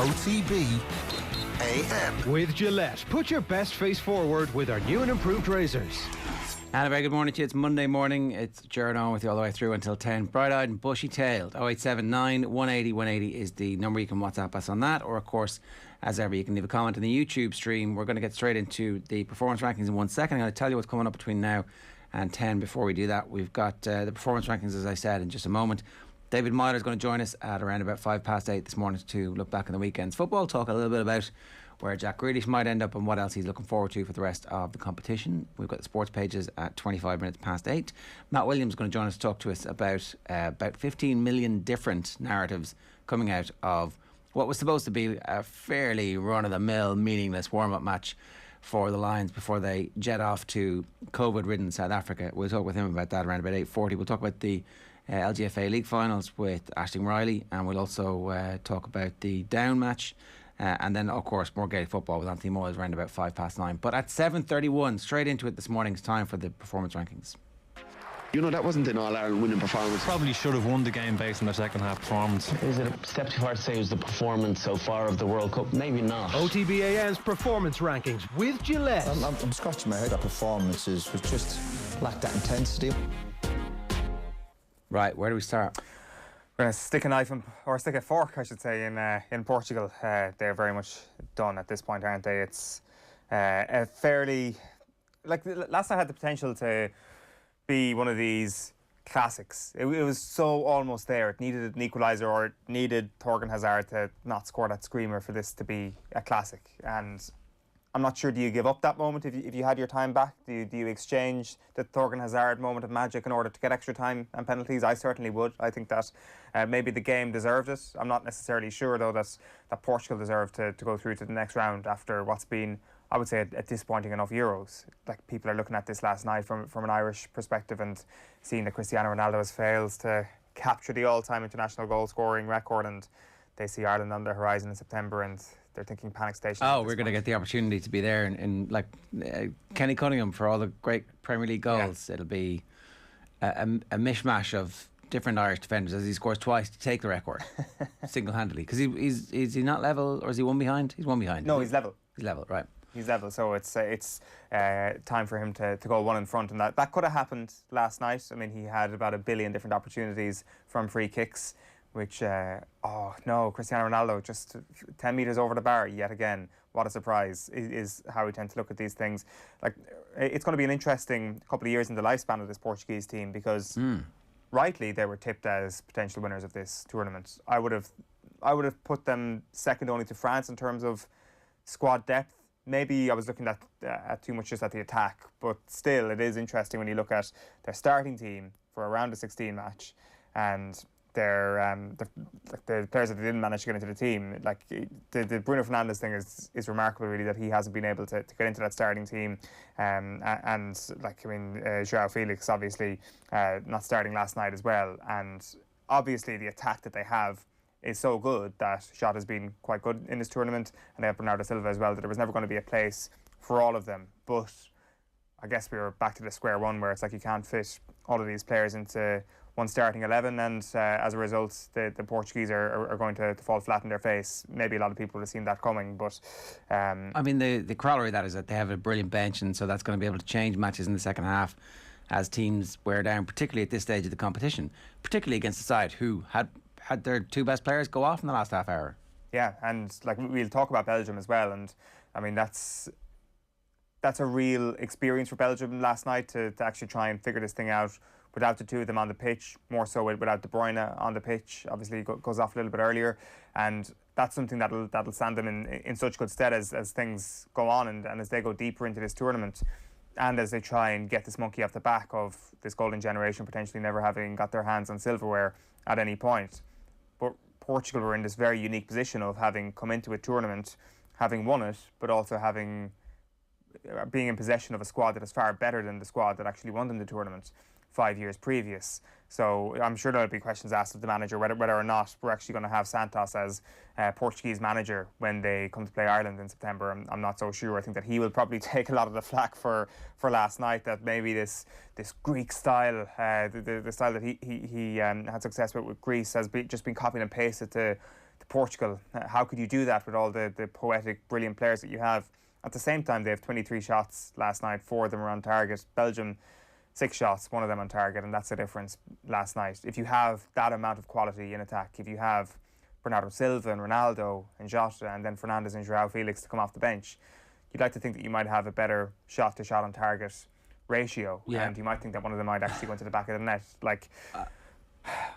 OTB AM. With Gillette, put your best face forward with our new and improved razors. And a very good morning to you. It's Monday morning. It's Jared on with you all the way through until 10. Bright-eyed and bushy-tailed. 0879 180 180 is the number. You can WhatsApp us on that. Or, of course, as ever, you can leave a comment in the YouTube stream. We're going to get straight into the performance rankings in 1 second. I'm going to tell you what's coming up between now and 10. Before we do that, we've got the performance rankings, as I said, in just a moment. David Meyler is going to join us at around about 8:05 this morning to look back on the weekend's football, talk a little bit about where Jack Grealish might end up and what else he's looking forward to for the rest of the competition. We've got the sports pages at 8:25. Matt Williams is going to join us to talk to us about 15 million different narratives coming out of what was supposed to be a fairly run-of-the-mill, meaningless warm-up match for the Lions before they jet off to COVID-ridden South Africa. We'll talk with him about that around about 8:40. We'll talk about the LGFA League Finals with Aisling Riley, and we'll also talk about the down match. And then, of course, more Gaelic football with Anthony Moyles around about 9:05. But at 7:31, straight into it this morning, it's time for the performance rankings. You know, that wasn't an All-Ireland winning performance. Probably should have won the game based on their second half performance. Is it a step too far to say it was the performance so far of the World Cup? Maybe not. OTB AM's performance rankings with Gillette. I'm scratching my head. That performances was just lacked that intensity. Right, where do we start? We're going to stick a knife or stick a fork, I should say, in Portugal. They're very much done at this point, aren't they? It's a fairly, like last night had the potential to be one of these classics. It was so almost there. It needed an equaliser, or it needed Thorgan Hazard to not score that screamer for this to be a classic. And I'm not sure, do you give up that moment if you had your time back? Do you exchange the Thorgan Hazard moment of magic in order to get extra time and penalties? I certainly would. I think that maybe the game deserved it. I'm not necessarily sure, though, that Portugal deserved to go through to the next round after what's been, I would say, a disappointing enough Euros. Like, people are looking at this last night from an Irish perspective and seeing that Cristiano Ronaldo has failed to capture the all-time international goal-scoring record, and they see Ireland on the horizon in September, and they're thinking panic station. Oh, we're going to get the opportunity to be there in like Kenny Cunningham for all the great Premier League goals. Yeah. It'll be a mishmash of different Irish defenders as he scores twice to take the record single-handedly. Because is he not level, or is he one behind? He's one behind. No, he's level. He's level, right. He's level, so it's time for him to go one in front, and that could have happened last night. I mean, he had about 1 billion different opportunities from free kicks, which, Cristiano Ronaldo just 10 metres over the bar yet again. What a surprise is how we tend to look at these things. Like, it's going to be an interesting couple of years in the lifespan of this Portuguese team, because rightly they were tipped as potential winners of this tournament. I would have put them second only to France in terms of squad depth. Maybe I was looking at too much just at the attack, but still it is interesting when you look at their starting team for a round of 16 match, and the players that didn't manage to get into the team. Like, the Bruno Fernandes thing is remarkable, really, that he hasn't been able to get into that starting team. Joao Felix obviously not starting last night as well. And obviously the attack that they have is so good that Shot has been quite good in this tournament, and they have Bernardo Silva as well, that there was never going to be a place for all of them. But I guess we were back to the square one, where it's like you can't fit all of these players into one starting 11, and as a result the Portuguese are going to fall flat in their face. Maybe a lot of people would have seen that coming, but I mean, the corollary of that is that they have a brilliant bench, and so that's going to be able to change matches in the second half as teams wear down, particularly at this stage of the competition, particularly against the side who had their two best players go off in the last half hour. Yeah, and like we'll talk about Belgium as well, and I mean that's a real experience for Belgium last night to actually try and figure this thing out without the two of them on the pitch, more so without De Bruyne on the pitch. Obviously he goes off a little bit earlier, and that's something that'll stand them in such good stead as things go on, and as they go deeper into this tournament, and as they try and get this monkey off the back of this golden generation potentially never having got their hands on silverware at any point. But Portugal were in this very unique position of having come into a tournament, having won it, but also being in possession of a squad that is far better than the squad that actually won them the tournament 5 years previous. So I'm sure there'll be questions asked of the manager whether or not we're actually going to have Santos as Portuguese manager when they come to play Ireland in September. I'm not so sure. I think that he will probably take a lot of the flack for last night, that maybe this Greek style, the style that he had success with Greece, has just been copied and pasted to Portugal. How could you do that with all the poetic, brilliant players that you have? At the same time, they have 23 shots last night, 4 of them were on target. Belgium, 6 shots, 1 of them on target, and that's the difference last night. If you have that amount of quality in attack, if you have Bernardo Silva and Ronaldo and Jota and then Fernandes and Joao Felix to come off the bench, you'd like to think that you might have a better shot-to-shot on target ratio, and you might think that one of them might actually go into the back of the net. Like,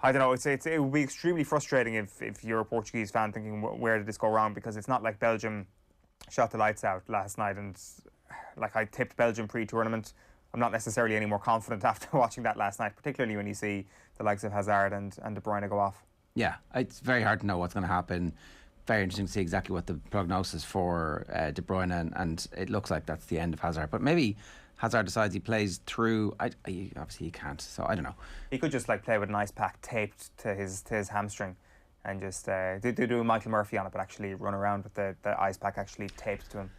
I don't know, it would be extremely frustrating if you're a Portuguese fan thinking, where did this go wrong? Because it's not like Belgium shot the lights out last night, and like, I tipped Belgium pre-tournament. I'm not necessarily any more confident after watching that last night, particularly when you see the likes of Hazard and De Bruyne go off. Yeah, it's very hard to know what's going to happen. Very interesting to see exactly what the prognosis for De Bruyne, and it looks like that's the end of Hazard. But maybe Hazard decides he plays through. Obviously he can't, so I don't know. He could just like play with an ice pack taped to his hamstring, and just do Michael Murphy on it, but actually run around with the ice pack actually taped to him.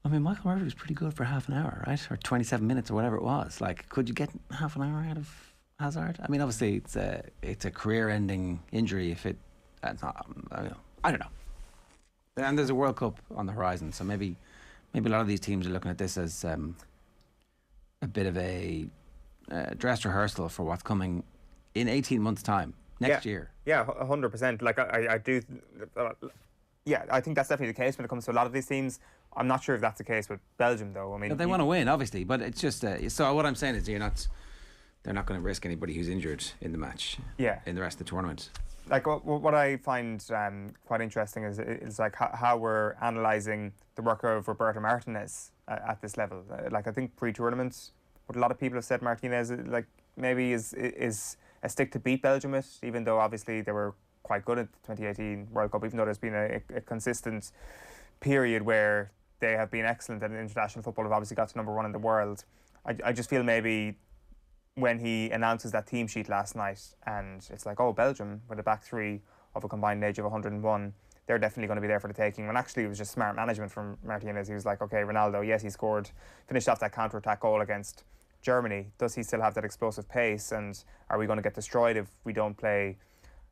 I mean, Michael Murphy was pretty good for half an hour, right? Or 27 minutes or whatever it was. Like, could you get half an hour out of Hazard? I mean, obviously it's a career-ending injury if it's not. I don't know. And there's a World Cup on the horizon, so maybe a lot of these teams are looking at this as a bit of a dress rehearsal for what's coming in 18 months' time, next year. Yeah, 100%. Like, I do. Yeah, I think that's definitely the case when it comes to a lot of these teams. I'm not sure if that's the case with Belgium, though. I mean, they want to win, obviously, but it's just. So what I'm saying is, they're not going to risk anybody who's injured in the match. Yeah. In the rest of the tournament. Like, what I find quite interesting is like how we're analysing the work of Roberto Martinez at this level. Like, I think pre-tournament, what a lot of people have said Martinez like maybe is a stick to beat Belgium with, even though obviously they were quite good at the 2018 World Cup, even though there's been a consistent period where they have been excellent and international football have obviously got to number 1 in the world. I just feel maybe when he announces that team sheet last night and it's like, oh, Belgium with a back 3 of a combined age of 101, they're definitely going to be there for the taking. And actually it was just smart management from Martinez. He was like, okay, Ronaldo, yes, he finished off that counter-attack goal against Germany. Does he still have that explosive pace, and are we going to get destroyed if we don't play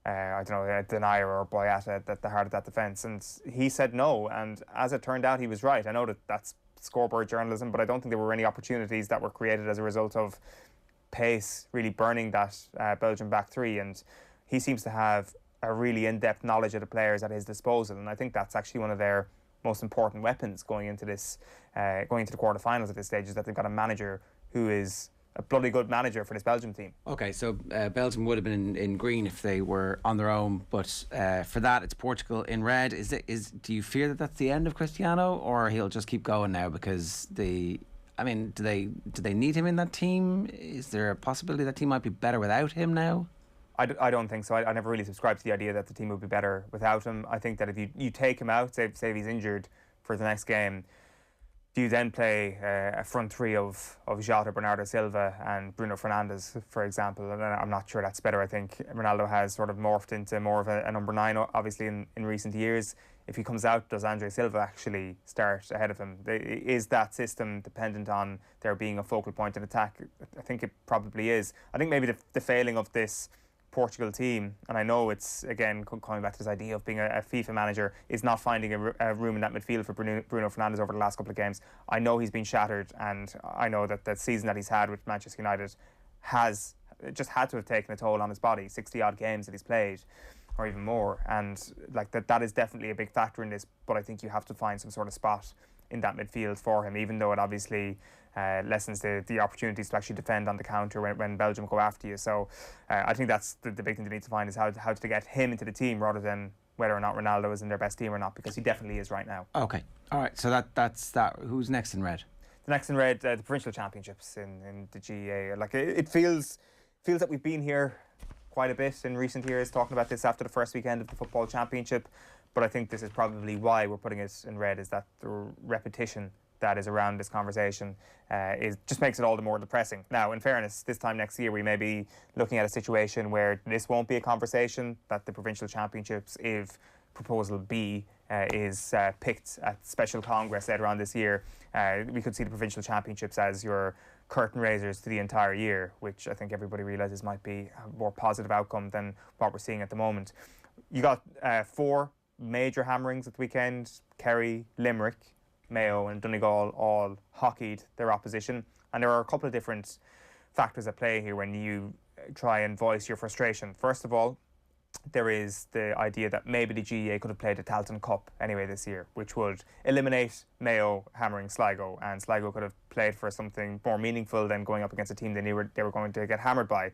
I don't know, Denier or Boyata at the heart of that defence? And he said no, and as it turned out, he was right. I know that's scoreboard journalism, but I don't think there were any opportunities that were created as a result of pace really burning that Belgian back 3, and he seems to have a really in-depth knowledge of the players at his disposal, and I think that's actually one of their most important weapons going into this, going into the quarterfinals at this stage, is that they've got a manager who is a bloody good manager for this Belgium team. Okay, so Belgium would have been in green if they were on their own, but for that it's Portugal in red. Do you fear that that's the end of Cristiano, or he'll just keep going now because do they need him in that team? Is there a possibility that team might be better without him now? I don't think so. I never really subscribed to the idea that the team would be better without him. I think that if you take him out, say if he's injured for the next game, do you then play a front 3 of Jota, Bernardo Silva and Bruno Fernandes, for example? And I'm not sure that's better. I think Ronaldo has sort of morphed into more of a number 9, obviously, in recent years. If he comes out, does Andre Silva actually start ahead of him? Is that system dependent on there being a focal point in attack? I think it probably is. I think maybe the failing of this Portugal team, and I know it's again coming back to this idea of being a FIFA manager, is not finding a room in that midfield for Bruno Fernandes over the last couple of games. I know he's been shattered, and I know that the season that he's had with Manchester United has just had to have taken a toll on his body. 60 odd games that he's played, or even more, and like that is definitely a big factor in this. But I think you have to find some sort of spot in that midfield for him, even though it obviously lessens the opportunities to actually defend on the counter when Belgium go after you. So I think that's the big thing they need to find, is how to get him into the team rather than whether or not Ronaldo is in their best team or not, because he definitely is right now. Okay, all right, so that's that. Who's next in red? The next in red, the provincial championships in the GAA. Like it feels that we've been here quite a bit in recent years talking about this after the first weekend of the football championship, but I think this is probably why we're putting it in red, is that the repetition that is around this conversation just makes it all the more depressing. Now, in fairness, this time next year we may be looking at a situation where this won't be a conversation, that the provincial championships, if proposal B is picked at special congress later on this year, we could see the provincial championships as your curtain raisers to the entire year, which I think everybody realises might be a more positive outcome than what we're seeing at the moment. you got 4 major hammerings at the weekend. Kerry, Limerick, Mayo and Donegal all hockeyed their opposition. And there are a couple of different factors at play here when you try and voice your frustration. First of all, there is the idea that maybe the GAA could have played the Tailteann Cup anyway this year, which would eliminate Mayo hammering Sligo, and Sligo could have played for something more meaningful than going up against a team they knew they were going to get hammered by.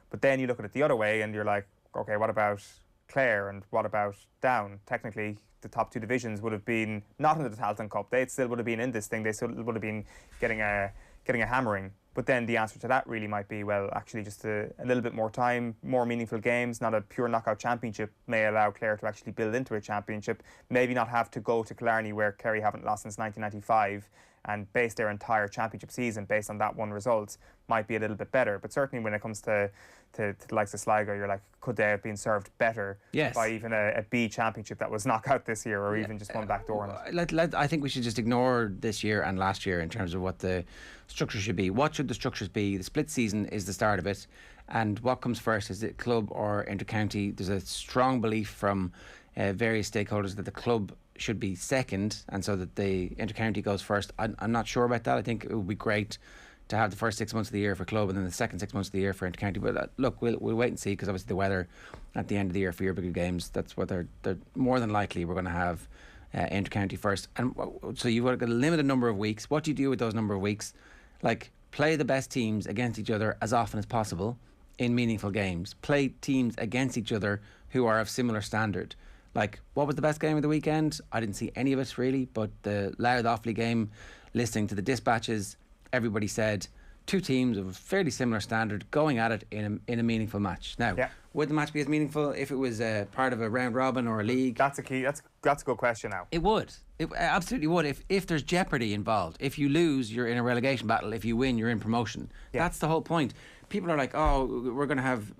But then you look at it the other way and you're like, okay, what about Clare and what about Down? Technically, the top 2 divisions would have been not in the Tailteann Cup. They still would have been in this thing. They still would have been getting a hammering. But then the answer to that really might be, well, actually just a little bit more time, more meaningful games, not a pure knockout championship may allow Clare to actually build into a championship, maybe not have to go to Killarney where Kerry haven't lost since 1995 and base their entire championship season based on that one result might be a little bit better. But certainly when it comes to the likes of Sligo, you're like, could they have been served better by even a B championship that was knockout this year, or even just one back door in it? I think we should just ignore this year and last year in terms of what the structure should be. What should the structures be? The split season is the start of it, and what comes first, is it club or inter-county? There's a strong belief from various stakeholders that the club should be second, and so that the inter-county goes first. I'm not sure about that. I think it would be great to have the first 6 months of the year for club and then the second 6 months of the year for inter-county. But look, we'll wait and see, because obviously the weather at the end of the year for your bigger games, that's what they're more than likely we're going to have inter-county first. And so you've got a limited number of weeks. What do you do with those number of weeks? Like, play the best teams against each other as often as possible in meaningful games. Play teams against each other who are of similar standard. Like, what was the best game of the weekend? I didn't see any of it really, but the Louth Offaly game, listening to the dispatches, everybody said 2 teams of fairly similar standard going at it in a meaningful match. Now, would the match be as meaningful if it was part of a round robin or a league? That's a key. That's a good question now. It would. It absolutely would. If there's jeopardy involved. If you lose, you're in a relegation battle. If you win, you're in promotion. That's the whole point. People are like, oh, we're going to have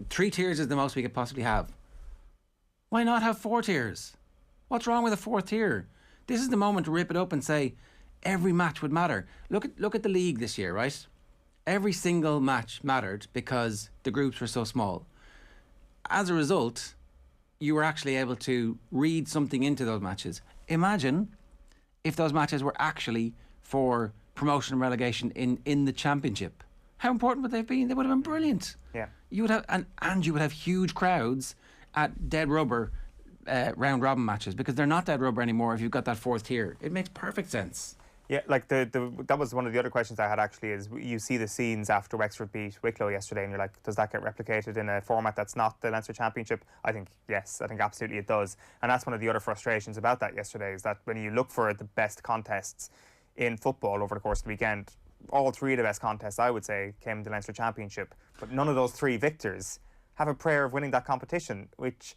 3 tiers is the most we could possibly have. Why not have 4 tiers? What's wrong with a 4th tier? This is the moment to rip it up and say every match would matter. Look at the league this year, right? Every single match mattered because the groups were so small. As a result, you were actually able to read something into those matches. Imagine if those matches were actually for promotion and relegation in the championship. How important would they have been? They would have been brilliant. Yeah. You would have, and you would have huge crowds at dead rubber round robin matches, because they're not dead rubber anymore if you've got that 4th tier. It makes perfect sense. Yeah, like that was one of the other questions I had actually, is you see the scenes after Wexford beat Wicklow yesterday and you're like, does that get replicated in a format that's not the Leinster Championship? I think yes, I think absolutely it does. And that's one of the other frustrations about that yesterday, is that when you look for the best contests in football over the course of the weekend, all 3 of the best contests, I would say, came in the Leinster Championship. But none of those 3 victors have a prayer of winning that competition, which,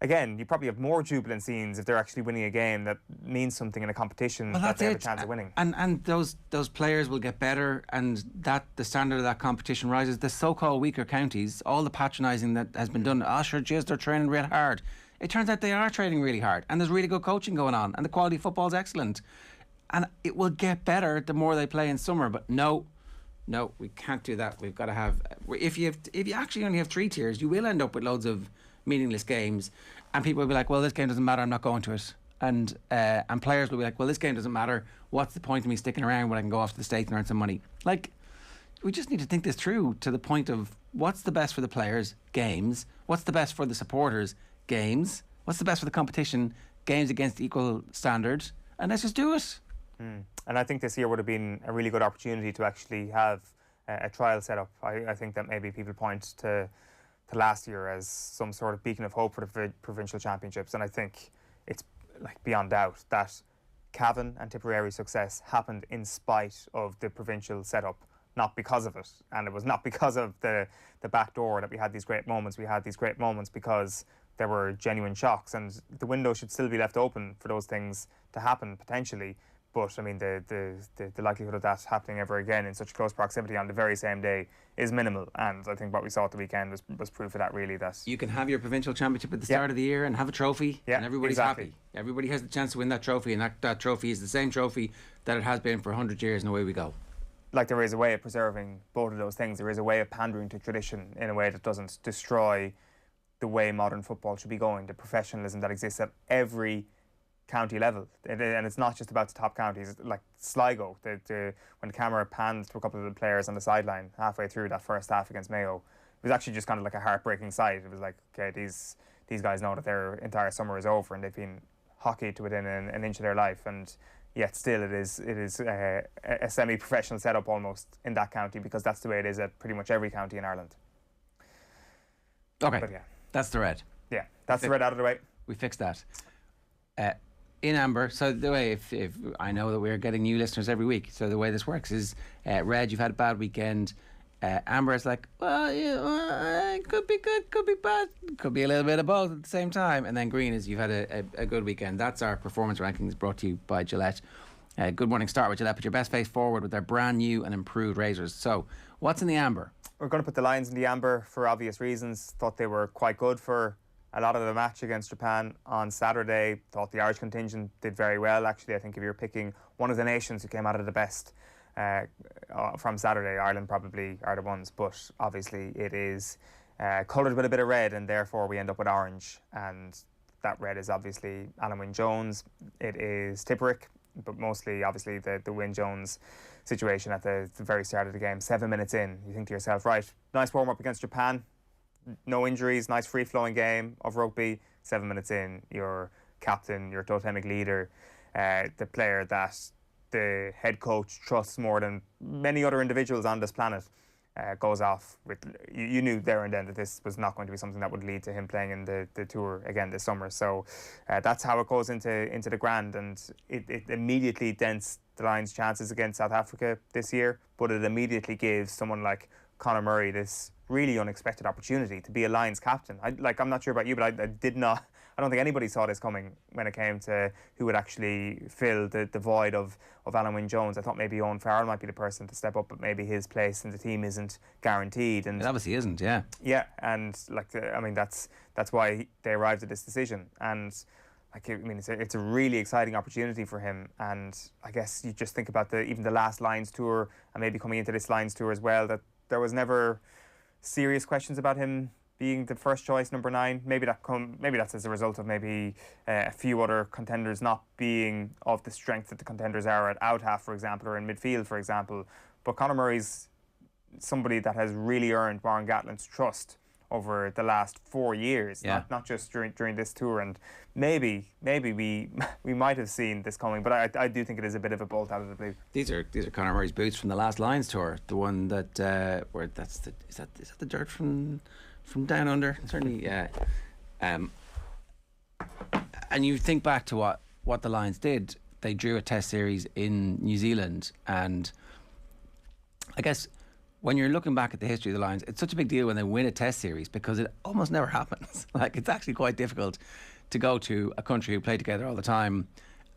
again, you probably have more jubilant scenes if they're actually winning a game that means something in a competition that they have a chance of winning. And those players will get better, and that the standard of that competition rises. The so-called weaker counties, all the patronising that has been done, sure, geez, they're training real hard. It turns out they are training really hard, and there's really good coaching going on, and the quality of football is excellent. And it will get better the more they play in summer. But no, we can't do that. We've got to have... If you actually only have 3 tiers, you will end up with loads of meaningless games, and people will be like, well, this game doesn't matter, I'm not going to it. And players will be like, well, this game doesn't matter, what's the point of me sticking around when I can go off to the States and earn some money? Like, we just need to think this through to the point of what's the best for the players? Games. What's the best for the supporters? Games. What's the best for the competition? Games against equal standards. And let's just do it. And I think this year would have been a really good opportunity to actually have a trial set up. I think that maybe people point to last year as some sort of beacon of hope for the provincial championships, and I think it's like beyond doubt that Cavan and Tipperary's success happened in spite of the provincial setup, not because of it. And it was not because of the back door that we had these great moments. We had these great moments because there were genuine shocks, and the window should still be left open for those things to happen potentially. But I mean, the likelihood of that happening ever again in such close proximity on the very same day is minimal. And I think what we saw at the weekend was proof of that, really. That you can have your provincial championship at the start of the year and have a trophy, and everybody's happy. Everybody has the chance to win that trophy, and that trophy is the same trophy that it has been for 100 years, and away we go. Like, there is a way of preserving both of those things. There is a way of pandering to tradition in a way that doesn't destroy the way modern football should be going, the professionalism that exists at every county level. And it's not just about the top counties. Like Sligo, when the camera panned to a couple of the players on the sideline halfway through that first half against Mayo, it was actually just kind of like a heartbreaking sight. It was like, okay, these guys know that their entire summer is over and they've been hockeyed to within an inch of their life, and yet still it is a semi-professional setup almost in that county, because that's the way it is at pretty much every county in Ireland. Okay, but yeah, that's the red. Yeah, that's the red out of the way. We fixed that. In amber, so the way, if I know that we're getting new listeners every week, so the way this works is red, you've had a bad weekend. Amber is like, well, yeah, could be good, could be bad, could be a little bit of both at the same time. And then green is you've had a good weekend. That's our performance rankings brought to you by Gillette. Good morning, start with Gillette. Put your best face forward with their brand new and improved razors. So, what's in the amber? We're going to put the Lions in the amber for obvious reasons. Thought they were quite good for a lot of the match against Japan on Saturday. Thought the Irish contingent did very well. Actually, I think if you're picking one of the nations who came out of the best from Saturday, Ireland probably are the ones, but obviously it is coloured with a bit of red, and therefore we end up with orange, and that red is obviously Alan Wynne-Jones, it is Tipperick, but mostly obviously the Wynne-Jones situation at the very start of the game. 7 minutes in, you think to yourself, right, nice warm-up against Japan, no injuries, nice free-flowing game of rugby. 7 minutes in, your captain, your totemic leader, the player that the head coach trusts more than many other individuals on this planet, goes off with, you knew there and then that this was not going to be something that would lead to him playing in the tour again this summer. So that's how it goes into the grand, and it immediately dents the Lions' chances against South Africa this year, but it immediately gives someone like Conor Murray this really unexpected opportunity to be a Lions captain. I'm not sure about you, but I don't think anybody saw this coming when it came to who would actually fill the void of Alan Wynne-Jones. I thought maybe Eoin Farrell might be the person to step up, but maybe his place in the team isn't guaranteed. And it obviously isn't, yeah. Yeah, and that's why they arrived at this decision. And it's a really exciting opportunity for him. And I guess you just think about even the last Lions tour, and maybe coming into this Lions tour as well, that there was never serious questions about him being the first choice number 9. Maybe that's as a result of maybe a few other contenders not being of the strength that the contenders are at out half, for example, or in midfield, for example. But Conor Murray's somebody that has really earned Warren Gatlin's trust over the last 4 years, not just during this tour. And maybe we might have seen this coming, but I do think it is a bit of a bolt out of the blue. These are Conor Murray's boots from the last Lions tour, the one that is that the dirt from down under, certainly. And you think back to what the Lions did. They drew a test series in New Zealand, and I guess when you're looking back at the history of the Lions, it's such a big deal when they win a test series, because it almost never happens. Like, it's actually quite difficult to go to a country who play together all the time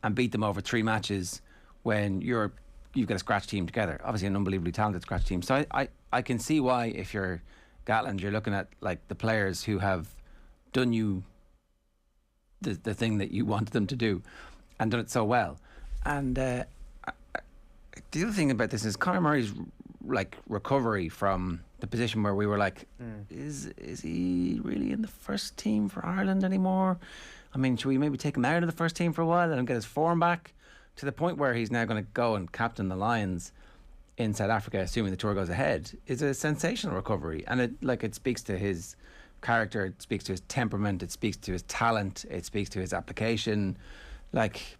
and beat them over 3 matches when you've got a scratch team together. Obviously an unbelievably talented scratch team. So I can see why, if you're Gatland, you're looking at like the players who have done you the thing that you wanted them to do and done it so well. And the other thing about this is Conor Murray's like recovery from the position where we were like, is he really in the first team for Ireland anymore? I mean, should we maybe take him out of the first team for a while and get his form back, to the point where he's now going to go and captain the Lions in South Africa, assuming the tour goes ahead, is a sensational recovery. And it speaks to his character, it speaks to his temperament, it speaks to his talent, it speaks to his application. Like,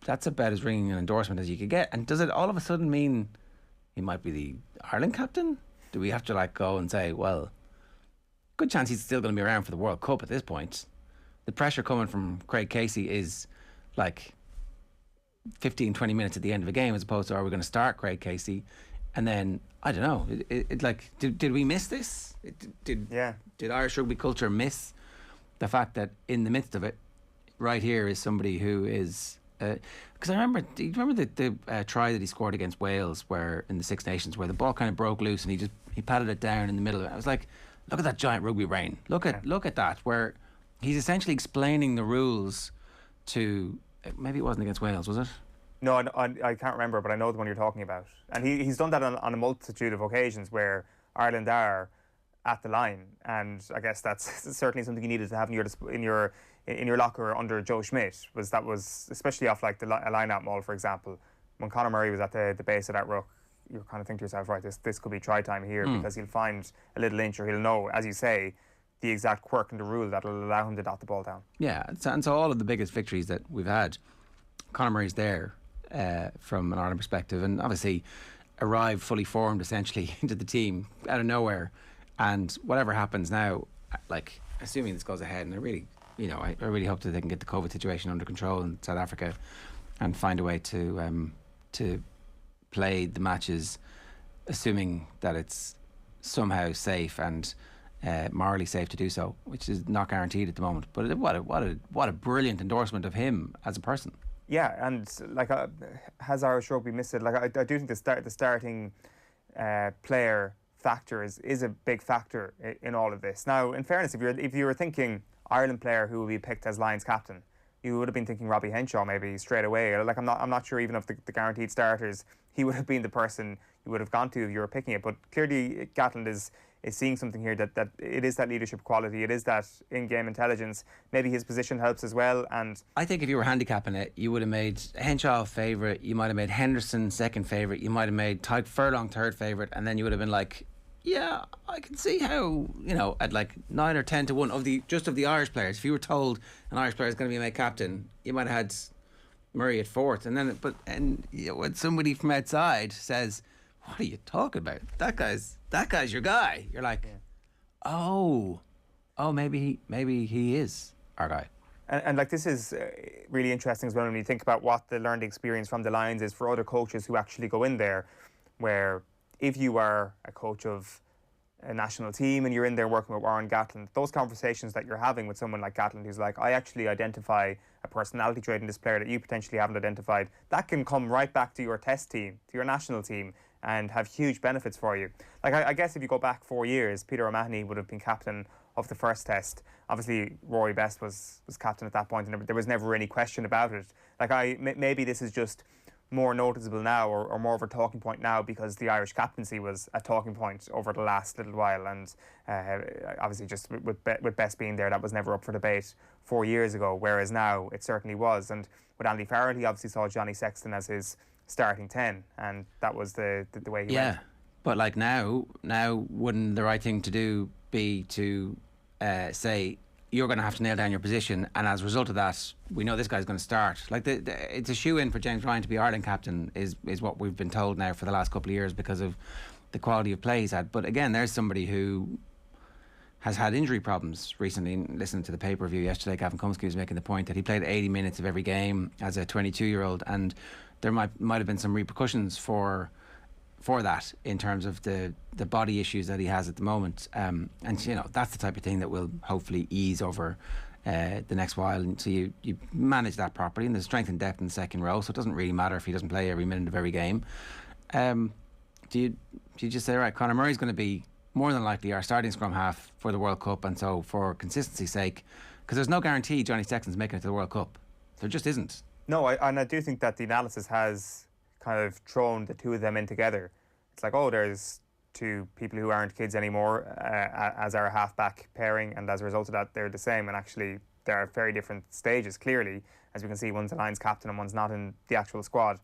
that's about as ringing an endorsement as you could get. And does it all of a sudden mean he might be the Ireland captain? Do we have to like go and say, well, good chance he's still going to be around for the World Cup at this point? The pressure coming from Craig Casey is like 15, 20 minutes at the end of a game, as opposed to, are we going to start Craig Casey? And then, I don't know, did we miss this? Did Irish rugby culture miss the fact that in the midst of it, right here is somebody who is... Because do you remember the try that he scored against Wales, where in the Six Nations, where the ball kind of broke loose and he patted it down in the middle of it? I was like, look at that giant rugby brain. Look at that, where he's essentially explaining the rules to... Maybe it wasn't against Wales, was it? No, I can't remember, but I know the one you're talking about. And he's done that on a multitude of occasions where Ireland are at the line, and I guess that's certainly something you needed to have in your locker under Joe Schmidt. That was especially off like a line-out maul, for example. When Conor Murray was at the base of that ruck, you kind of think to yourself, right, this could be try time here, because he'll find a little inch, or he'll know, as you say, the exact quirk in the rule that will allow him to dot the ball down. Yeah, and so all of the biggest victories that we've had, Conor Murray's there from an Ireland perspective, and obviously arrived fully formed essentially into the team out of nowhere. And whatever happens now, like assuming this goes ahead, and I really hope that they can get the COVID situation under control in South Africa and find a way to play the matches, assuming that it's somehow safe and morally safe to do so, which is not guaranteed at the moment. But what a brilliant endorsement of him as a person. Yeah, and like has Irish rugby missed it? Like I do think the starting player factor is a big factor in all of this. Now, in fairness, if you were thinking Ireland player who will be picked as Lions captain, you would have been thinking Robbie Henshaw maybe straight away. Like I'm not sure even of the guaranteed starters, he would have been the person you would have gone to if you were picking it. But clearly Gatland is seeing something here that it is that leadership quality, it is that in-game intelligence. Maybe his position helps as well. And I think if you were handicapping it, you would have made Henshaw favourite, you might have made Henderson second favourite, you might have made Tyke Furlong third favourite, and then you would have been like, yeah, I can see how, at like 9 or 10 to 1 of the Irish players, if you were told an Irish player is going to be made captain, you might have had Murray at fourth, and then when somebody from outside says, what are you talking about? That guy's your guy. You're like, oh, maybe he is our guy. And like this is really interesting as well when you think about what the learned experience from the Lions is for other coaches who actually go in there, where if you are a coach of a national team and you're in there working with Warren Gatland, those conversations that you're having with someone like Gatland who's like, I actually identify a personality trait in this player that you potentially haven't identified, that can come right back to your test team, to your national team, and have huge benefits for you. Like I guess if you go back 4 years, Peter O'Mahony would have been captain of the first test. Obviously Rory Best was captain at that point, and there was never any question about it. Like maybe this is just more noticeable now, or more of a talking point now, because the Irish captaincy was a talking point over the last little while, and obviously just with Best being there, that was never up for debate 4 years ago, whereas now it certainly was. And with Andy Farrell, he obviously saw Johnny Sexton as his starting 10, and that was the way he went. But like now wouldn't the right thing to do be to say, you're going to have to nail down your position, and as a result of that, we know this guy's going to start. Like it's a shoe-in for James Ryan to be Ireland captain is what we've been told now for the last couple of years because of the quality of play he's had. But again, there's somebody who has had injury problems recently. Listening to the pay-per-view yesterday, Gavin Cumsky was making the point that he played 80 minutes of every game as a 22-year-old, and there might have been some repercussions for that in terms of the body issues that he has at the moment, and that's the type of thing that will hopefully ease over the next while, and so you manage that properly. And there's strength and depth in the second row, so it doesn't really matter if he doesn't play every minute of every game. Do you just say, right, Conor Murray's going to be more than likely our starting scrum half for the World Cup, and so for consistency's sake, because there's no guarantee Johnny Sexton's making it to the World Cup, there just isn't. No, I do think that the analysis has kind of thrown the two of them in together. It's like, there's two people who aren't kids anymore as our halfback pairing, and as a result of that, they're the same. And actually, they're at very different stages, clearly. As we can see, one's a Lions captain and one's not in the actual squad.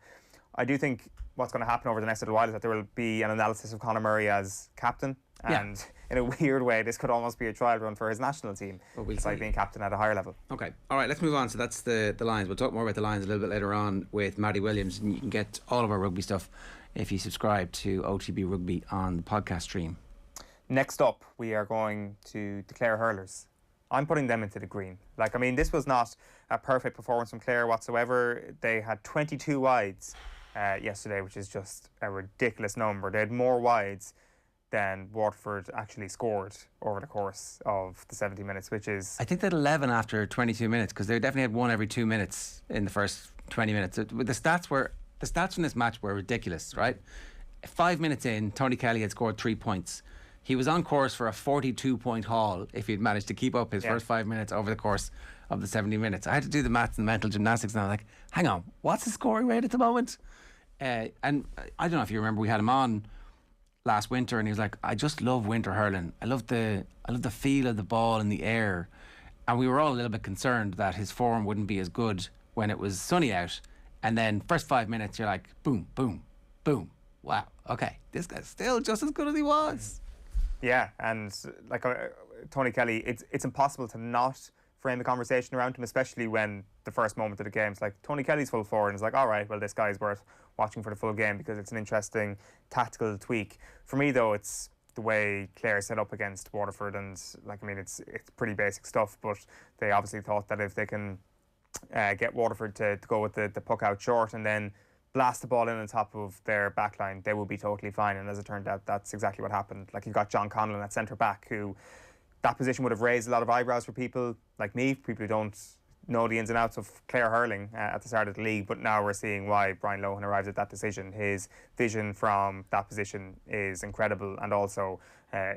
I do think what's going to happen over the next little while is that there will be an analysis of Conor Murray as captain. And in a weird way, this could almost be a trial run for his national team. Well, we'll it's like being captain at a higher level. Okay. All right, let's move on. So that's the Lions. We'll talk more about the Lions a little bit later on with Maddie Williams. And you can get all of our rugby stuff if you subscribe to OTB Rugby on the podcast stream. Next up, we are going to the Clare hurlers. I'm putting them into the green. This was not a perfect performance from Clare whatsoever. They had 22 wides yesterday, which is just a ridiculous number. They had more wides than Waterford actually scored over the course of the 70 minutes, which is... I think they had 11 after 22 minutes, because they definitely had one every 2 minutes in the first 20 minutes. The stats from this match were ridiculous, right? 5 minutes in, Tony Kelly had scored 3 points. He was on course for a 42-point haul if he'd managed to keep up his first 5 minutes over the course of the 70 minutes. I had to do the maths and mental gymnastics, and I was like, hang on, what's the scoring rate at the moment? And I don't know if you remember, we had him on last winter, and he was like, I just love winter hurling. I love the feel of the ball in the air. And we were all a little bit concerned that his form wouldn't be as good when it was sunny out. And then first 5 minutes, you're like, boom, boom, boom. Wow, okay, this guy's still just as good as he was. Yeah, and like Tony Kelly, it's impossible to not frame the conversation around him, especially when the first moment of the game's like, Tony Kelly's full forward, and it's like, all right, well, this guy's worth watching for the full game because it's an interesting tactical tweak. For me, though, it's the way Clare set up against Waterford, and like, I mean, it's pretty basic stuff, but they obviously thought that if they can get Waterford to go with the puck out short and then blast the ball in on top of their backline, they will be totally fine. And as it turned out, that's exactly what happened. Like, you've got John Conlon at centre back, who that position would have raised a lot of eyebrows for people like me, people who don't know the ins and outs of Clare hurling at the start of the league, but now we're seeing why Brian Lohan arrived at that decision. His vision from that position is incredible, and also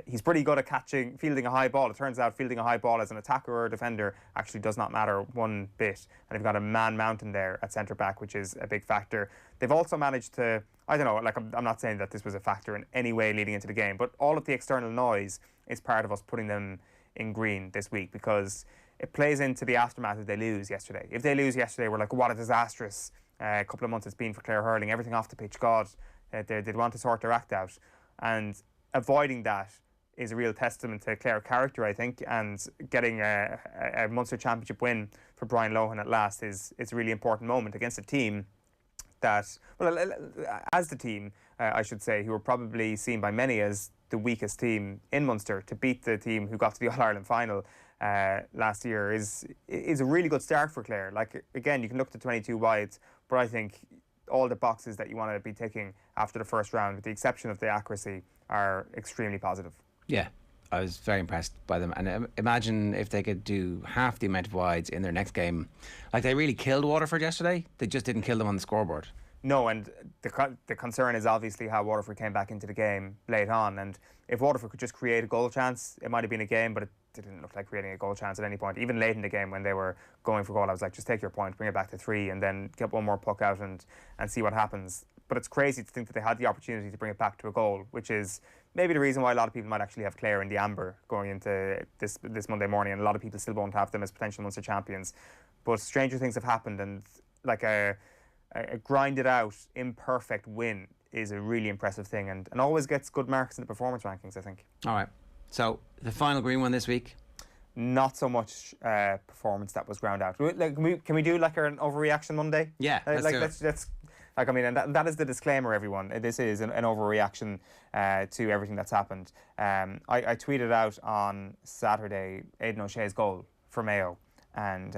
he's pretty good at fielding a high ball. It turns out fielding a high ball as an attacker or a defender actually does not matter one bit, and they've got a man mountain there at centre back, which is a big factor. They've also managed to, I don't know, like, I'm not saying that this was a factor in any way leading into the game, but all of the external noise is part of us putting them in green this week, because it plays into the aftermath if they lose yesterday. If they lose yesterday, we're like, what a disastrous couple of months it's been for Clare hurling. Everything off the pitch, God, they'd want to sort their act out. And avoiding that is a real testament to Clare character, I think, and getting a Munster Championship win for Brian Lohan at last is a really important moment against a team that, well, as the team, I should say, who were probably seen by many as the weakest team in Munster. To beat the team who got to the All-Ireland final last year is a really good start for Clare. Like, again, you can look to 22 wides, but I think all the boxes that you want to be ticking after the first round, with the exception of the accuracy, are extremely positive. Yeah, I was very impressed by them. And imagine if they could do half the amount of wides in their next game. Like, they really killed Waterford yesterday. They just didn't kill them on the scoreboard. No, and the concern is obviously how Waterford came back into the game late on. And if Waterford could just create a goal chance, it might have been a game, but it didn't look like creating a goal chance at any point. Even late in the game when they were going for goal, I was like, just take your point, bring it back to 3, and then get one more puck out and see what happens. But it's crazy to think that they had the opportunity to bring it back to a goal, which is maybe the reason why a lot of people might actually have Clare in the amber going into this Monday morning, and a lot of people still won't have them as potential Munster champions. But stranger things have happened, and like a grinded out, imperfect win is a really impressive thing, and always gets good marks in the performance rankings, I think. All right. So, the final green one this week? Not so much performance that was ground out. Like, can we do like an overreaction Monday? Yeah, let's do it. Like, I mean, and that is the disclaimer, everyone. This is an overreaction to everything that's happened. I tweeted out on Saturday Aidan O'Shea's goal for Mayo, and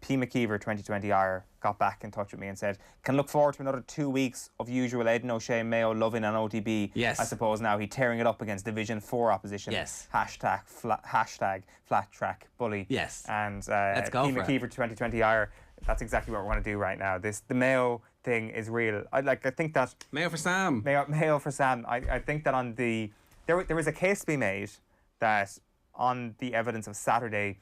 P. McKeever 2020R got back in touch with me and said, can look forward to another 2 weeks of usual Aidan O'Shea Mayo loving on OTB. Yes. I suppose now he's tearing it up against Division 4 opposition. Yes. Hashtag flat track bully. Yes. And let's go P. for McKeever 2020R, that's exactly what we want to do right now. The Mayo thing is real. I think that Mayo for Sam. Mayo for Sam. I think that on there is a case to be made that on the evidence of Saturday,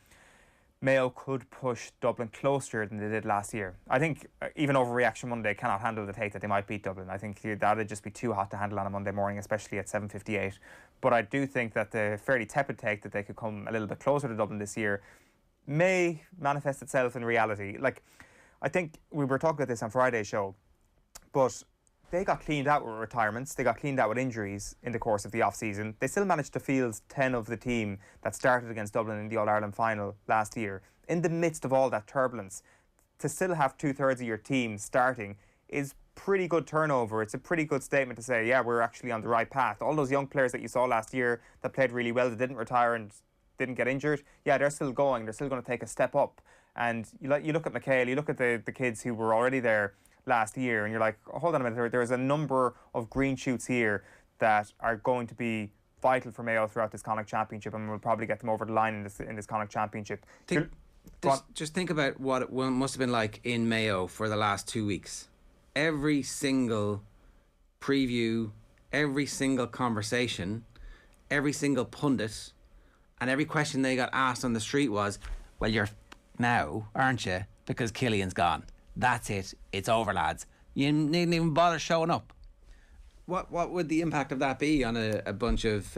Mayo could push Dublin closer than they did last year. I think even Overreaction Monday cannot handle the take that they might beat Dublin. I think that would just be too hot to handle on a Monday morning, especially at 7:58. But I do think that the fairly tepid take that they could come a little bit closer to Dublin this year may manifest itself in reality. Like, I think we were talking about this on Friday's show, but they got cleaned out with retirements. They got cleaned out with injuries in the course of the off-season. They still managed to field 10 of the team that started against Dublin in the All-Ireland final last year. In the midst of all that turbulence, to still have 2/3 of your team starting is pretty good turnover. It's a pretty good statement to say, yeah, we're actually on the right path. All those young players that you saw last year that played really well, that didn't retire and didn't get injured, yeah, they're still going. They're still going to take a step up. And you look at McHale, you look at the kids who were already there last year, and you're like, hold on a minute, there's a number of green shoots here that are going to be vital for Mayo throughout this Connacht Championship, and we'll probably get them over the line in this Connacht Championship. Just think about what it must have been like in Mayo for the last 2 weeks. Every single preview, every single conversation, every single pundit, and every question they got asked on the street was, well, you're now, aren't you? Because Killian's gone. That's it. It's over, lads. You needn't even bother showing up. What would the impact of that be on a bunch of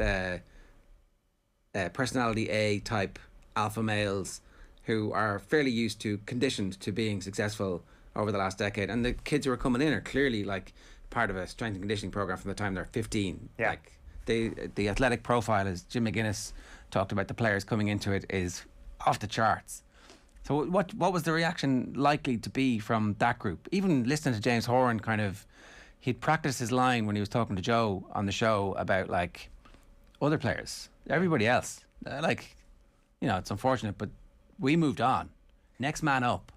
personality A type alpha males who are fairly used to, conditioned to being successful over the last decade? And the kids who are coming in are clearly like part of a strength and conditioning program from the time they're 15. Yeah. Like the athletic profile, as Jim McGuinness talked about, the players coming into it is off the charts. So what was the reaction likely to be from that group? Even listening to James Horan, kind of, he'd practiced his line when he was talking to Joe on the show about like other players, everybody else. Like, you know, it's unfortunate, but we moved on. Next man up.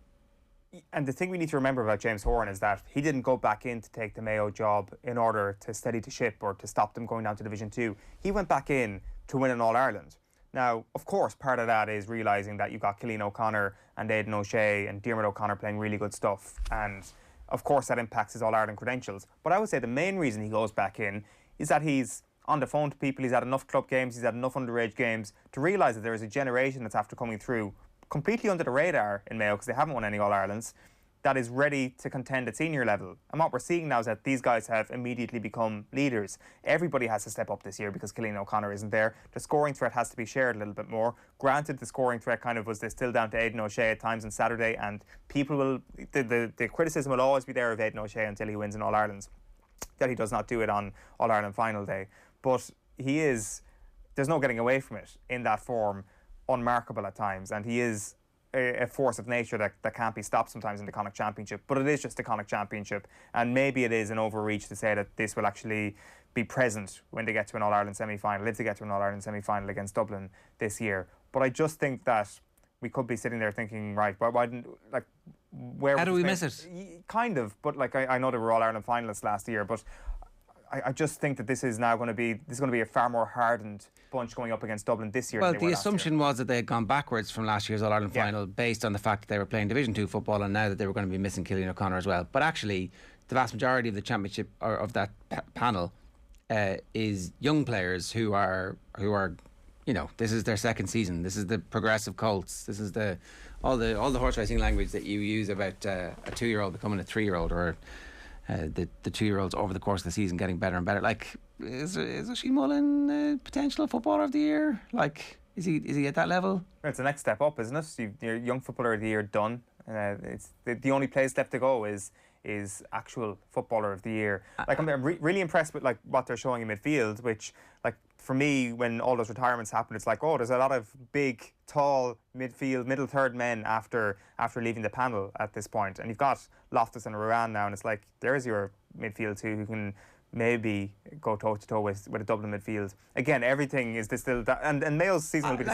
And the thing we need to remember about James Horan is that he didn't go back in to take the Mayo job in order to steady the ship or to stop them going down to Division 2. He went back in to win an All-Ireland. Now, of course, part of that is realising that you've got Cillian O'Connor and Aidan O'Shea and Diarmuid O'Connor playing really good stuff. And, of course, that impacts his All-Ireland credentials. But I would say the main reason he goes back in is that he's on the phone to people, he's had enough club games, he's had enough underage games to realise that there is a generation that's after coming through completely under the radar in Mayo because they haven't won any All-Irelands, that is ready to contend at senior level. And what we're seeing now is that these guys have immediately become leaders. Everybody has to step up this year because Cillian O'Connor isn't there. The scoring threat has to be shared a little bit more. Granted, the scoring threat kind of was still down to Aidan O'Shea at times on Saturday, and people will, the criticism will always be there of Aidan O'Shea until he wins an All-Ireland, that he does not do it on All-Ireland final day. But there's no getting away from it in that form, unmarkable at times, and he is a force of nature that can't be stopped sometimes in the Connacht Championship. But it is just the Connacht Championship, and maybe it is an overreach to say that this will actually be present when they get to an All-Ireland semi-final, if they get to an All-Ireland semi-final against Dublin this year. But I just think that we could be sitting there thinking, right, why didn't, like, where... How do we miss it? Kind of, but like I know they were All-Ireland finalists last year, but I just think that this is going to be a far more hardened bunch going up against Dublin this year. Well, the assumption was that they had gone backwards from last year's All-Ireland final based on the fact that they were playing Division 2 football, and now that they were going to be missing Cillian O'Connor as well. But actually, the vast majority of the championship, or of that panel, is young players who are, you know, this is their second season. This is the progressive Colts. This is all the horse racing language that you use about a 2-year-old becoming a 3-year-old, or the 2-year-olds over the course of the season getting better and better. Like, is Oisin Mullen potential footballer of the year? Like, is he at that level? It's the next step up, isn't it? Your young footballer of the year done. It's the only place left to go is actual footballer of the year. Like, I'm really impressed with like what they're showing in midfield, which, like, for me, when all those retirements happen, it's like, oh, there's a lot of big, tall midfield, middle third men after leaving the panel at this point. And you've got Loftus and Ruan now, and it's like, there's your midfield too, who can maybe go toe-to-toe with a Dublin midfield. Again, everything is distilled down, and Mayo's season will be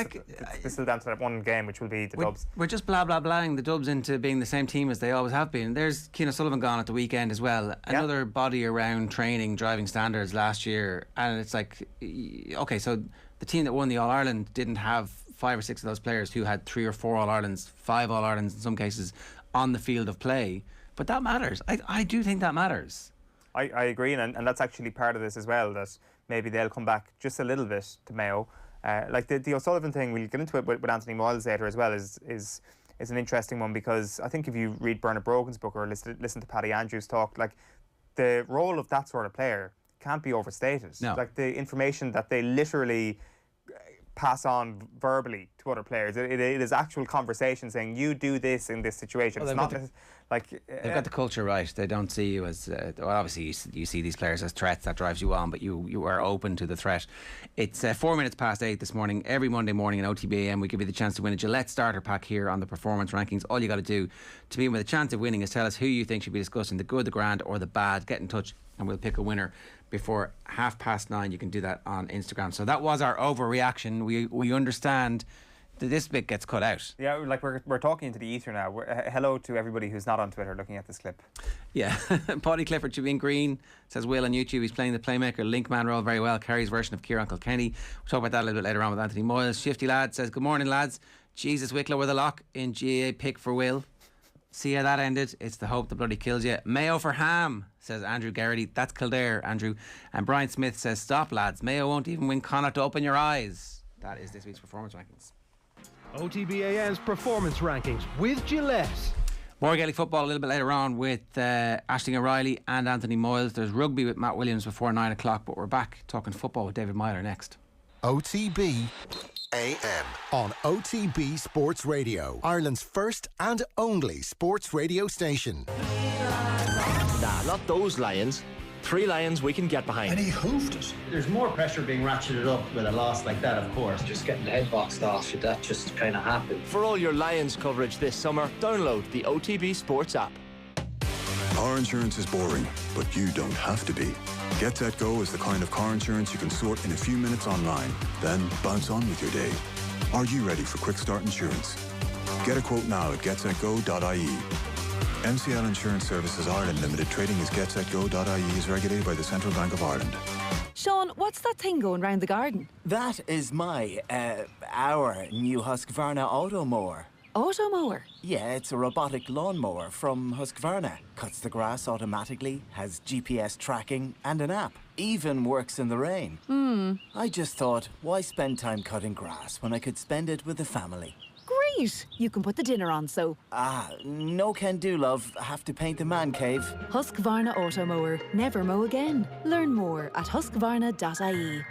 distilled down to that one game, which will be the Dubs. We're just blah-blah-blahing the Dubs into being the same team as they always have been. There's Cian O'Sullivan gone at the weekend as well. Another body around training, driving standards last year. And it's like, okay, so the team that won the All-Ireland didn't have 5 or 6 of those players who had 3 or 4 All-Irelands, 5 All-Irelands in some cases, on the field of play. But that matters. I do think that matters. I agree, and that's actually part of this as well, that maybe they'll come back just a little bit to Mayo. Like the O'Sullivan thing, we'll get into it with Anthony Moyles later as well, is an interesting one, because I think if you read Bernard Brogan's book or listen to Paddy Andrews talk, like, the role of that sort of player can't be overstated. No. Like, the information that they literally pass on verbally to other players, it is actual conversation saying, you do this in this situation. Well, it's not like they've got the culture right. They don't see you as well, obviously you see these players as threats. That drives you on, but you are open to the threat. It's 4 minutes past 8 this morning. Every Monday morning in OTB AM we give you the chance to win a Gillette starter pack here on the performance rankings. All you got to do to be with a chance of winning is tell us who you think should be discussing, the good, the grand or the bad. Get in touch and we'll pick a winner before 9:30. You can do that on Instagram. So that was our overreaction. We understand that this bit gets cut out. Yeah, like we're talking into the ether now. Hello to everybody who's not on Twitter looking at this clip. Yeah, Paddy Clifford should be in green, says Will on YouTube. He's playing the playmaker Linkman role very well. Kerry's version of Kieran Kilkenny. We'll talk about that a little bit later on with Anthony Moyles. Shifty Lad says, good morning lads. Jesus, Wicklow with a lock in GAA pick for Will. See how that ended? It's the hope that bloody kills you. Mayo for ham, says Andrew Garrity. That's Kildare, Andrew. And Brian Smith says, stop lads, Mayo won't even win Connacht, open your eyes. That is this week's performance rankings. OTB AM's performance rankings with Gillette. More Gaelic football a little bit later on with Aisling O'Reilly and Anthony Moyles. There's rugby with Matt Williams before 9 o'clock, but we're back talking football with David Meyler next. OTB AM on OTB Sports Radio, Ireland's first and only sports radio station. Nah, not those Lions. 3 Lions we can get behind. And he hoofed it. There's more pressure being ratcheted up with a loss like that, of course. Just getting the head boxed off you, that just kind of happened. For all your Lions coverage this summer, download the OTB Sports app. Car insurance is boring, but you don't have to be. Get Set Go is the kind of car insurance you can sort in a few minutes online, then bounce on with your day. Are you ready for Quick Start Insurance? Get a quote now at getsetgo.ie. MCL Insurance Services Ireland Limited, trading as getsetgo.ie, is regulated by the Central Bank of Ireland. Sean, what's that thing going round the garden? That is our new Husqvarna Automower. Automower? Yeah, it's a robotic lawnmower from Husqvarna. Cuts the grass automatically, has GPS tracking and an app. Even works in the rain. I just thought, why spend time cutting grass when I could spend it with the family? Great! You can put the dinner on, so... No can do, love. Have to paint the man cave. Husqvarna Automower. Never mow again. Learn more at husqvarna.ie.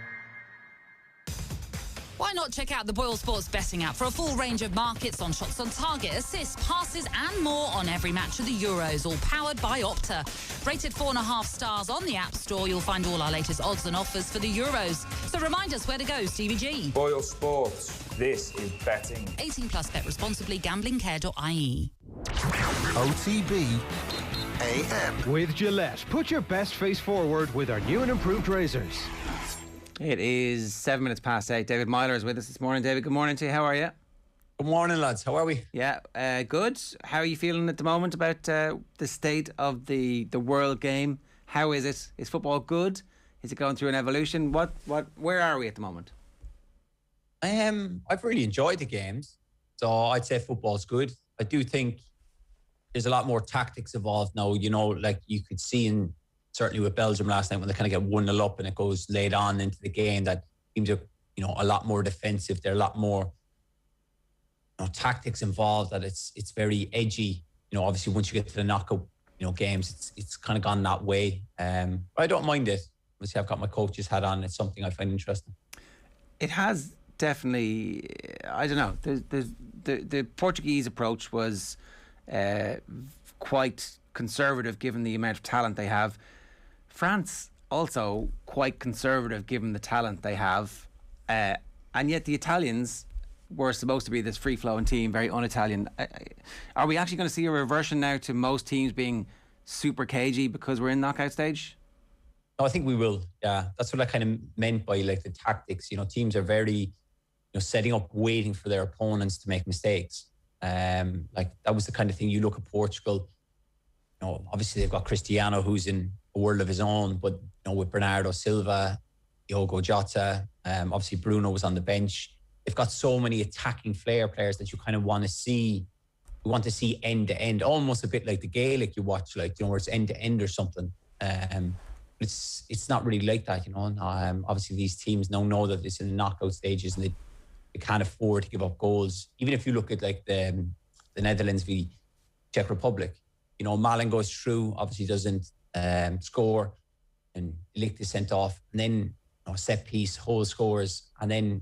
Why not check out the Boyle Sports betting app for a full range of markets on shots on target, assists, passes and more on every match of the Euros, all powered by Opta. Rated 4.5 stars on the App Store, you'll find all our latest odds and offers for the Euros. So remind us where to go, Stevie G. Boyle Sports, this is betting. 18 plus, bet responsibly, gamblingcare.ie. OTB AM. With Gillette, put your best face forward with our new and improved razors. It is 7 minutes past 8. David Meyler is with us this morning. David, good morning to you. How are you? Good morning, lads. How are we? Yeah, good. How are you feeling at the moment about the state of the world game? How is it? Is football good? Is it going through an evolution? Where are we at the moment? I've really enjoyed the games, so I'd say football's good. I do think there's a lot more tactics involved now. You know, like you could see certainly with Belgium last night when they kind of get 1-0 up and it goes late on into the game, that teams are, a lot more defensive. They're a lot more, tactics involved, that it's very edgy. Obviously once you get to the knockout, games, it's kind of gone that way. But I don't mind it. Obviously I've got my coach's hat on. It's something I find interesting. It has definitely, I don't know, the Portuguese approach was quite conservative given the amount of talent they have. France also quite conservative given the talent they have, and yet the Italians were supposed to be this free-flowing team, very un-Italian. Are we actually going to see a reversion now to most teams being super cagey because we're in knockout stage? No, I think we will. Yeah, that's what I kind of meant by like the tactics. Teams are very, setting up, waiting for their opponents to make mistakes. Like that was the kind of thing. You look at Portugal. Obviously they've got Cristiano, who's in a world of his own, but with Bernardo Silva, Diogo Jota, obviously Bruno was on the bench. They've got so many attacking flair players that you kind of want to see. You want to see end to end, almost a bit like the Gaelic you watch, like where it's end to end or something. It's not really like that, obviously these teams now know that it's in the knockout stages and they can't afford to give up goals. Even if you look at like the Netherlands v Czech Republic, Malin goes through, obviously doesn't score, and Ligt is sent off, and then set piece, whole scores, and then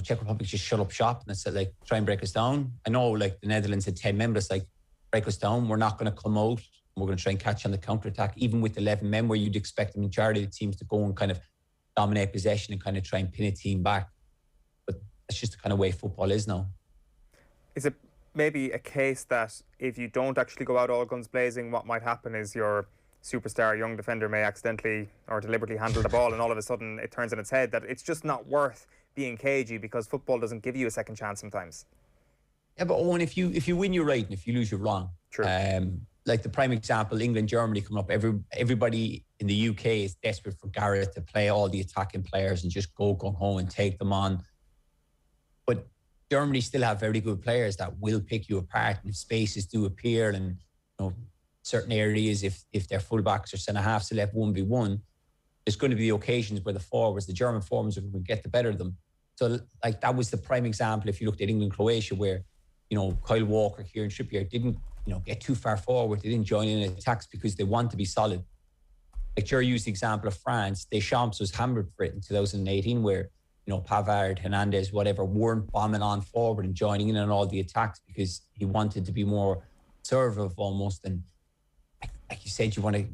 Czech Republic just shut up shop and it's like, try and break us down. I know like the Netherlands had 10 members, like, break us down, we're not going to come out, we're going to try and catch on the counter-attack, even with 11 men, where you'd expect the majority of the teams to go and kind of dominate possession and kind of try and pin a team back. But that's just the kind of way football is now. Is it maybe a case that if you don't actually go out all guns blazing, what might happen is your superstar young defender may accidentally or deliberately handle the ball and all of a sudden it turns on its head, that it's just not worth being cagey because football doesn't give you a second chance sometimes? Yeah, but Eoin, if you win, you're right, and if you lose, you're wrong. True. Like the prime example, England, Germany coming up, everybody in the UK is desperate for Gareth to play all the attacking players and just go home and take them on. But Germany still have very good players that will pick you apart, and if spaces do appear, and certain areas, if their fullbacks or centre halves are left 1v1, there's going to be occasions where the German forwards are going to get the better of them. So like that was the prime example if you looked at England, Croatia, where Kyle Walker, Kieran Trippier didn't get too far forward. They didn't join in attacks because they want to be solid. Like Jerry used the example of France. Deschamps was hammered for it in 2018 where, Pavard, Hernandez, whatever, weren't bombing on forward and joining in on all the attacks because he wanted to be more conservative almost. And like you said, you want to,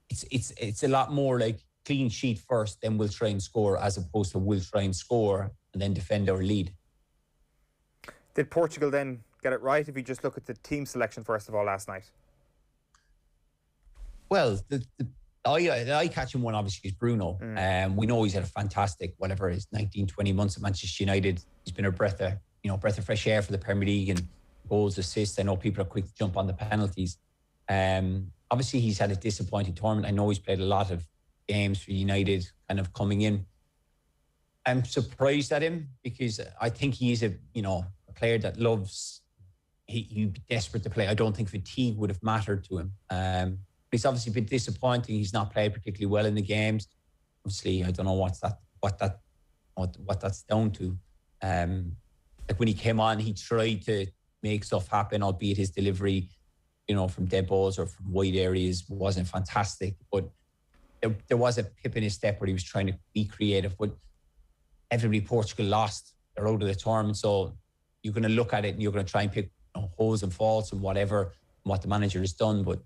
it's a lot more like clean sheet first, then we'll try and score, as opposed to we'll try and score and then defend our lead. Did Portugal then get it right if you just look at the team selection first of all last night? The eye-catching one obviously is Bruno. We know he's had a fantastic, whatever, his 19, 20 months at Manchester United. He's been a breath of fresh air for the Premier League and goals, assists. I know people are quick to jump on the penalties. Obviously, he's had a disappointing tournament. I know he's played a lot of games for United, kind of coming in. I'm surprised at him because I think he is a player that loves. He'd be desperate to play. I don't think fatigue would have mattered to him. But it's obviously been disappointing. He's not played particularly well in the games. Obviously, I don't know what that's down to. Like when he came on, he tried to make stuff happen, albeit his delivery, from dead balls or from wide areas wasn't fantastic. But there was a pip in his step where he was trying to be creative. But everybody, Portugal lost. They're out of the tournament. So you're going to look at it and you're going to try and pick holes and faults and whatever, what the manager has done. But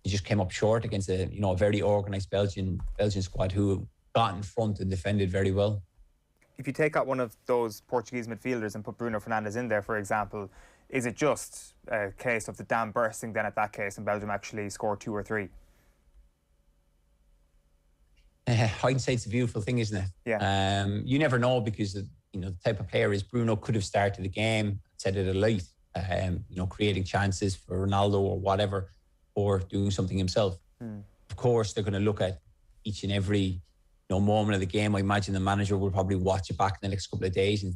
he just came up short against a very organised Belgian squad who got in front and defended very well. If you take out one of those Portuguese midfielders and put Bruno Fernandes in there, for example, is it just a case of the dam bursting then at that case and Belgium actually score 2 or 3? Hindsight's a beautiful thing, isn't it? Yeah. You never know because the type of player is Bruno could have started the game, set it alight, creating chances for Ronaldo or whatever, or doing something himself. Of course, they're going to look at each and every moment of the game. I imagine the manager will probably watch it back in the next couple of days and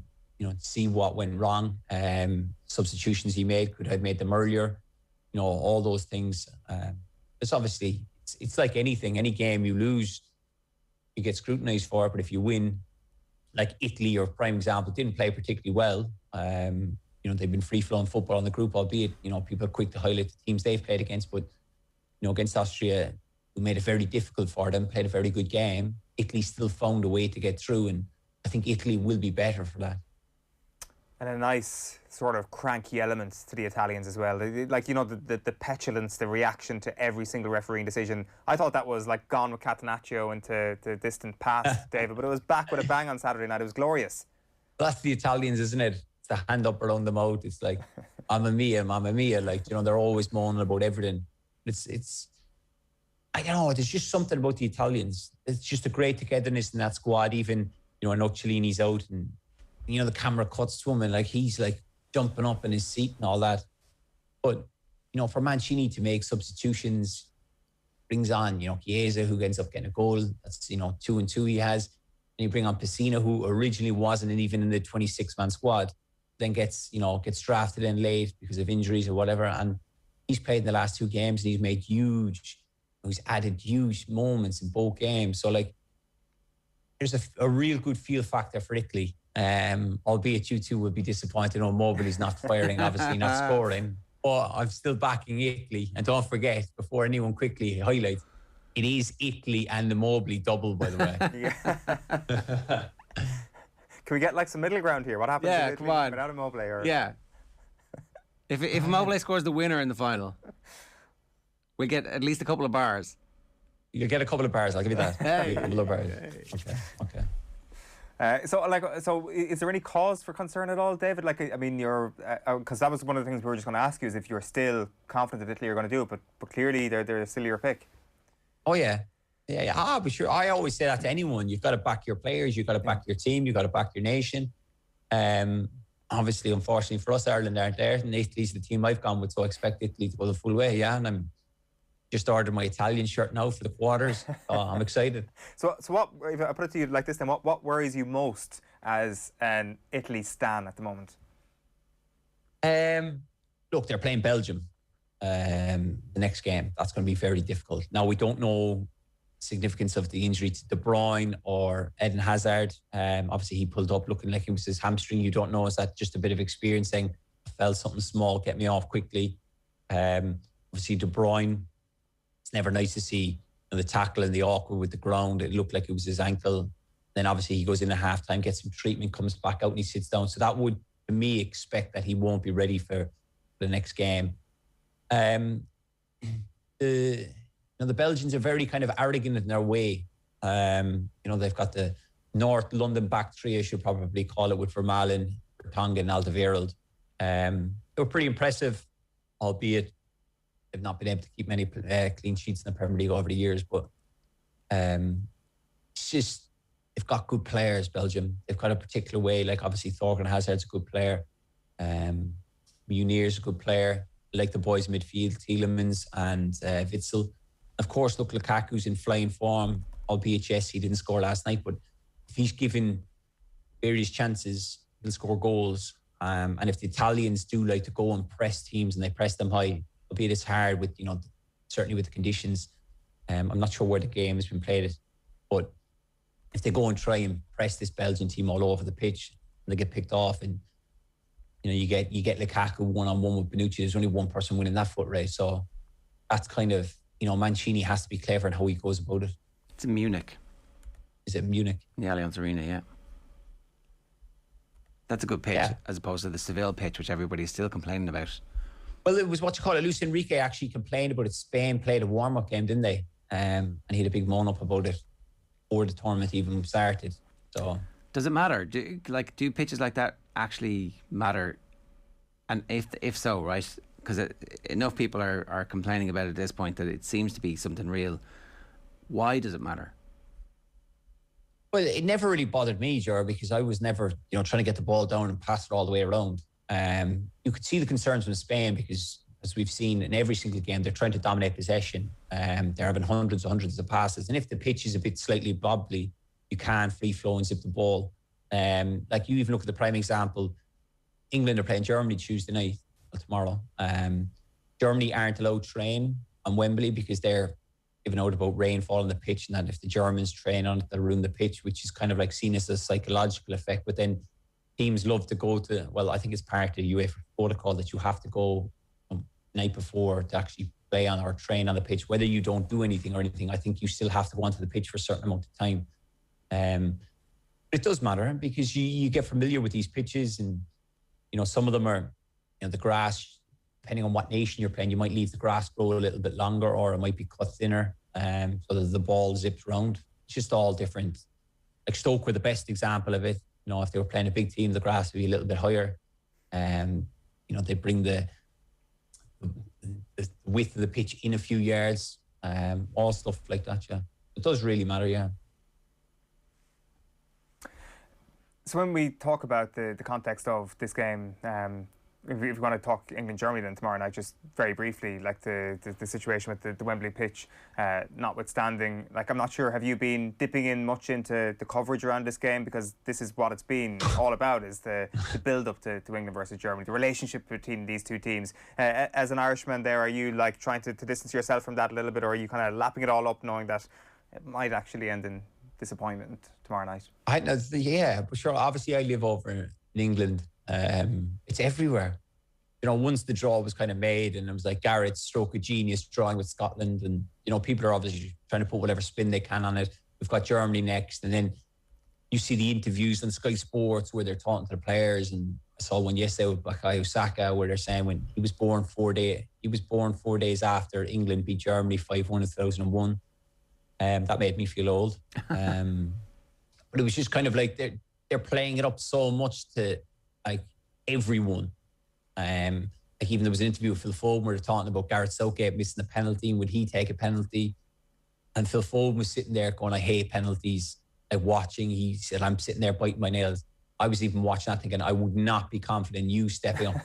see what went wrong. Substitutions he made, could have made them earlier. All those things. It's obviously it's like anything. Any game you lose, you get scrutinised for it. But if you win, like Italy, or prime example, didn't play particularly well. They've been free-flowing football in the group, albeit people are quick to highlight the teams they've played against. But against Austria, who made it very difficult for them, played a very good game. Italy still found a way to get through, and I think Italy will be better for that. And a nice sort of cranky element to the Italians as well. Like, the petulance, the reaction to every single refereeing decision. I thought that was like gone with Catenaccio into the distant past, David, but it was back with a bang on Saturday night. It was glorious. That's the Italians, isn't it? It's the hand up around the mouth. It's like, mamma mia. Like, they're always moaning about everything. It's I don't know, there's just something about the Italians. It's just a great togetherness in that squad. Even, I know Cellini's out and, the camera cuts to him and like he's like jumping up in his seat and all that. But, for Mancini to make substitutions, brings on, Chiesa, who ends up getting a goal. That's, 2 and 2 he has. And you bring on Pessina, who originally wasn't even in the 26-man squad, then gets drafted in late because of injuries or whatever. And he's played in the last 2 games and he's added huge moments in both games. So, like, there's a real good feel factor for Italy. Albeit you two will be disappointed on Moyles not firing, obviously not scoring. But I'm still backing Italy. And don't forget, before anyone quickly highlights, it is Italy and the Moyles double, by the way. Yeah. Can we get like some middle ground here? What happens if Italy without a Moyles? Or... Yeah. If Moyles scores the winner in the final, we get at least a couple of bars. You'll get a couple of bars, I'll give you that. Hey. A couple of bars. Okay. So is there any cause for concern at all, David? Like, I mean, because that was one of the things we were just going to ask you, is if you're still confident that Italy are going to do it, but clearly they're still your pick. Oh yeah. But sure, I always say that to anyone. You've got to back your players, you've got to back your team, you've got to back your nation. Obviously, unfortunately for us, Ireland aren't there, and Italy's the team I've gone with, so I expect Italy to go the full way. Yeah, and I'm just ordered my Italian shirt now for the quarters. So I'm excited. So what, if I put it to you like this then, what worries you most as an Italy stan at the moment? Look, they're playing Belgium the next game. That's going to be very difficult. Now, we don't know significance of the injury to De Bruyne or Eden Hazard. Obviously, he pulled up looking like it was his hamstring. You don't know, is that just a bit of experience saying, I felt something small, get me off quickly. Obviously, De Bruyne, it's never nice to see the tackle and the awkward with the ground. It looked like it was his ankle. Then obviously he goes in at halftime, gets some treatment, comes back out and he sits down. So that would, to me, expect that he won't be ready for the next game. The Belgians are very kind of arrogant in their way. They've got the North London back three, I should probably call it, with Vermaelen, Vertonghen and Alderweireld. They were pretty impressive, albeit they've not been able to keep many clean sheets in the Premier League over the years. But it's just, they've got good players, Belgium. They've got a particular way, like obviously Thorgan Hazard's a good player. Munir's a good player. I like the boys midfield, Tielemans and Witsel. Of course, look, Lukaku's in flying form, albeit yes, he didn't score last night, but if he's given various chances, he'll score goals. And if the Italians do like to go and press teams and they press them high, albeit it's hard with, certainly with the conditions. I'm not sure where the game has been played, but if they go and try and press this Belgian team all over the pitch and they get picked off, and you get Lukaku one-on-one with Bonucci, there's only one person winning that foot race. So that's kind of, Mancini has to be clever in how he goes about it. It's in Munich. Is it Munich? The Allianz Arena, yeah. That's a good pitch, as opposed to the Seville pitch, which everybody's still complaining about. Well, it was Luis Enrique actually complained about it. Spain played a warm-up game, didn't they? And he had a big moan-up about it before the tournament even started. So, does it matter? Do pitches like that actually matter? And if so, right? Because enough people are complaining about it at this point that it seems to be something real. Why does it matter? Well, it never really bothered me, Ger, because I was never, trying to get the ball down and pass it all the way around. You could see the concerns from Spain because, as we've seen in every single game, they're trying to dominate possession. They're having hundreds of passes. And if the pitch is a bit slightly bobbly, you can free flow and zip the ball. Like you even look at the prime example, England are playing Germany Tuesday night, tomorrow. Germany aren't allowed to train on Wembley because they're giving out about rainfall on the pitch, and that if the Germans train on it, they'll ruin the pitch, which is kind of like seen as a psychological effect. But then teams love to go to, I think it's part of the UEFA protocol that you have to go the night before to actually play on or train on the pitch. Whether you don't do anything or anything, I think you still have to go onto the pitch for a certain amount of time. It does matter because you get familiar with these pitches, and some of them are, the grass, depending on what nation you're playing, you might leave the grass grow a little bit longer, or it might be cut thinner, so that the ball zips around. It's just all different. Like Stoke were the best example of it. If they were playing a big team, the grass would be a little bit higher. They bring the width of the pitch in a few yards, all stuff like that. Yeah, it does really matter. Yeah. So when we talk about the context of this game, if you want to talk England-Germany then tomorrow night, just very briefly, like the situation with the Wembley pitch, notwithstanding, like I'm not sure, have you been dipping in much into the coverage around this game? Because this is what it's been all about, is the build-up to England versus Germany, the relationship between these two teams. As an Irishman there, are you like trying to distance yourself from that a little bit, or are you kind of lapping it all up knowing that it might actually end in disappointment tomorrow night? Yeah, but sure, obviously I live over in England. It's everywhere. Once the draw was kind of made and it was like Garrett's stroke of genius drawing with Scotland, and people are obviously trying to put whatever spin they can on it. We've got Germany next, and then you see the interviews on Sky Sports where they're talking to the players, and I saw one yesterday with Bukayo Saka where they're saying when he was born 4 days after England beat Germany 5-1 in 2001. That made me feel old. But it was just kind of like they're playing it up so much to like everyone. Like even there was an interview with Phil Foden where they're talking about Gareth Southgate missing a penalty, and would he take a penalty? And Phil Foden was sitting there going, I hate penalties. Like watching, he said, I'm sitting there biting my nails. I was even watching that thinking, I would not be confident you stepping up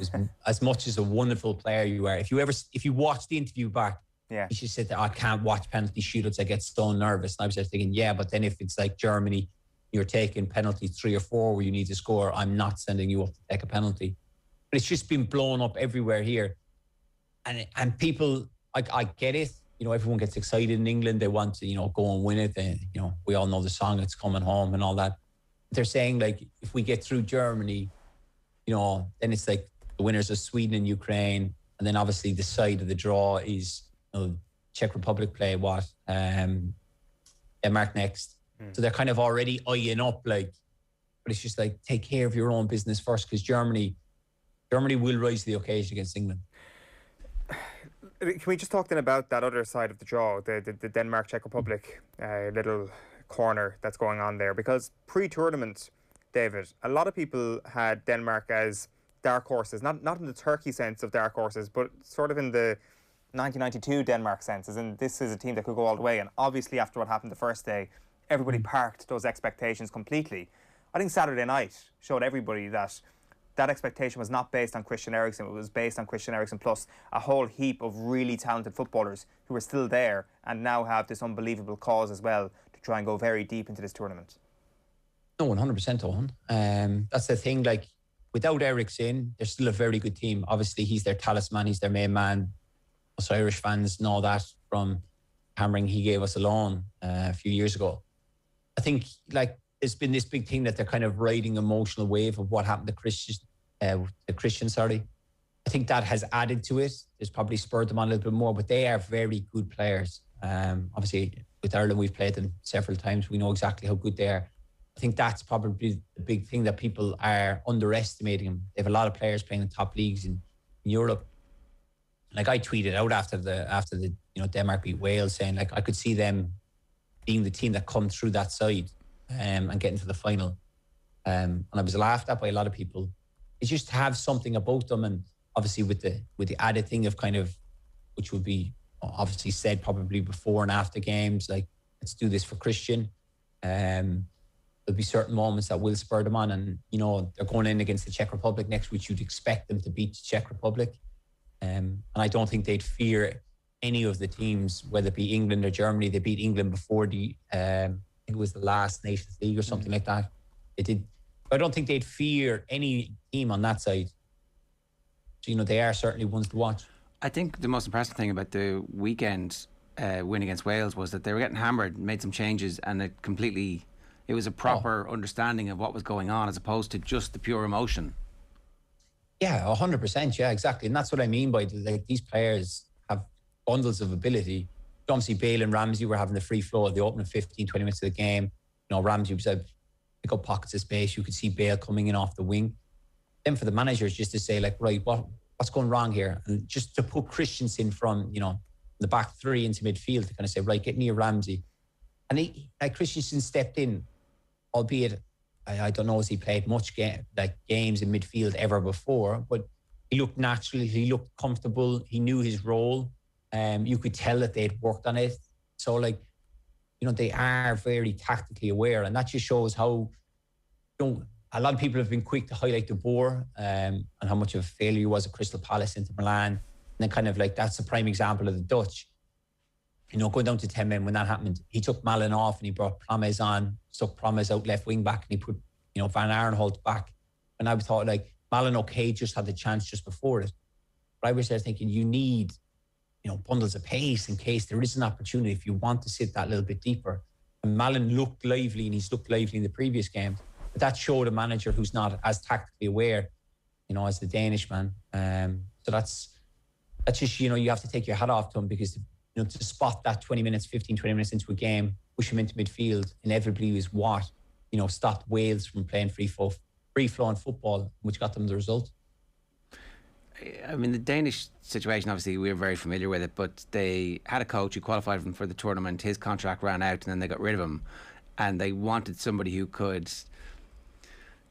as much as a wonderful player you are. If you watch the interview back, he just said that I can't watch penalty shootouts. I get so nervous. And I was just thinking, but then if it's like Germany, you're taking penalties 3 or 4 where you need to score, I'm not sending you up to take a penalty. But it's just been blown up everywhere here. And people, I get it. Everyone gets excited in England. They want to, go and win it. And, we all know the song, It's Coming Home and all that. They're saying, like, if we get through Germany, then it's like the winners of Sweden and Ukraine, And then obviously the side of the draw is, Czech Republic play Denmark next. So they're kind of already eyeing up, but it's just take care of your own business first, because Germany will rise to the occasion against England. Can we just talk then about that other side of the draw, the Denmark-Czech Republic little corner that's going on there? Because pre-tournament, David, a lot of people had Denmark as dark horses, not in the Turkey sense of dark horses, but sort of in the 1992 Denmark sense, as in this is a team that could go all the way. And obviously after what happened the first day, everybody parked those expectations completely. I think Saturday night showed everybody that expectation was not based on Christian Eriksen. It was based on Christian Eriksen plus a whole heap of really talented footballers who are still there and now have this unbelievable cause as well to try and go very deep into this tournament. No, 100%, Eoin. That's the thing, without Eriksen, they're still a very good team. Obviously, he's their talisman, he's their main man. Us Irish fans know that from hammering he gave us a loan a few years ago. I think, there's been this big thing that they're kind of riding emotional wave of what happened to Christian. I think that has added to it. There's probably spurred them on a little bit more, but they are very good players. Obviously, with Ireland, we've played them several times. We know exactly how good they are. I think that's probably the big thing, that people are underestimating them. They have a lot of players playing in top leagues in Europe. I tweeted out after the Denmark beat Wales, saying I could see them being the team that come through that side and getting to the final. And I was laughed at by a lot of people. It's just to have something about them, and obviously with the added thing of which would be obviously said probably before and after games, let's do this for Christian. There'll be certain moments that will spur them on, and they're going in against the Czech Republic next, which you'd expect them to beat the Czech Republic. And I don't think they'd fear any of the teams, whether it be England or Germany. They beat England before I think it was the last Nations League or something like that. It did. I don't think they'd fear any team on that side. So, they are certainly ones to watch. I think the most impressive thing about the weekend win against Wales was that they were getting hammered, made some changes, and it was a proper understanding of what was going on, as opposed to just the pure emotion. Yeah, 100%. Yeah, exactly. And that's what I mean by these players have bundles of ability. Obviously, Bale and Ramsey were having the free flow of the opening 15, 20 minutes of the game. Ramsey was pick up pockets of space. You could see Bale coming in off the wing. Then for the managers, just to say, right, what's going wrong here? And just to put Christensen from, the back three into midfield to kind of say, right, get near Ramsey. And Christensen stepped in, albeit, I don't know, has he played much games in midfield ever before, but he looked natural, he looked comfortable, he knew his role. You could tell that they'd worked on it. So, they are very tactically aware, and that just shows how, a lot of people have been quick to highlight De Boer and how much of a failure he was at Crystal Palace, Inter Milan, and then that's a prime example of the Dutch. Going down to 10 men when that happened, he took Malen off and he brought Promes on, stuck Promes out left wing back, and he put, Van Aanholt back. And I thought, Malen, just had the chance just before it. But I was there thinking, you need, bundles of pace in case there is an opportunity if you want to sit that little bit deeper. And Malen looked lively, and he's looked lively in the previous games. But that showed a manager who's not as tactically aware, as the Danish man. So that's just, you have to take your hat off to him, because to spot that 20 minutes into a game, push him into midfield, inevitably was what, stopped Wales from playing free-flowing football, which got them the result. I mean, the Danish situation, obviously, we're very familiar with it, but they had a coach who qualified him for the tournament. His contract ran out, and then they got rid of him. And they wanted somebody who could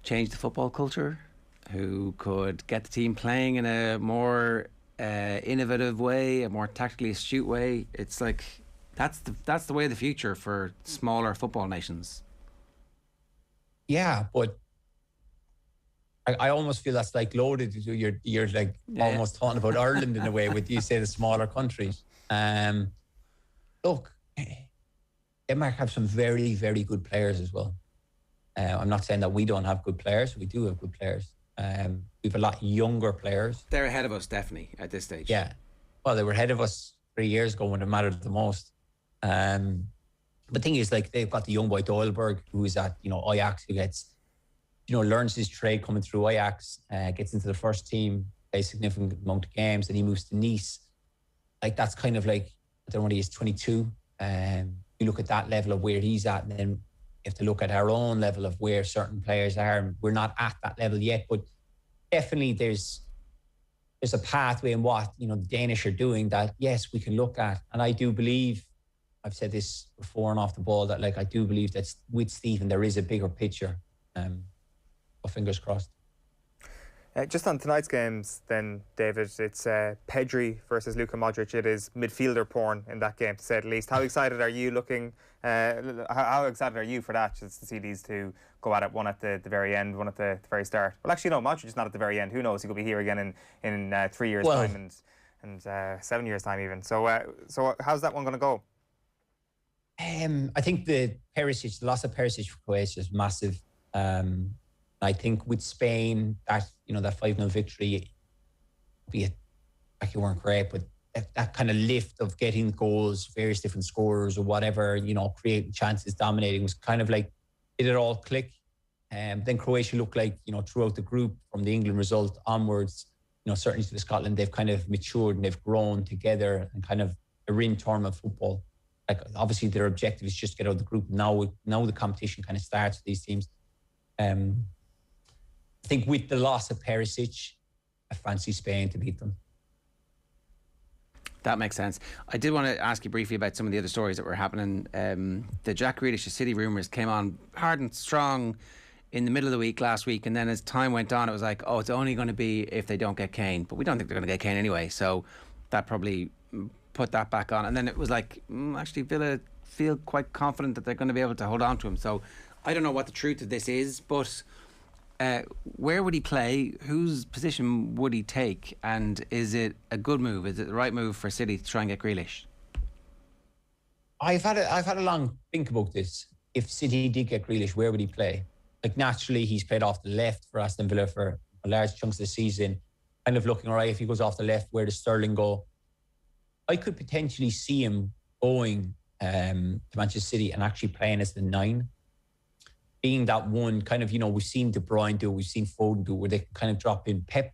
change the football culture, who could get the team playing in a more innovative way, a more tactically astute way. It's that's the way of the future for smaller football nations. Yeah, but I almost feel that's loaded. You're almost talking about Ireland in a way with you say the smaller countries. Look, Denmark have some very, very good players as well. I'm not saying that we don't have good players. We do have good players. We have a lot younger players. They're ahead of us, definitely, at this stage. Yeah. Well, they were ahead of us 3 years ago when it mattered the most. The thing is, they've got the young boy Doyleberg, who is at, Ajax, who gets, learns his trade coming through Ajax, gets into the first team. play a significant amount of games, and he moves to Nice. Like, that's kind of like, I don't know what he is, 22. You look at that level of where he's at, and then you have to look at our own level of where certain players are. And we're not at that level yet, but definitely there's a pathway in what, the Danish are doing that, yes, we can look at. And I do believe, I've said this before and off the ball, that I do believe that with Stephen there is a bigger picture. But fingers crossed. Just on tonight's games then, David, it's Pedri versus Luka Modric. It is midfielder porn in that game, to say the least. How excited are you how excited are you for that, just to see these two go at it, one at the very end, one at the very start? Well, actually, no, Modric is not at the very end. Who knows? He could be here again in 3 years' time and 7 years' time even. So how's that one going to go? I think the loss of Perisic for Croatia is massive. I think with Spain, that 5-0 victory, albeit like, you weren't great, but that kind of lift of getting goals, various different scorers or whatever, creating chances, dominating, was kind of like, did it all click? Then Croatia looked like, throughout the group, from the England result onwards, certainly to the Scotland, they've kind of matured and they've grown together and kind of are in tournament football. Like, obviously their objective is just to get out of the group. Now the competition kind of starts with these teams. I think with the loss of Perisic, I fancy Spain to beat them. That makes sense. I did want to ask you briefly about some of the other stories that were happening. The Jack Grealish City rumours came on hard and strong in the middle of the week last week, and then as time went on, it was like, oh, it's only going to be if they don't get Kane. But we don't think they're going to get Kane anyway, so that probably put that back on. And then it was like, actually, Villa feel quite confident that they're going to be able to hold on to him. So I don't know what the truth of this is, but where would he play? Whose position would he take? And is it a good move? Is it the right move for City to try and get Grealish? I've had a long think about this. If City did get Grealish, where would he play? Like, naturally, he's played off the left for Aston Villa for large chunks of the season. Kind of looking, all right, if he goes off the left, where does Sterling go? I could potentially see him going to Manchester City and actually playing as the 9. Being that one, kind of, we've seen De Bruyne do it, we've seen Foden do it, where they can kind of drop in. Pep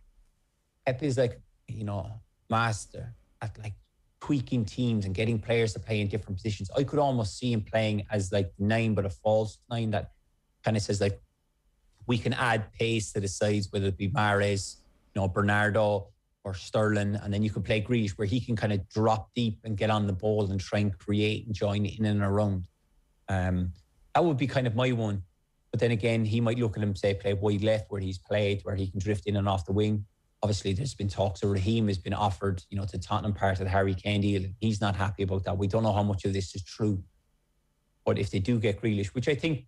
is like, master at like tweaking teams and getting players to play in different positions. I could almost see him playing as like 9, but a false 9 that kind of says like, we can add pace to the sides, whether it be Mahrez, Bernardo or Sterling, and then you can play Grealish where he can kind of drop deep and get on the ball and try and create and join in and around. That would be kind of my one. But then again, he might look at him, say, play wide left where he's played, where he can drift in and off the wing. Obviously, there's been talks of Raheem has been offered, to Tottenham, part of the Harry Kane deal. He's not happy about that. We don't know how much of this is true. But if they do get Grealish, which I think,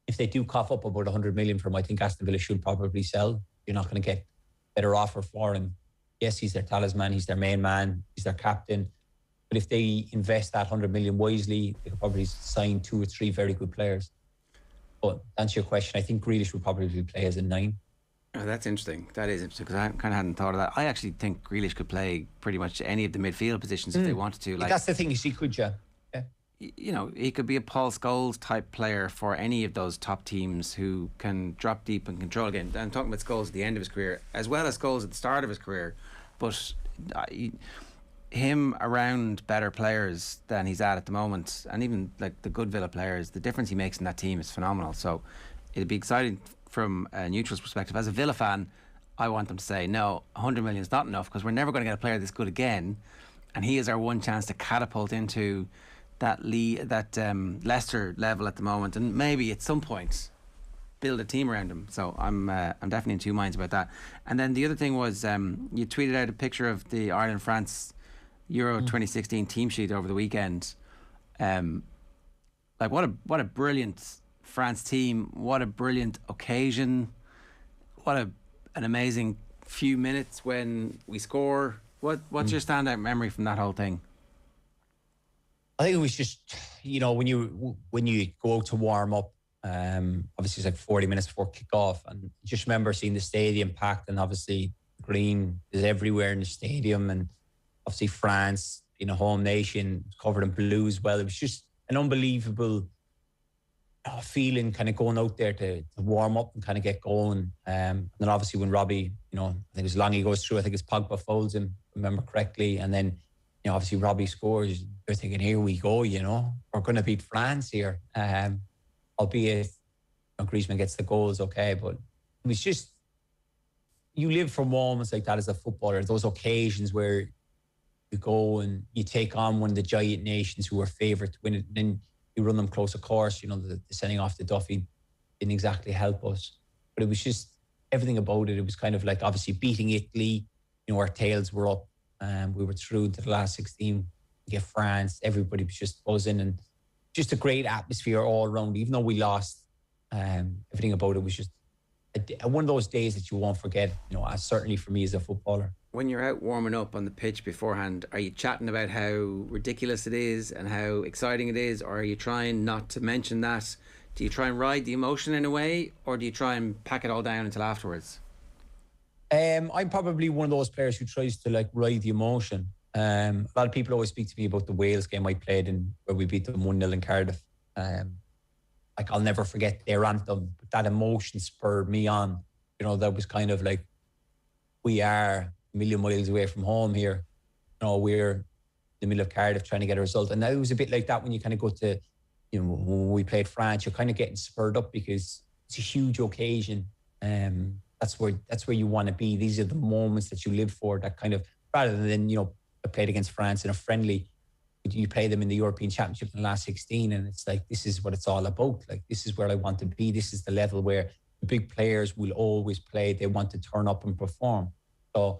if they do cough up about 100 million for him, I think Aston Villa should probably sell. You're not going to get better offer for him. Yes, he's their talisman, he's their main man, he's their captain. But if they invest that 100 million wisely, they could probably sign 2 or 3 very good players. But to answer your question, I think Grealish would probably play as a 9. Oh, that's interesting. That is interesting, because I kind of hadn't thought of that. I actually think Grealish could play pretty much any of the midfield positions if they wanted to. Like, that's the thing, he could, yeah. He could be a Paul Scholes type player for any of those top teams who can drop deep and control again. I'm talking about Scholes at the end of his career, as well as Scholes at the start of his career. But him around better players than he's at the moment, and even like the good Villa players, the difference he makes in that team is phenomenal. So it'd be exciting from a neutral's perspective. As a Villa fan, I want them to say, no, 100 million is not enough, because we're never going to get a player this good again, and he is our one chance to catapult into that Leicester level at the moment, and maybe at some point build a team around him. So I'm definitely in two minds about that. And then the other thing was, you tweeted out a picture of the Ireland-France Euro 2016 team sheet over the weekend. Like, what a brilliant France team, what a brilliant occasion, what an amazing few minutes when we score. What's your standout memory from that whole thing? I think it was just, when you go out to warm up, obviously it's like 40 minutes before kickoff, and just remember seeing the stadium packed, and obviously green is everywhere in the stadium, and obviously France being a home nation covered in blue as well. It was just an unbelievable feeling kind of going out there to warm up and kind of get going. And then obviously when Robbie, I think it was Longy goes through, I think it's Pogba folds him, remember correctly. And then, obviously Robbie scores. You're thinking, here we go, we're going to beat France here. Albeit Griezmann gets the goals, okay. But it was just, you live for moments like that as a footballer, those occasions where you go and you take on one of the giant nations who are favourite to win it, and then you run them close. Of course, the sending off the Duffy didn't exactly help us, but it was just everything about it. It was kind of like obviously beating Italy. Our tails were up, and we were through to the last 16. Get France, everybody was just buzzing, and just a great atmosphere all around. Even though we lost, everything about it was just one of those days that you won't forget. Certainly for me as a footballer. When you're out warming up on the pitch beforehand, are you chatting about how ridiculous it is and how exciting it is, or are you trying not to mention that? Do you try and ride the emotion in a way, or do you try and pack it all down until afterwards? I'm probably one of those players who tries to ride the emotion. A lot of people always speak to me about the Wales game I played in, where we beat them 1-0 in Cardiff. I'll never forget their anthem, but that emotion spurred me on. That was kind of like, we are a million miles away from home here. We're in the middle of Cardiff trying to get a result. And that was a bit like that when you kind of go to, when we played France, you're kind of getting spurred up because it's a huge occasion. That's where you want to be. These are the moments that you live for, that kind of, rather than, I played against France in a friendly, you play them in the European Championship in the last 16, and it's like, this is what it's all about. Like, this is where I want to be. This is the level where the big players will always play. They want to turn up and perform. So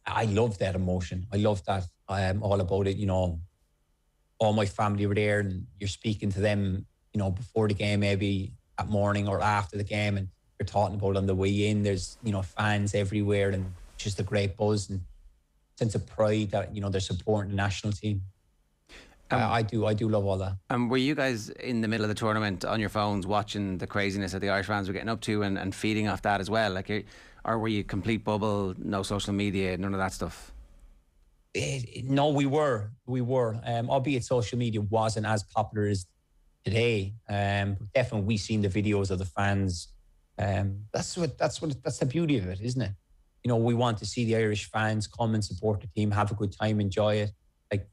I love that emotion. I love that. I'm all about it. All my family were there, and you're speaking to them, before the game, maybe at morning or after the game, and you're talking about on the way in. There's, fans everywhere, and just a great buzz and sense of pride that, they're supporting the national team. I do love all that. And were you guys in the middle of the tournament on your phones watching the craziness that the Irish fans were getting up to and feeding off that as well? Or were you complete bubble, no social media, none of that stuff? No, we were. Albeit social media wasn't as popular as today. Definitely, we seen the videos of the fans. That's the beauty of it, isn't it? We want to see the Irish fans come and support the team, have a good time, enjoy it. Like,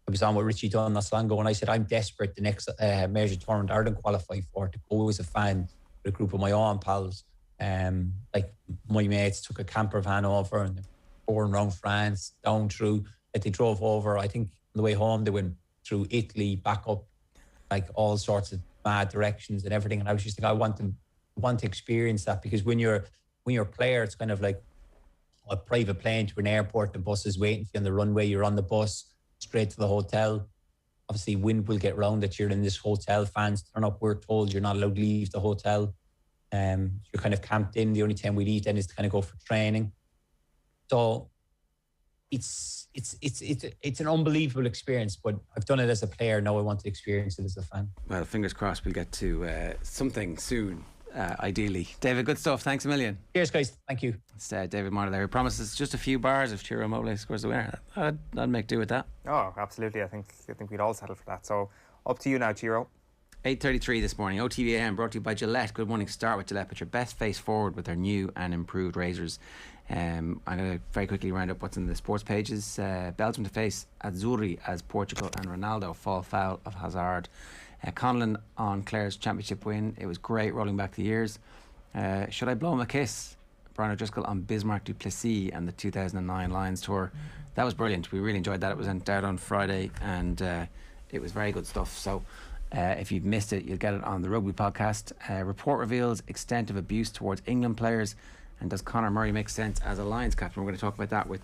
I was on with Richie Dunn not so long ago, and I said, I'm desperate the next major tournament Ireland qualify for to go as a fan with a group of my own pals. Like, my mates took a camper van over and pouring around France, down through. Like, they drove over, I think on the way home they went through Italy, back up, like all sorts of mad directions and everything. And I was just like, I want to experience that, because when you're a player, it's kind of like a private plane to an airport, the bus is waiting for you on the runway, you're on the bus straight to the hotel. Obviously wind will get round that you're in this hotel, fans turn up, we're told you're not allowed to leave the hotel. You're kind of camped in. The only time we'd eat then is to kind of go for training. So it's an unbelievable experience, but I've done it as a player, now I want to experience it as a fan. Well, fingers crossed we'll get to something soon. Ideally. David, good stuff. Thanks a million. Cheers, guys. Thank you. It's David Meyler there, who promises just a few bars if Ciro Moyles scores the winner. I'd make do with that. Oh, absolutely. I think we'd all settle for that. So up to you now, Ciro. 8:33 this morning. OTB AM brought to you by Gillette. Good morning. Start with Gillette. Put your best face forward with their new and improved razors. I'm going to very quickly round up what's in the sports pages. Belgium to face Azzurri as Portugal and Ronaldo fall foul of Hazard. Conlon on Clare's championship win. It was great rolling back the years. Should I blow him a kiss? Brian O'Driscoll on Bismarck du Plessis and the 2009 Lions tour. That was brilliant. We really enjoyed that. It was out on Friday, and it was very good stuff. So if you've missed it, you'll get it on the Rugby podcast. Report reveals extent of abuse towards England players, and does Conor Murray make sense as a Lions captain? We're going to talk about that with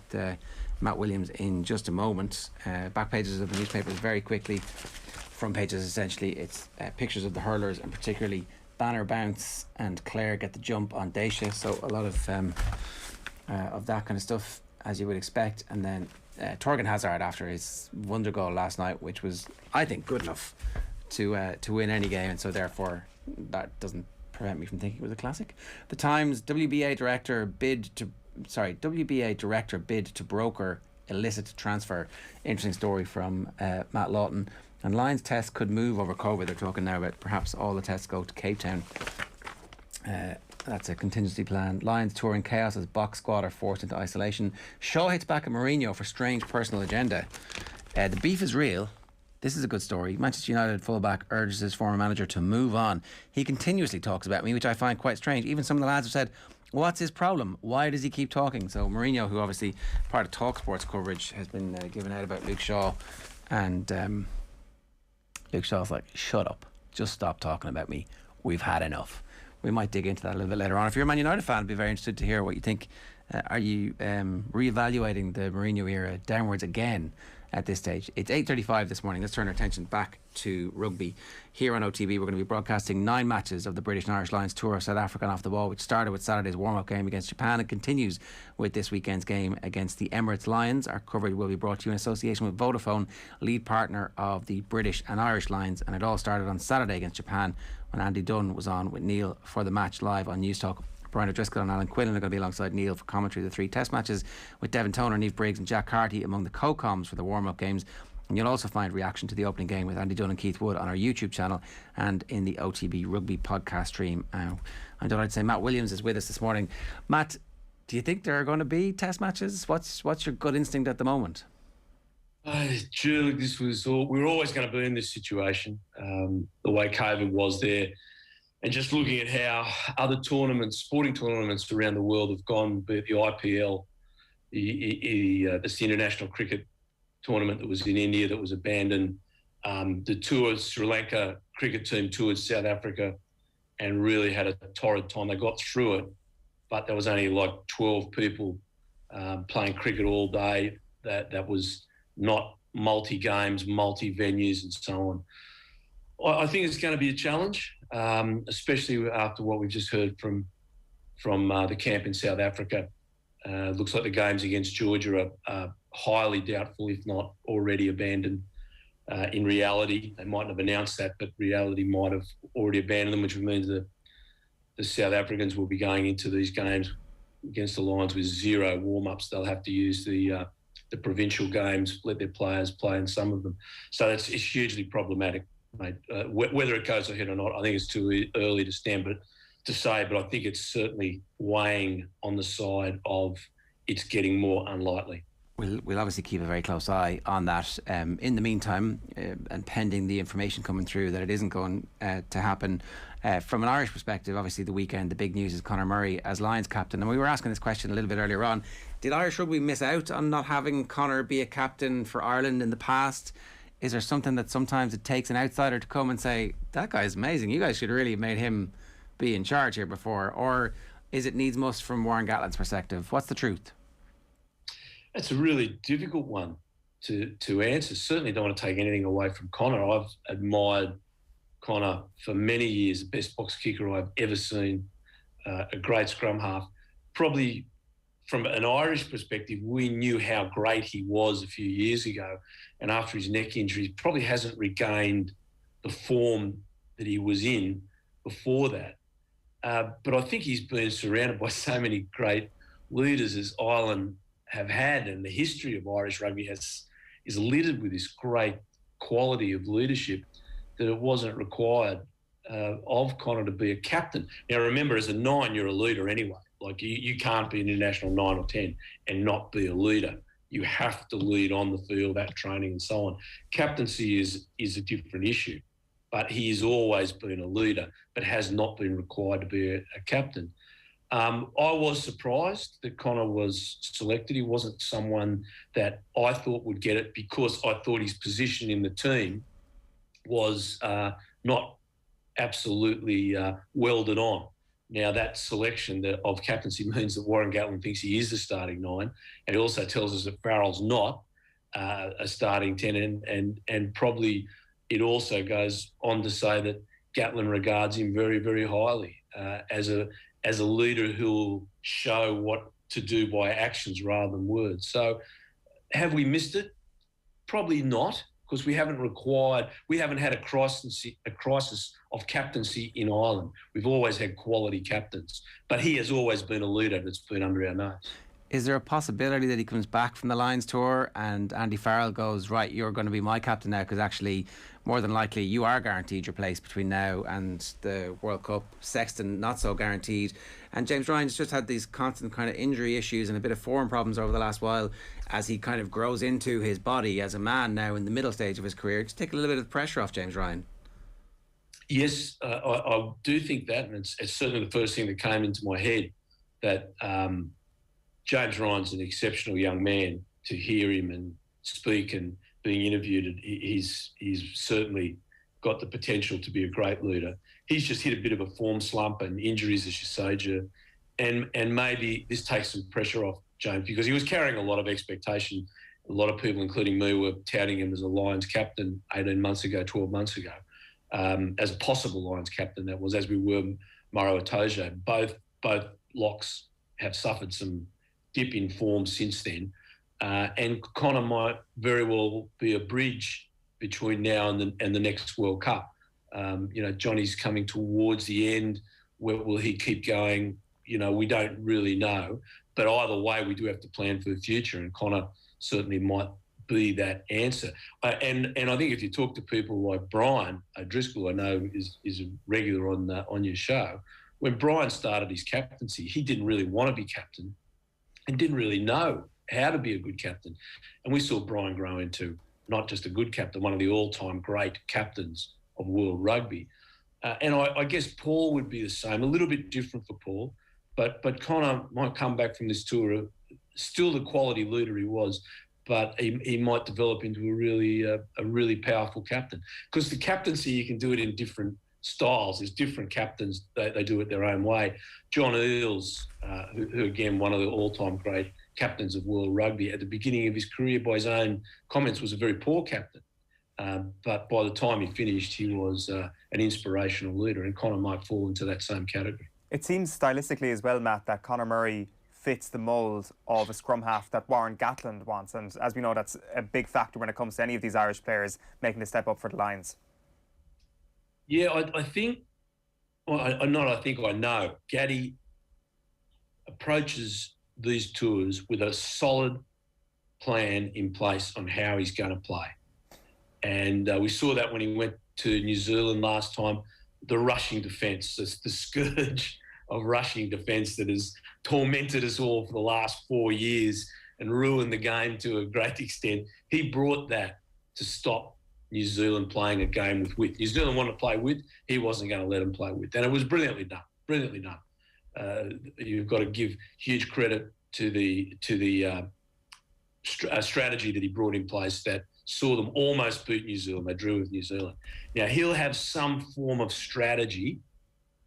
Matt Williams in just a moment. Back pages of the newspapers very quickly. Front pages, essentially, it's pictures of the hurlers, and particularly Banner bounce and Clare get the jump on Dacia. So a lot of that kind of stuff, as you would expect. And then Torgan Hazard after his wonder goal last night, which was, I think, good enough to win any game, and so therefore that doesn't prevent me from thinking it was a classic. The Times, WBA director bid to broker illicit transfer. Interesting story from Matt Lawton. And Lions tests could move over COVID. They're talking now about perhaps all the tests go to Cape Town. That's a contingency plan. Lions touring chaos as box squad are forced into isolation. Shaw hits back at Mourinho for strange personal agenda. The beef is real. This is a good story. Manchester United fullback urges his former manager to move on. He continuously talks about me, which I find quite strange. Even some of the lads have said, what's his problem? Why does he keep talking? So Mourinho, who obviously part of TalkSport's coverage, has been given out about Luke Shaw. And Luke Shaw's like, shut up. Just stop talking about me. We've had enough. We might dig into that a little bit later on. If you're a Man United fan, I'd be very interested to hear what you think. Are you re-evaluating the Mourinho era downwards again at this stage? It's 8:35 this morning. Let's turn our attention back to rugby. Here on OTB, we're going to be broadcasting 9 matches of the British and Irish Lions tour of South Africa and off the ball, which started with Saturday's warm-up game against Japan and continues with this weekend's game against the Emirates Lions. Our coverage will be brought to you in association with Vodafone, lead partner of the British and Irish Lions, and it all started on Saturday against Japan when Andy Dunn was on with Neil for the match live on Newstalk. Brian O'Driscoll and Alan Quillen are going to be alongside Neil for commentary of the 3 test matches, with Devin Toner, Niamh Briggs and Jack Carty among the co-coms for the warm-up games. And you'll also find reaction to the opening game with Andy Dunn and Keith Wood on our YouTube channel and in the OTB Rugby podcast stream. I'm delighted to say Matt Williams is with us this morning. Matt, do you think there are going to be test matches? What's your gut instinct at the moment? Julie, we were always going to be in this situation, the way COVID was there. And just looking at how other tournaments, sporting tournaments around the world have gone, be it the IPL, the international cricket tournament that was in India that was abandoned, the tour, Sri Lanka cricket team toured South Africa and really had a torrid time. They got through it, but there was only like 12 people playing cricket all day. That was not multi-games, multi-venues and so on. I think it's going to be a challenge, especially after what we've just heard from the camp in South Africa. Looks like the games against Georgia are highly doubtful, if not already abandoned. In reality, they mightn't have announced that, but reality might have already abandoned them, which means that the South Africans will be going into these games against the Lions with 0 warm-ups. They'll have to use the provincial games, let their players play in some of them. So it's hugely problematic, mate. Whether it goes ahead or not, I think it's too early to say, but I think it's certainly weighing on the side of it's getting more unlikely. We'll obviously keep a very close eye on that. In the meantime, and pending the information coming through that it isn't going to happen, from an Irish perspective, obviously the weekend, the big news is Conor Murray as Lions captain. And we were asking this question a little bit earlier on. Did Irish rugby miss out on not having Conor be a captain for Ireland in the past? Is there something that sometimes it takes an outsider to come and say, that guy's amazing, you guys should really have made him be in charge here before? Or is it needs must from Warren Gatland's perspective? What's the truth? It's a really difficult one to answer. Certainly don't want to take anything away from Conor. I've admired Conor for many years, the best box kicker I've ever seen, a great scrum half. Probably from an Irish perspective, we knew how great he was a few years ago. And after his neck injury, he probably hasn't regained the form that he was in before that. But I think he's been surrounded by so many great leaders as Ireland have had, and the history of Irish rugby is littered with this great quality of leadership, that it wasn't required of Conor to be a captain. Now, remember, as a 9, you're a leader anyway. Like, you can't be an international 9 or 10 and not be a leader. You have to lead on the field, at training and so on. Captaincy is a different issue, but he has always been a leader, but has not been required to be a captain. I was surprised that Conor was selected. He wasn't someone that I thought would get it, because I thought his position in the team was not absolutely welded on. Now, that selection of captaincy means that Warren Gatland thinks he is the starting 9, and it also tells us that Farrell's not a starting 10, and probably it also goes on to say that Gatland regards him very, very highly as a leader who will show what to do by actions rather than words. So have we missed it? Probably not, because we haven't had a crisis of captaincy in Ireland. We've always had quality captains, but he has always been a leader that's been under our nose. Is there a possibility that he comes back from the Lions tour and Andy Farrell goes, right, you're going to be my captain now, because actually more than likely you are guaranteed your place between now and the World Cup. Sexton not so guaranteed, and James Ryan's just had these constant kind of injury issues and a bit of form problems over the last while as he kind of grows into his body as a man now in the middle stage of his career. Just take a little bit of the pressure off James Ryan. Yes, I do think that, and it's certainly the first thing that came into my head, that James Ryan's an exceptional young man. To hear him and speak and being interviewed, he's certainly got the potential to be a great leader. He's just hit a bit of a form slump and injuries, as you say, Joe, and maybe this takes some pressure off James, because he was carrying a lot of expectation. A lot of people, including me, were touting him as a Lions captain 18 months ago, 12 months ago, as a possible Lions captain. That was, as we were Maro Itoje. Both locks have suffered some dip in form since then, and Connor might very well be a bridge between now and the next World Cup. Johnny's coming towards the end. Where will he keep going? We don't really know, but either way, we do have to plan for the future, and Connor certainly might be that answer. And I think if you talk to people like Brian O'Driscoll, I know is a regular on your show. When Brian started his captaincy, he didn't really want to be captain and didn't really know how to be a good captain. And we saw Brian grow into not just a good captain, one of the all-time great captains of world rugby. And I guess Paul would be the same, a little bit different for Paul, but Connor might come back from this tour still the quality leader he was, but he might develop into a really powerful captain. Because the captaincy, you can do it in different styles. There's different captains, they do it their own way. John Eales, who again, one of the all-time great captains of world rugby, at the beginning of his career, by his own comments, was a very poor captain. But by the time he finished, he was an inspirational leader, and Conor might fall into that same category. It seems stylistically as well, Matt, that Conor Murray fits the mould of a scrum half that Warren Gatland wants. And as we know, that's a big factor when it comes to any of these Irish players making the step up for the Lions. Yeah, I think, well, I know, Gaddy approaches these tours with a solid plan in place on how he's going to play. And we saw that when he went to New Zealand last time, the rushing defence, the scourge of rushing defence that has tormented us all for the last 4 years and ruined the game to a great extent. He brought that to stop New Zealand playing a game with width. New Zealand wanted to play width, he wasn't going to let them play width. And it was brilliantly done, You've got to give huge credit to the strategy that he brought in place that saw them almost beat New Zealand. They drew with New Zealand. Now, he'll have some form of strategy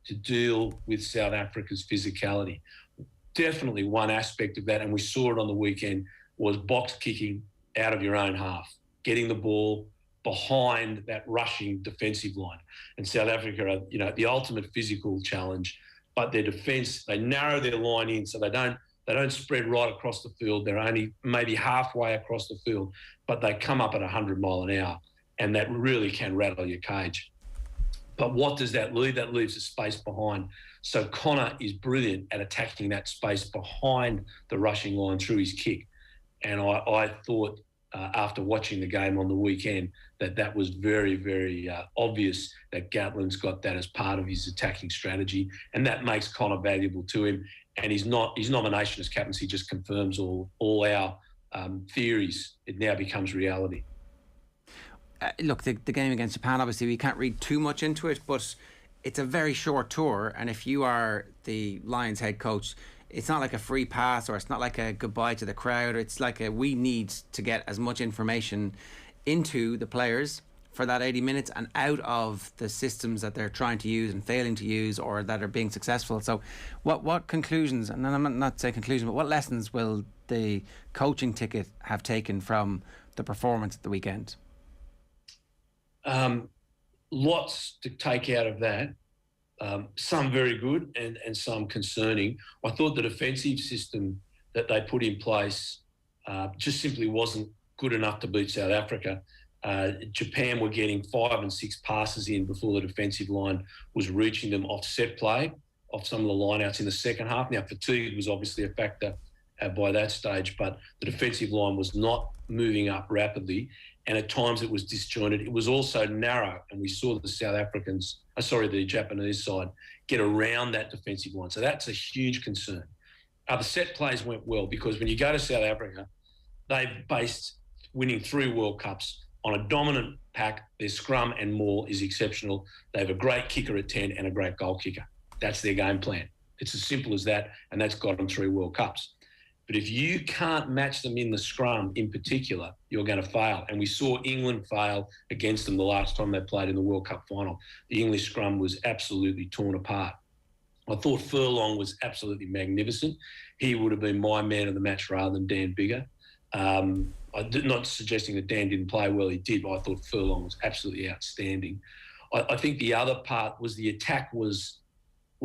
to deal with South Africa's physicality. Definitely one aspect of that, and we saw it on the weekend, was box kicking out of your own half, getting the ball behind that rushing defensive line. And South Africa are, the ultimate physical challenge, but their defence, they narrow their line in so they don't spread right across the field. They're only maybe halfway across the field, but they come up at 100 mile an hour, and that really can rattle your cage. But what does that leave? That leaves a space behind. So Connor is brilliant at attacking that space behind the rushing line through his kick. And I thought after watching the game on the weekend that was very, very obvious that Gatland's got that as part of his attacking strategy, and that makes Connor valuable to him. And his nomination as captaincy just confirms all our theories. It now becomes reality. Look, the game against Japan, obviously we can't read too much into it, but it's a very short tour, and if you are the Lions head coach, it's not like a free pass, or it's not like a goodbye to the crowd. It's like we need to get as much information into the players for that 80 minutes and out of the systems that they're trying to use and failing to use, or that are being successful. So what conclusions, and I'm not saying conclusions, but what lessons will the coaching ticket have taken from the performance at the weekend? Lots to take out of that. Some very good and some concerning. I thought the defensive system that they put in place just simply wasn't good enough to beat South Africa. Japan were getting 5 and 6 passes in before the defensive line was reaching them off set play, off some of the lineouts in the second half. Now, fatigue was obviously a factor by that stage, but the defensive line was not moving up rapidly, and at times it was disjointed. It was also narrow, and we saw the Japanese side get around that defensive line. So that's a huge concern. The set plays went well because when you go to South Africa, they've based winning 3 World Cups on a dominant pack. Their scrum and maul is exceptional. They have a great kicker at 10 and a great goal kicker. That's their game plan. It's as simple as that, and that's got them 3 World Cups. But if you can't match them in the scrum in particular, you're going to fail. And we saw England fail against them the last time they played in the World Cup final. The English scrum was absolutely torn apart. I thought Furlong was absolutely magnificent. He would have been my man of the match rather than Dan Biggar. I'm not suggesting that Dan didn't play well. He did, but I thought Furlong was absolutely outstanding. I think the other part was the attack was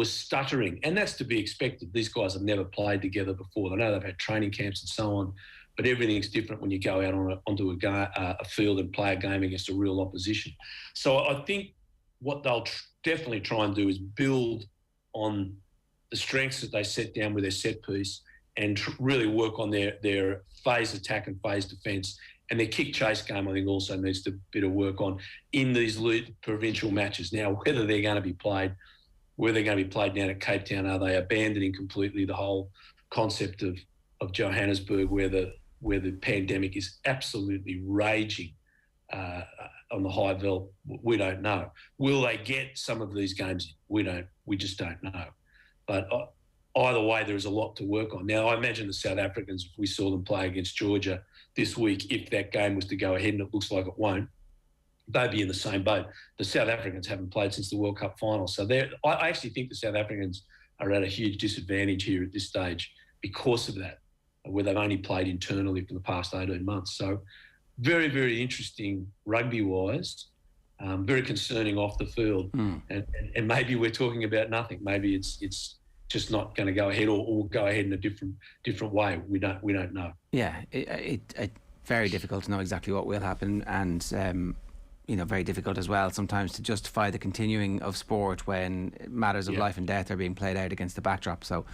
stuttering, and that's to be expected. These guys have never played together before. They know they've had training camps and so on, but everything's different when you go out onto a field and play a game against a real opposition. So I think what they'll definitely try and do is build on the strengths that they set down with their set piece and really work on their phase attack and phase defence. And their kick chase game, I think, also needs a bit of work on in these provincial matches. Now, whether they're going to be played down at Cape Town, are they abandoning completely the whole concept of Johannesburg, where the pandemic is absolutely raging on the high veld? We don't know. Will they get some of these games in? We just don't know. But either way, there is a lot to work on. Now, I imagine the South Africans, if we saw them play against Georgia this week, if that game was to go ahead, and it looks like it won't, they'd be in the same boat. The South Africans haven't played since the World Cup final. So I actually think the South Africans are at a huge disadvantage here at this stage because of that, where they've only played internally for the past 18 months. So very, very interesting rugby-wise, very concerning off the field. And maybe we're talking about nothing. Maybe it's just not going to go ahead or go ahead in a different way. We don't know. Yeah, it's very difficult to know exactly what will happen, and very difficult as well sometimes to justify the continuing of sport when matters of life and death are being played out against the backdrop. So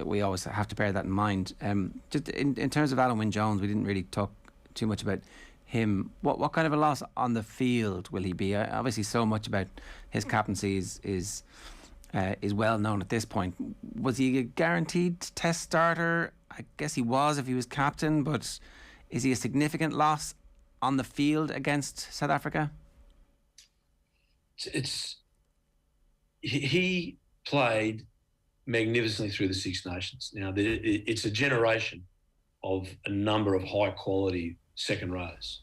we always have to bear that in mind. Just in terms of Alan Wynne-Jones, we didn't really talk too much about him. What kind of a loss on the field will he be? Obviously, so much about his captaincy is well known at this point. Was he a guaranteed test starter? I guess he was if he was captain, but is he a significant loss on the field against South Africa? He played magnificently through the Six Nations. Now, it's a generation of a number of high-quality second rows.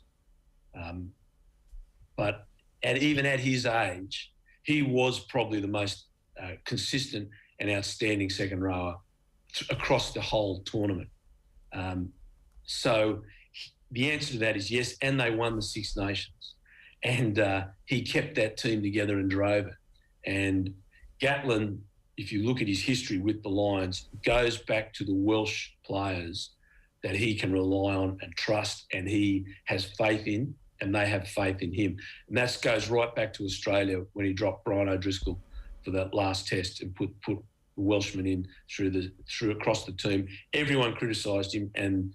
But even at his age, he was probably the most consistent and outstanding second rower across the whole tournament. So the answer to that is yes, and they won the Six Nations. And he kept that team together and drove it. And Gatlin, if you look at his history with the Lions, goes back to the Welsh players that he can rely on and trust, and he has faith in, and they have faith in him. And that goes right back to Australia when he dropped Brian O'Driscoll for that last test and put the Welshman in through across the team. Everyone criticised him, and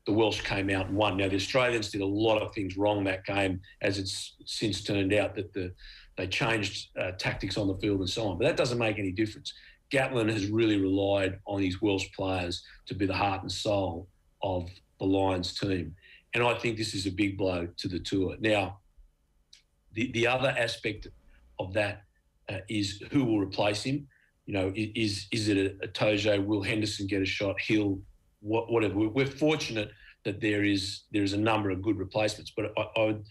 the Welsh came out and won. Now, the Australians did a lot of things wrong that game, as it's since turned out that they changed tactics on the field and so on. But that doesn't make any difference. Gatlin has really relied on his Welsh players to be the heart and soul of the Lions team. And I think this is a big blow to the tour. Now, the other aspect of that is who will replace him. Is it a Tojo? Will Henderson get a shot? Hill? Whatever. We're fortunate that there is a number of good replacements, but I would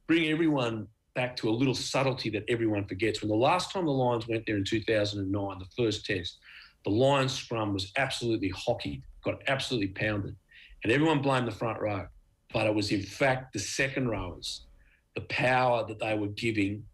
bring everyone back to a little subtlety that everyone forgets. When the last time the Lions went there in 2009, the first test, the Lions scrum was absolutely hockeyed, got absolutely pounded, and everyone blamed the front row. But it was in fact the second rowers, the power that they were giving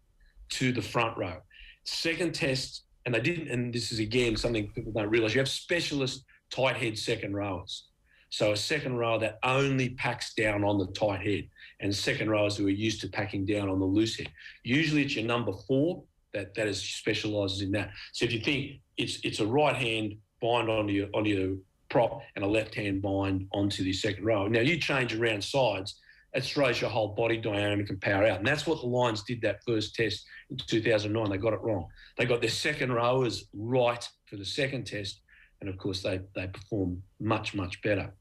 to the front row. Second test, and they didn't, and this is again something people don't realise, you have specialist tight head second rowers. So a second rower that only packs down on the tight head, and second rowers who are used to packing down on the loose head. Usually it's your number 4 that specialises in that. So if you think it's a right hand bind onto your prop and a left-hand bind onto the second row. Now, you change around sides, it throws your whole body dynamic and power out. And that's what the Lions did that first test in 2009. They got it wrong. They got their second rowers right for the second test. And, of course, they performed much, much better.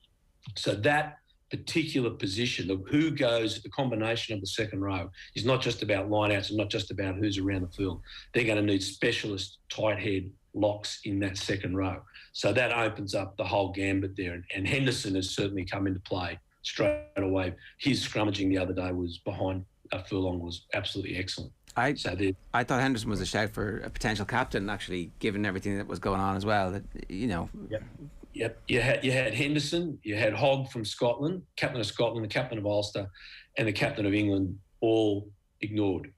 So that particular position of who goes, the combination of the second row is not just about line-outs and not just about who's around the field. They're going to need specialist tight head locks in that second row. So that opens up the whole gambit there. And Henderson has certainly come into play straight away. His scrummaging the other day was behind a furlong was absolutely excellent. I thought Henderson was a shout for a potential captain, actually, given everything that was going on as well. That, you know. Yep. You had Henderson, you had Hogg from Scotland, captain of Scotland, the captain of Ulster, and the captain of England, all ignored.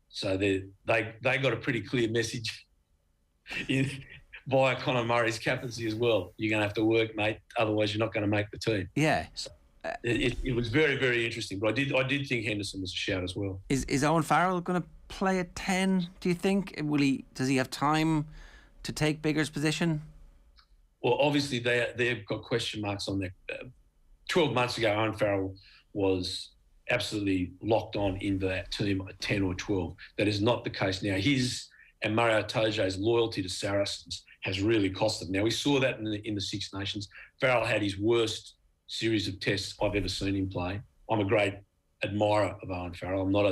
So they got a pretty clear message via Conor Murray's captaincy as well. You're going to have to work, mate. Otherwise, you're not going to make the team. Yeah. So it was very, very interesting. But I did think Henderson was a shout as well. Is Owen Farrell going to play at 10? Do you think? Does he have time to take Bigger's position? Well, obviously they've got question marks on that. 12 months ago, Owen Farrell was absolutely locked on into that team at 10 or 12. That is not the case now. His and Mario Toje's loyalty to Saracens has really cost them. Now, we saw that in the Six Nations. Farrell had his worst series of tests I've ever seen him play. I'm a great admirer of Owen Farrell. I'm not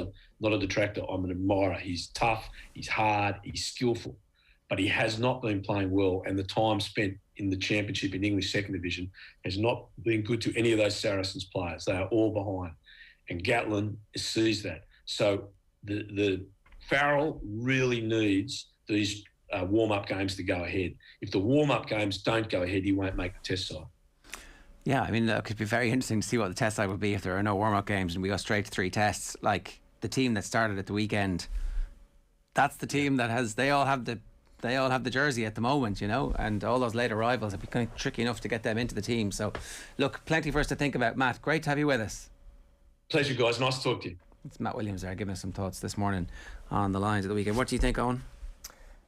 a detractor. I'm an admirer. He's tough, he's hard, he's skillful, but he has not been playing well, and the time spent in the championship in English second division has not been good to any of those Saracens players. They are all behind, and Gatlin sees that. So the Farrell really needs these warm-up games to go ahead. If the warm-up games don't go ahead, he won't make the test side. Yeah, I mean, look, it'd be very interesting to see what the test side would be if there are no warm-up games and we go straight to 3 tests. Like the team that started at the weekend, that's the team that has. They all have the jersey at the moment, you know, and all those late arrivals have been kind of tricky enough to get them into the team. So, look, plenty for us to think about. Matt, great to have you with us. Pleasure, guys. Nice to talk to you. It's Matt Williams there giving us some thoughts this morning on the Lions of the weekend. What do you think, Eoin?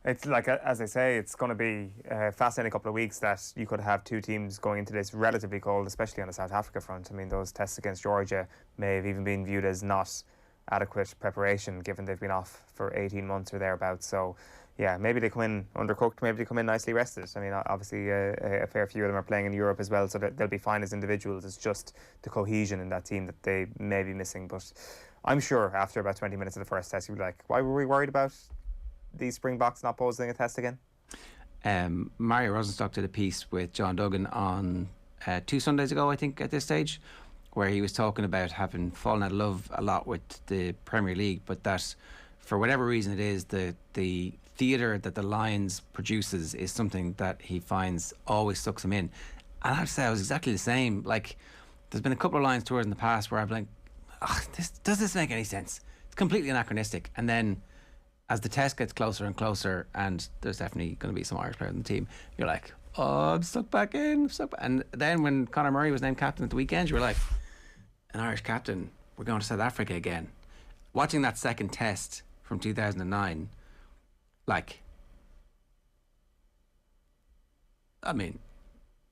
It's like, as I say, it's going to be a fascinating couple of weeks that you could have two teams going into this relatively cold, especially on the South Africa front. I mean, those tests against Georgia may have even been viewed as not adequate preparation, given they've been off for 18 months or thereabouts. So, yeah, maybe they come in undercooked, maybe they come in nicely rested. I mean, obviously a fair few of them are playing in Europe as well, so they'll be fine as individuals. It's just the cohesion in that team that they may be missing. But I'm sure after about 20 minutes of the first test, you'll be like, why were we worried about these Springboks not posing a test again? Mario Rosenstock did a piece with John Duggan on 2 Sundays ago, I think, at this stage, where he was talking about having fallen out of love a lot with the Premier League, but that for whatever reason it is, the theatre that the Lions produces is something that he finds always sucks him in. And I have to say I was exactly the same. Like, there's been a couple of Lions tours in the past where I'm like, does this make any sense? It's completely anachronistic. And then as the test gets closer and closer, and there's definitely going to be some Irish players on the team, you're like, oh, I'm stuck back in. And then when Conor Murray was named captain at the weekend, you were like, an Irish captain, we're going to South Africa again. Watching that second test from 2009, like, I mean,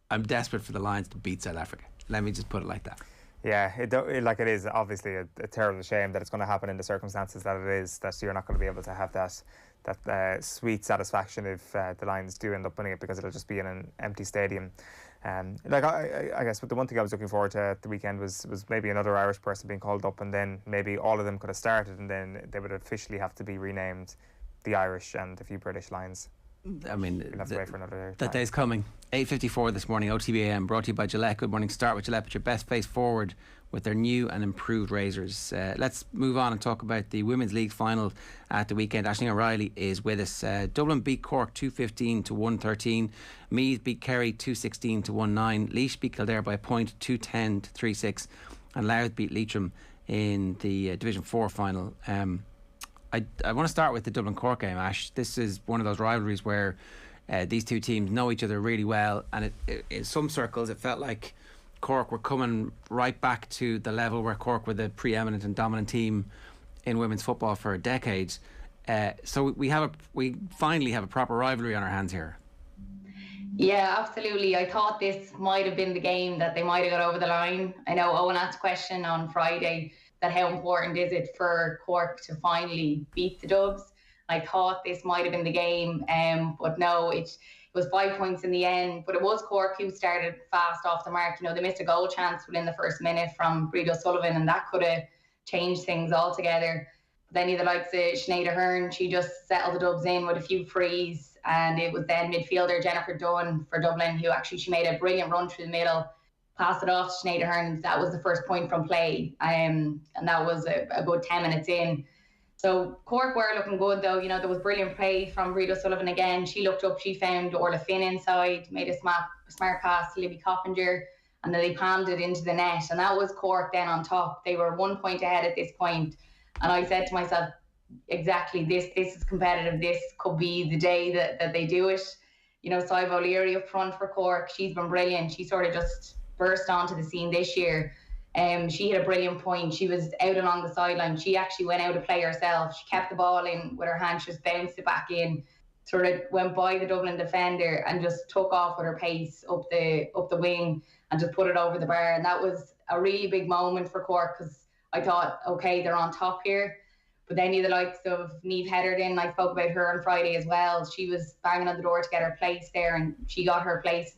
I'm desperate for the Lions to beat South Africa. Let me just put it like that. Yeah, it is obviously a terrible shame that it's going to happen in the circumstances that it is, that you're not going to be able to have that sweet satisfaction if the Lions do end up winning it, because it'll just be in an empty stadium. Like I guess, but the one thing I was looking forward to at the weekend was maybe another Irish person being called up, and then maybe all of them could have started, and then they would officially have to be renamed the Irish and a few British Lions. I mean, we'll have to wait for another that time. day's coming. 8:54 this morning, OTB AM, brought to you by Gillette. Good morning. Start with Gillette, put your best face forward with their new and improved razors. Let's move on and talk about the Women's League Final at the weekend. Aisling O'Reilly is with us. Dublin beat Cork 215 to 113. Meath beat Kerry 216 to 19. Laois beat Kildare by a point, 210 to 36. And Louth beat Leitrim in the Division 4 final. I want to start with the Dublin-Cork game, Ash. This is one of those rivalries where these two teams know each other really well, and in some circles it felt like Cork were coming right back to the level where Cork were the preeminent and dominant team in women's football for decades. So we finally have a proper rivalry on our hands here. Yeah, absolutely. I thought this might have been the game that they might have got over the line. I know Eoin asked a question on Friday that how important is it for Cork to finally beat the Dubs. I thought this might have been the game, but no, it was 5 points in the end. But it was Cork who started fast off the mark. They missed a goal chance within the first minute from Bríd O'Sullivan, and that could have changed things altogether. But then the likes of Sinead Ahern, she just settled the Dubs in with a few frees. And it was then midfielder Jennifer Dunn for Dublin, who actually, she made a brilliant run through the middle, passed it off to Sinead Ahern. That was the first point from play. And that was a good 10 minutes in. So Cork were looking good, though. There was brilliant play from Bríd O'Sullivan again. She looked up, she found Orla Finn inside, made a smart pass to Libby Coppinger, and then they palmed it into the net. And that was Cork then on top. They were 1 point ahead at this point. And I said to myself, exactly, this is competitive. This could be the day that they do it. Siobhan O'Leary up front for Cork, she's been brilliant. She sort of just burst onto the scene this year. She hit a brilliant point. She was out along the sideline. She actually went out to play herself. She kept the ball in with her hand, she just bounced it back in, sort of went by the Dublin defender and just took off with her pace up the wing and just put it over the bar. And that was a really big moment for Cork, because I thought, okay, they're on top here. But then the likes of Niamh Heatherton, I spoke about her on Friday as well. She was banging on the door to get her place there, and she got her place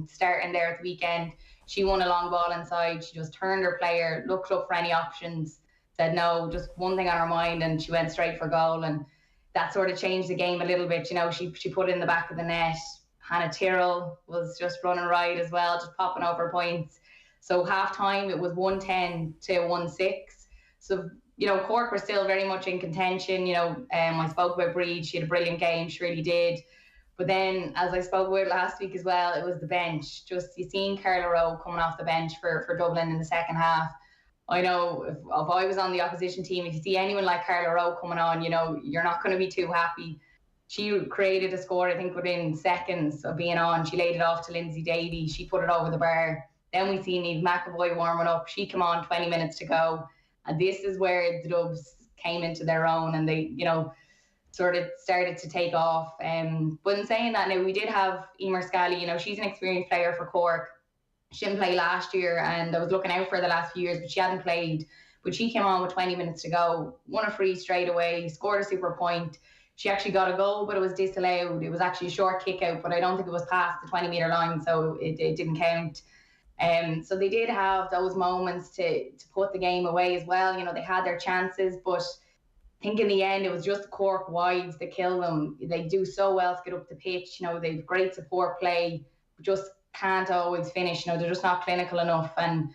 starting there at the weekend. She won a long ball inside. She just turned her player, looked up for any options, said no, just one thing on her mind, and she went straight for goal. And that sort of changed the game a little bit. She put it in the back of the net. Hannah Tyrrell was just running right as well, just popping over points. So half time, it was 110 to 1-6. So Cork were still very much in contention. I spoke about Bríd. She had a brilliant game. She really did. But then, as I spoke about last week as well, it was the bench. Just, you seen Carla Rowe coming off the bench for Dublin in the second half. I know if I was on the opposition team, if you see anyone like Carla Rowe coming on, you're not going to be too happy. She created a score, I think, within seconds of being on. She laid it off to Lindsay Davey. She put it over the bar. Then we see Niamh McAvoy warming up. She came on 20 minutes to go. And this is where the Dubs came into their own, and they, sort of started to take off. But in saying that, now we did have Emer Scally. She's an experienced player for Cork. She didn't play last year, and I was looking out for her the last few years, but she hadn't played. But she came on with 20 minutes to go, won a free straight away, scored a super point. She actually got a goal, but it was disallowed. It was actually a short kick out, but I don't think it was past the 20-metre line, so it didn't count. So they did have those moments to put the game away as well. They had their chances, but I think in the end it was just the Cork wides that kill them. They do so well to get up the pitch. They've great support play, but just can't always finish. They're just not clinical enough. And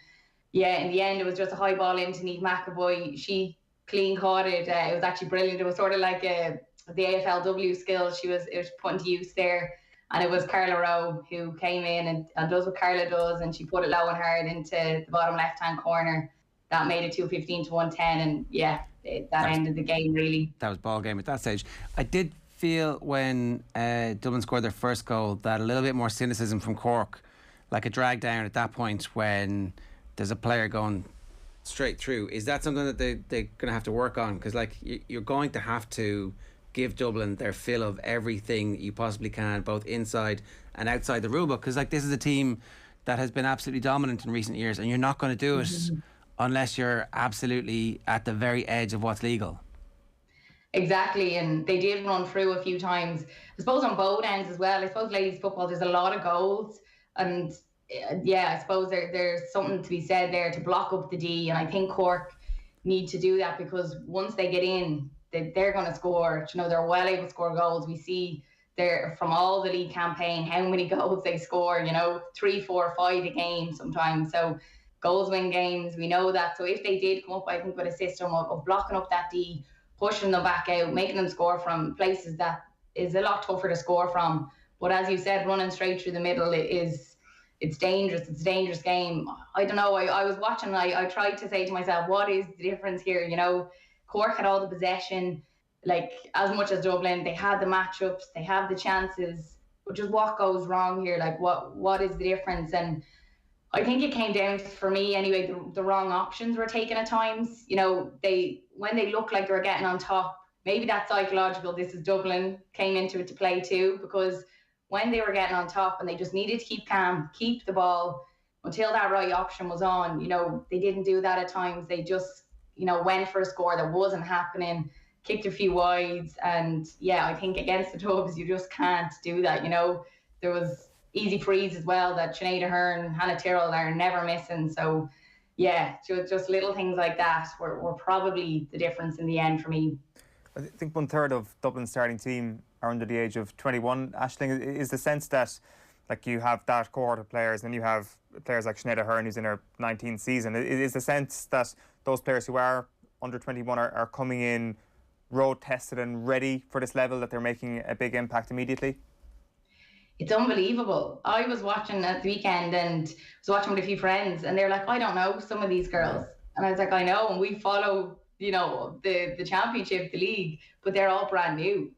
yeah, in the end it was just a high ball into Niamh McAvoy. She clean caught it. It was actually brilliant. It was sort of like the AFLW skill it was put to use there. And it was Carla Rowe who came in and does what Carla does, and she put it low and hard into the bottom left-hand corner. That made it 215 to 110, and yeah, that ended the game, really. That was ball game at that stage. I did feel when Dublin scored their first goal that a little bit more cynicism from Cork, like a drag down at that point when there's a player going straight through. Is that something that they're going to have to work on? Because you're going to have to give Dublin their fill of everything that you possibly can, both inside and outside the rulebook, because this is a team that has been absolutely dominant in recent years, and you're not going to do it unless you're absolutely at the very edge of what's legal. Exactly, and they did run through a few times, I suppose, on both ends as well. I suppose ladies football, there's a lot of goals, and I suppose there's something to be said there to block up the D, and I think Cork need to do that, because once they get in, they're going to score. They're well able to score goals. We see there from all the league campaign how many goals they score, 3, 4, 5 a game sometimes. So goals win games, we know that. So if they did come up, I think, with a system of blocking up that D, pushing them back out, making them score from places that is a lot tougher to score from. But as you said, running straight through the middle it's dangerous. It's a dangerous game. I don't know. I was watching, I tried to say to myself, what is the difference here? Cork had all the possession, as much as Dublin. They had the matchups, they have the chances, but just what goes wrong here? What is the difference? And I think it came down to, for me anyway, the wrong options were taken at times. When they looked like they were getting on top, maybe that's psychological. This is Dublin, came into it to play too, because when they were getting on top and they just needed to keep calm, keep the ball until that right option was on. You know, they didn't do that at times. They just, you know, went for a score that wasn't happening, kicked a few wides. And yeah, I think against the Dubs, you just can't do that. You know, there was easy frees as well that Sinead Ahern, Hannah Tyrrell are never missing. So yeah, just little things like that were probably the difference in the end for me. I think 1/3 of Dublin's starting team are under the age of 21. Aisling, is the sense that, like, you have that cohort of players and you have players like Sinead Ahern who's in her 19th season, is the sense that those players who are under 21 are coming in road tested and ready for this level, that they're making a big impact immediately? It's unbelievable. I was watching at the weekend and was watching with a few friends, and they're like, I don't know some of these girls. And I was like, I know, and we follow, you know, the championship, the league, but they're all brand new.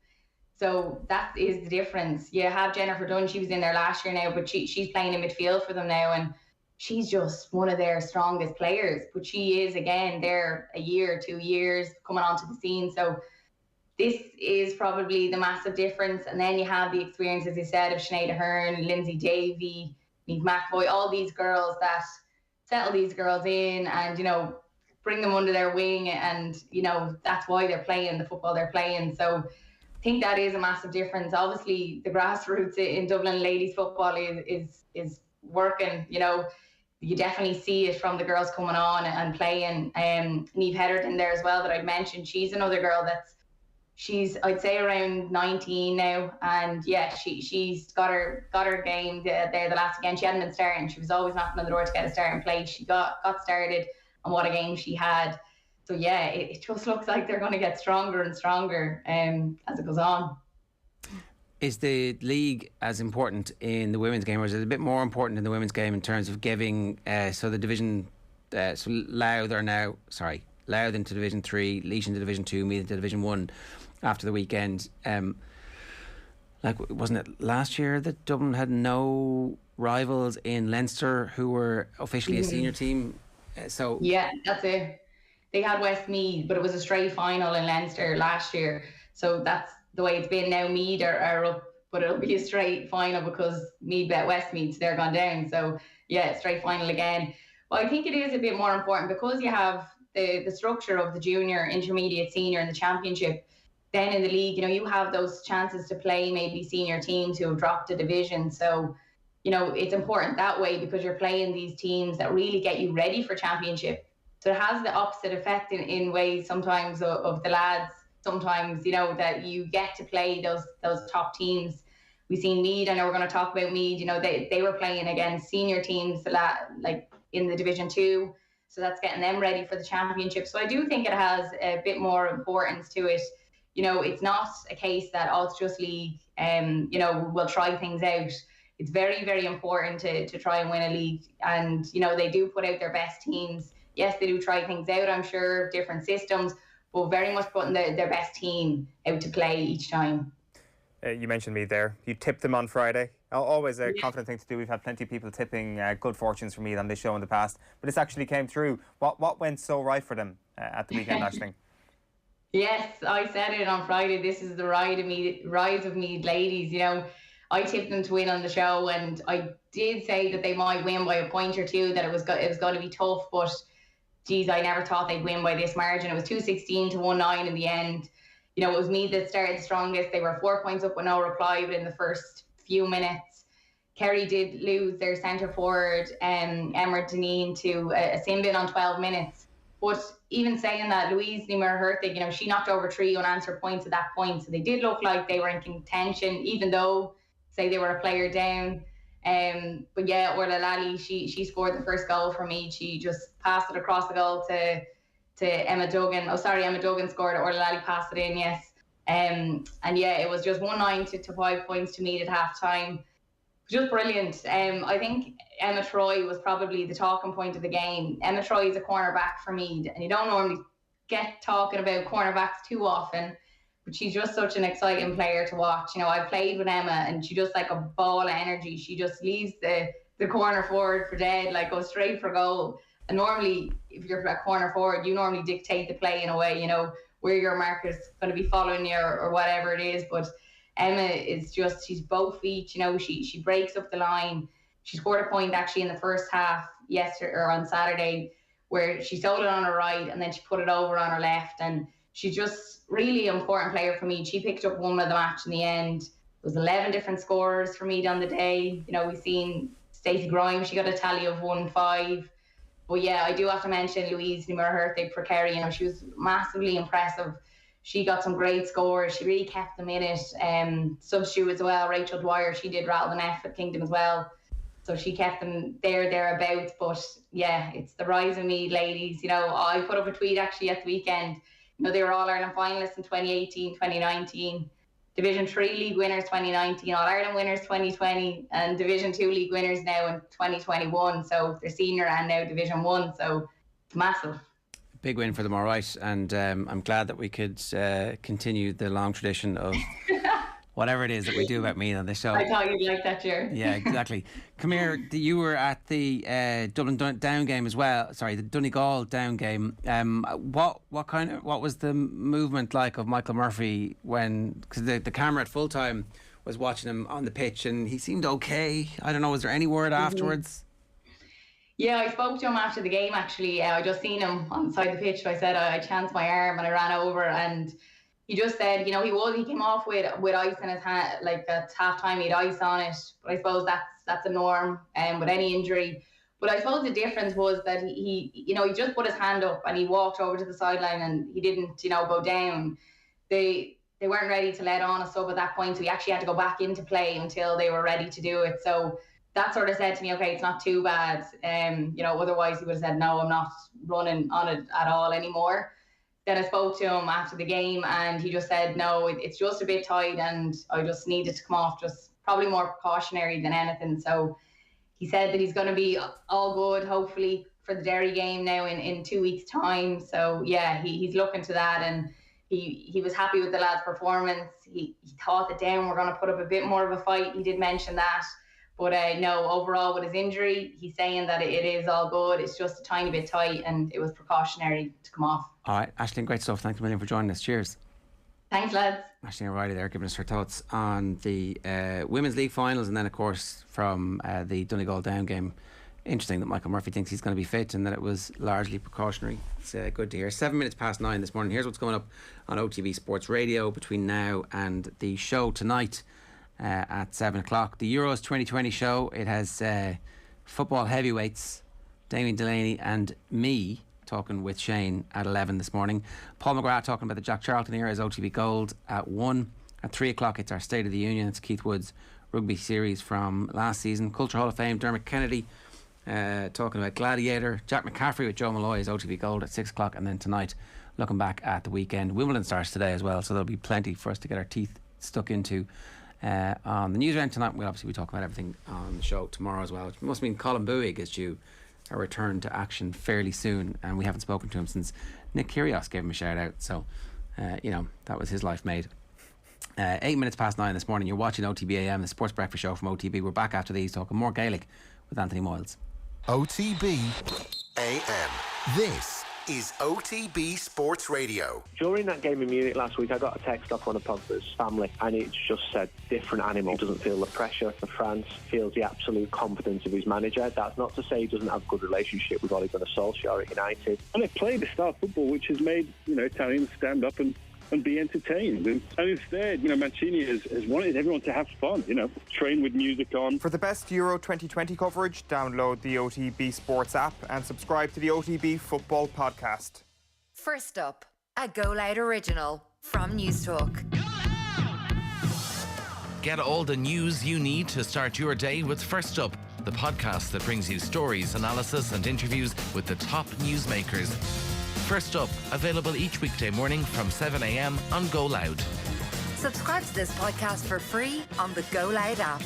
So that is the difference. You have Jennifer Dunn, she was in there last year now, but she's playing in midfield for them now, and she's just one of their strongest players. But she is, again, there a year, 2 years, coming onto the scene. So this is probably the massive difference. And then you have the experience, as I said, of Sinead Ahern, Lindsay Davey, Niamh McAvoy, all these girls that settle these girls in and, you know, bring them under their wing. And, you know, that's why they're playing the football they're playing. So I think that is a massive difference. Obviously, the grassroots in Dublin ladies football is working. You know, you definitely see it from the girls coming on and playing. Niamh Heatherton there as well that I mentioned. She's another girl she's I'd say around 19 now, and yeah, she's got her game there the last weekend. She hadn't been starting. She was always knocking on the door to get a starting place. She got started, and what a game she had. So yeah, it just looks like they're going to get stronger and stronger as it goes on. Is the league as important in the women's game, or is it a bit more important in the women's game in terms of giving? So the division, so Louth into Division 3, Laois into Division 2, Meath into Division 1 after the weekend. Like, wasn't it last year that Dublin had no rivals in Leinster who were officially a senior team? So yeah, that's it. They had Westmeath, but it was a straight final in Leinster last year. So that's the way it's been now. Meath are up, but it'll be a straight final because Meath bet Westmeath, so they're gone down. So yeah, straight final again. But I think it is a bit more important because you have the structure of the junior, intermediate, senior, and the championship. Then in the league, you know, you have those chances to play maybe senior teams who have dropped a division. So, you know, it's important that way because you're playing these teams that really get you ready for championship. So it has the opposite effect in ways sometimes of the lads. Sometimes, you know, that you get to play those top teams. We've seen Meath. I know we're going to talk about Meath. You know, they were playing against senior teams like in the Division 2. So that's getting them ready for the championship. So I do think it has a bit more importance to it. You know, it's not a case that, it's just league, you know, we'll try things out. It's very, very important to try and win a league. And, you know, they do put out their best teams. Yes, they do try things out, I'm sure, different systems, but very much putting their best team out to play each time. You mentioned me there. You tipped them on Friday. Always a confident thing to do. We've had plenty of people tipping good fortunes for me on this show in the past, but this actually came through. What went so right for them at the weekend, Aisling? Yes, I said it on Friday. This is the rise of Meath ladies. You know, I tipped them to win on the show, and I did say that they might win by a point or two. That it was going to be tough, but geez, I never thought they'd win by this margin. It was 216 to 19 in the end. You know, it was Meath that started the strongest. They were 4 points up with no reply within the first few minutes. Kerry did lose their centre forward, Emma Deneen, to a sin bin on 12 minutes. But even saying that, Louise Niemeyer-Herthig, you know, she knocked over 3 unanswered points at that point. So they did look like they were in contention, even though, say, they were a player down. But yeah, Orla Lally, she scored the first goal for me. She just passed it across the goal to Emma Duggan. Oh, sorry, Emma Duggan scored it. Orla Lally passed it in, yes. And yeah, it was just 1-9 to 5 points to Meath at half time. Just brilliant. I think Emma Troy was probably the talking point of the game. Emma Troy is a cornerback for Meath, and you don't normally get talking about cornerbacks too often, but she's just such an exciting player to watch. You know, I played with Emma, and she just like a ball of energy. She just leaves the corner forward for dead, like goes straight for goal. And normally, if you're a corner forward, you normally dictate the play in a way, you know, where your marker's going to be following you or whatever it is. But Emma is just, she's both feet, you know, she breaks up the line. She scored a point actually in the first half yesterday or on Saturday, where she sold it on her right and then she put it over on her left, and she's just really an important player for me. She picked up woman of the match in the end. There was 11 different scorers for me on the day. You know, we've seen Stacey Grimes, she got a tally of 1-5. But yeah, I do have to mention Louise Nimmer-Herthig for Kerry. You know, she was massively impressive. She got some great scores. She really kept them in it. Substitute as well, Rachel Dwyer, she did rattle the net for Kingdom as well. So she kept them thereabouts. But yeah, it's the rise of me, ladies. You know, I put up a tweet actually at the weekend. You know, they were All-Ireland finalists in 2018, 2019. Division 3 league winners 2019, All-Ireland winners 2020, and Division 2 league winners now in 2021. So they're senior and now Division 1. So it's massive. Big win for them, all right. And I'm glad that we could continue the long tradition of whatever it is that we do about me on this show. I thought you'd like that, Ger. Yeah, exactly. Come here, you were at the Dublin Down game as well. Sorry, the Donegal Down game. What was the movement like of Michael Murphy when, because the camera at full time was watching him on the pitch and he seemed okay. I don't know, was there any word afterwards? Yeah, I spoke to him after the game actually. I just seen him on the side of the pitch, so I said I chanced my arm and I ran over, and he just said, you know, he came off with ice in his hand, like at half time he had ice on it. But I suppose that's a norm with any injury. But I suppose the difference was that he just put his hand up and he walked over to the sideline and he didn't, you know, go down. They weren't ready to let on a sub at that point, so he actually had to go back into play until they were ready to do it. So that sort of said to me, okay, it's not too bad. You know, otherwise he would have said, no, I'm not running on it at all anymore. Then I spoke to him after the game and he just said, no, it's just a bit tight and I just needed to come off, just probably more precautionary than anything. So he said that he's going to be all good, hopefully, for the Derry game now in 2 weeks' time. So yeah, he's looking to that, and he was happy with the lad's performance. He thought that Down were going to put up a bit more of a fight. He did mention that. But no, overall with his injury, he's saying that it is all good. It's just a tiny bit tight and it was precautionary to come off. All right, Aisling, great stuff. Thanks a million for joining us. Cheers. Thanks, lads. Aisling O'Reilly there giving us her thoughts on the Women's League Finals, and then, of course, from the Donegal Down game. Interesting that Michael Murphy thinks he's going to be fit and that it was largely precautionary. It's good to hear. 9:07 this morning. Here's what's going up on OTB Sports Radio between now and the show tonight. At 7 o'clock, the Euros 2020 show. It has football heavyweights Damien Delaney and me talking with Sheahan at 11 this morning. Paul McGrath talking about the Jack Charlton era as OTB Gold at 1. At 3 o'clock it's our State of the Union. It's Keith Wood's rugby series from last season. Culture Hall of Fame Dermot Kennedy talking about Gladiator. Jack McCaffrey with Joe Malloy is OTB Gold at 6 o'clock, and then tonight looking back at the weekend. Wimbledon starts today as well, so there'll be plenty for us to get our teeth stuck into. On the news round tonight, we'll obviously be talking about everything on the show tomorrow as well. It must mean Colin Buig is due a return to action fairly soon, and we haven't spoken to him since Nick Kyrgios gave him a shout out, so that was his life made. 9:08 this morning, you're watching OTB AM, the sports breakfast show from OTB. We're back after these talking more Gaelic with Anthony Moyles. OTB AM. This is OTB Sports Radio. During that game in Munich last week, I got a text off one of Pogba's family, and it just said, different animal. Doesn't feel the pressure of France, feels the absolute confidence of his manager. That's not to say he doesn't have a good relationship with Ole Gunnar Solskjaer at United. And they played the style of football which has made, Italians stand up and be entertained. And instead, Mancini has wanted everyone to have fun, train with music on. For the best Euro 2020 coverage, download the OTB Sports app and subscribe to the OTB Football Podcast. First up, a Go Loud original from News Talk. Get all the news you need to start your day with First Up, the podcast that brings you stories, analysis and interviews with the top newsmakers. First Up, available each weekday morning from 7 a.m. on Go Loud. Subscribe to this podcast for free on the Go Loud app.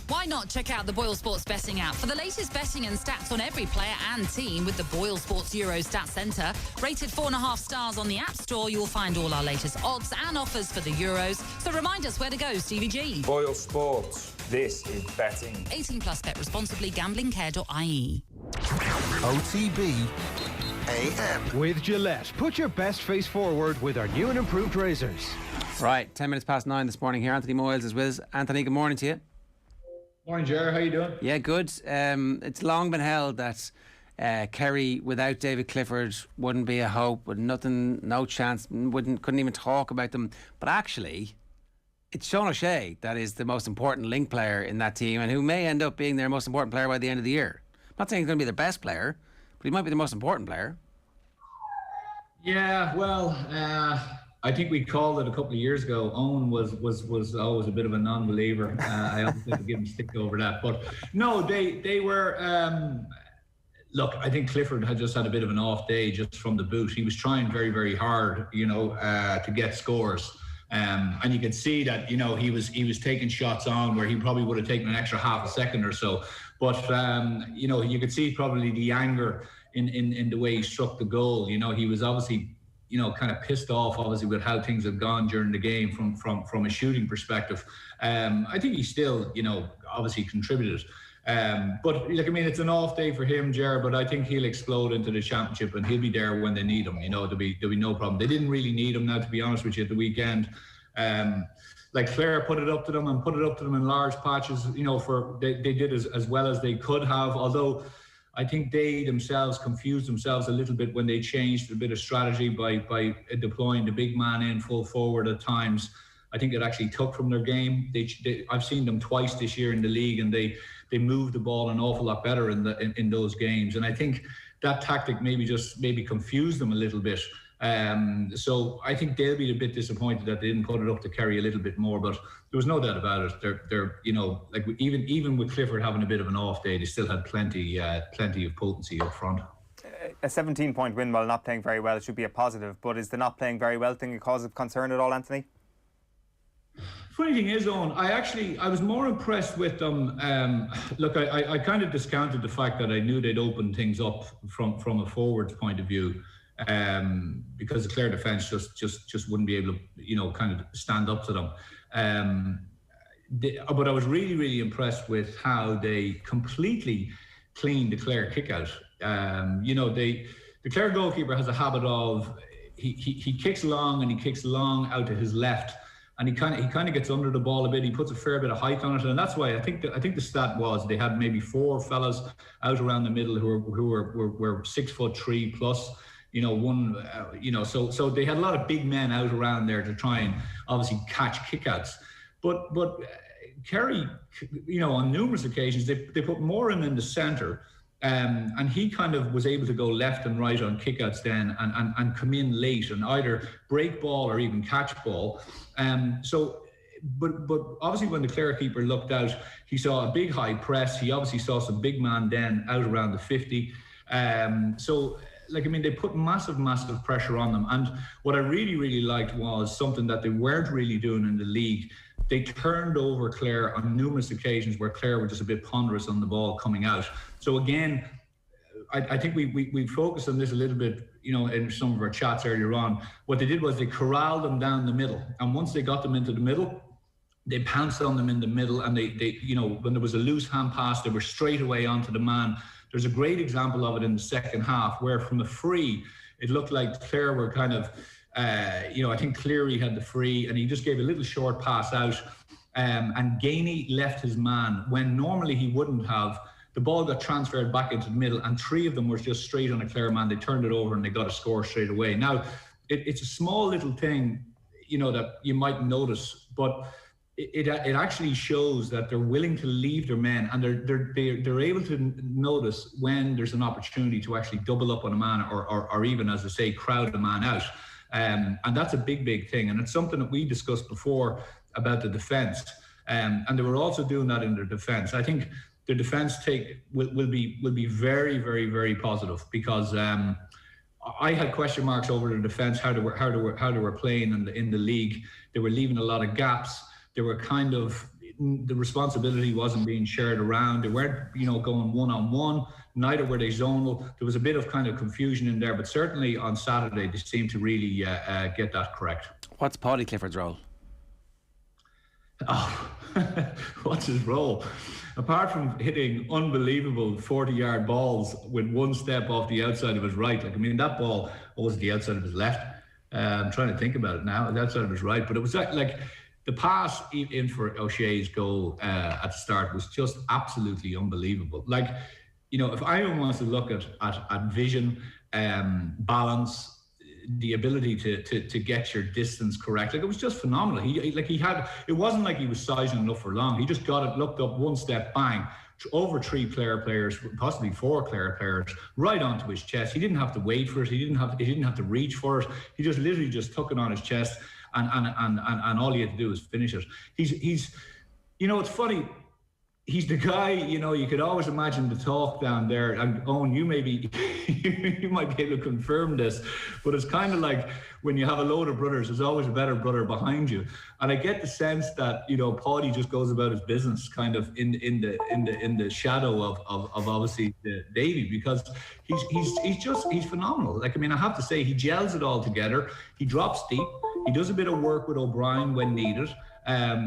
Why not check out the Boyle Sports Betting app for the latest betting and stats on every player and team with the Boyle Sports Euro Stats Centre. Rated 4.5 stars on the App Store, you'll find all our latest odds and offers for the Euros. So remind us where to go, Stevie G. Boyle Sports. This is betting. 18 plus, bet responsibly, gamblingcare.ie. OTB AM. With Gillette, put your best face forward with our new and improved razors. Right, 10 minutes past 9 this morning here. Anthony Moyles is with us. Anthony, good morning to you. Morning, Ger. How you doing? Yeah, good. It's long been held that Kerry without David Clifford wouldn't be a hope, with nothing, no chance, couldn't even talk about them. But actually, it's Sean O'Shea that is the most important link player in that team, and who may end up being their most important player by the end of the year. I'm not saying he's going to be their best player, but he might be the most important player. Yeah, well, I think we called it a couple of years ago. Eoin was always a bit of a non-believer. I always have to give him stick over that. But no, they were. Look, I think Clifford had just had a bit of an off day just from the boot. He was trying very, very hard, to get scores. And you could see that, he was taking shots on where he probably would have taken an extra half a second or so. But, you could see probably the anger in the way he struck the goal. He was obviously, kind of pissed off, obviously, with how things have gone during the game from a shooting perspective. I think he still, obviously contributed. But it's an off day for him, Ger, but I think he'll explode into the championship and he'll be there when they need him. There'll be no problem. They didn't really need him now, to be honest with you, at the weekend. Clare put it up to them in large patches, they did as well as they could have, although I think they themselves confused themselves a little bit when they changed a bit of strategy by deploying the big man in full forward at times. I think it actually took from their game. I've seen them twice this year in the league, and they moved the ball an awful lot better in those games. And I think that tactic maybe confused them a little bit. So I think they'll be a bit disappointed that they didn't put it up to Kerry a little bit more. But there was no doubt about it. They're even with Clifford having a bit of an off day, they still had plenty of potency up front. A 17-point win while not playing very well should be a positive. But is the not playing very well thing a cause of concern at all, Anthony? Funny thing is, Eoin, I was more impressed with them. Look, I kind of discounted the fact that I knew they'd open things up from a forwards point of view, because the Clare defence just wouldn't be able to, kind of stand up to them. But I was really, really impressed with how they completely cleaned the Clare kick out. The Clare goalkeeper has a habit of he kicks long and he kicks long out to his left. And he kind of gets under the ball a bit. He puts a fair bit of height on it, and that's why I think the stat was they had maybe 4 fellas out around the middle who were 6'3" plus. So they had a lot of big men out around there to try and obviously catch kickouts. But Kerry, on numerous occasions they put Moran in the centre. And he kind of was able to go left and right on kickouts then and come in late and either break ball or even catch ball. But obviously when the Clare keeper looked out, he saw a big high press. He obviously saw some big man then out around the 50. They put massive pressure on them. And what I really, really liked was something that they weren't really doing in the league. They turned over Clare on numerous occasions where Clare were just a bit ponderous on the ball coming out. So again, I think we focused on this a little bit, in some of our chats earlier on. What they did was they corralled them down the middle. And once they got them into the middle, they pounced on them in the middle. And they when there was a loose hand pass, they were straight away onto the man. There's a great example of it in the second half where from a free, it looked like Clare were kind of, I think Cleary had the free and he just gave a little short pass out. And Gainey left his man when normally he wouldn't have. The ball got transferred back into the middle and 3 of them were just straight on a Clare man. They turned it over and they got a score straight away. Now, it's a small little thing, that you might notice, but it actually shows that they're willing to leave their men and they're able to notice when there's an opportunity to actually double up on a man or even, as I say, crowd a man out. And that's a big thing. And it's something that we discussed before about the defence. And they were also doing that in their defence. I think the defence will be very, very, very positive because I had question marks over the defence, how they were playing in the league. They were leaving a lot of gaps. They were kind of, the responsibility wasn't being shared around. They weren't, going one-on-one. Neither were they zonal. There was a bit of kind of confusion in there, but certainly on Saturday they seemed to really get that correct. What's Paddy Clifford's role? Oh, what's his role? apart from hitting unbelievable 40-yard balls with one step off the outside of his right, like, I mean, that ball was the outside of his left. I'm trying to think about it now, the outside of his right, but it was like the pass in for O'Shea's goal at the start was just absolutely unbelievable. Like, you know, if anyone wants to look at vision, balance, the ability to get your distance correct, like, it was just phenomenal. It wasn't like he was sizing enough for long. He just got it, looked up, one step, bang, over 3 Clare players, possibly 4 Clare players, right onto his chest. He didn't have to wait for it. He didn't have to reach for it. He just literally just took it on his chest, and all he had to do was finish it. He's you know, it's funny. He's the guy, you know, you could always imagine the talk down there. And Eoin, you might be able to confirm this, but it's kind of like when you have a load of brothers, there's always a better brother behind you. And I get the sense that, you know, Paddy just goes about his business kind of in the shadow of obviously Davy, because he's phenomenal. Like, I mean, I have to say, he gels it all together. He drops deep. He does a bit of work with O'Brien when needed.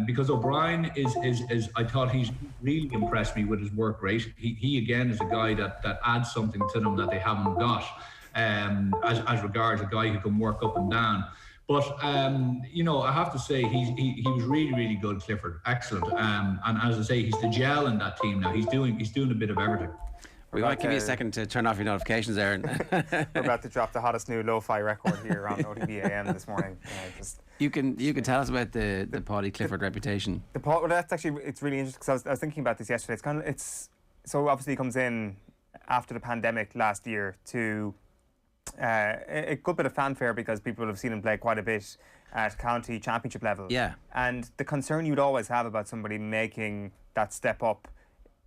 Because O'Brien is I thought he's really impressed me with his work rate. He again is a guy that adds something to them that they haven't got, as regards a guy who can work up and down. But you know, I have to say he was really, really good, Clifford. Excellent. And as I say, he's the gel in that team now. He's doing a bit of everything. We might give you a second to turn off your notifications, Aaron. We're about to drop the hottest new lo-fi record here on OTB AM this morning. You can tell us about the Paddy Clifford reputation. Well, that's actually, it's really interesting, because I was thinking about this yesterday. So obviously he comes in after the pandemic last year to a good bit of fanfare, because people have seen him play quite a bit at county championship level. Yeah. And the concern you'd always have about somebody making that step up,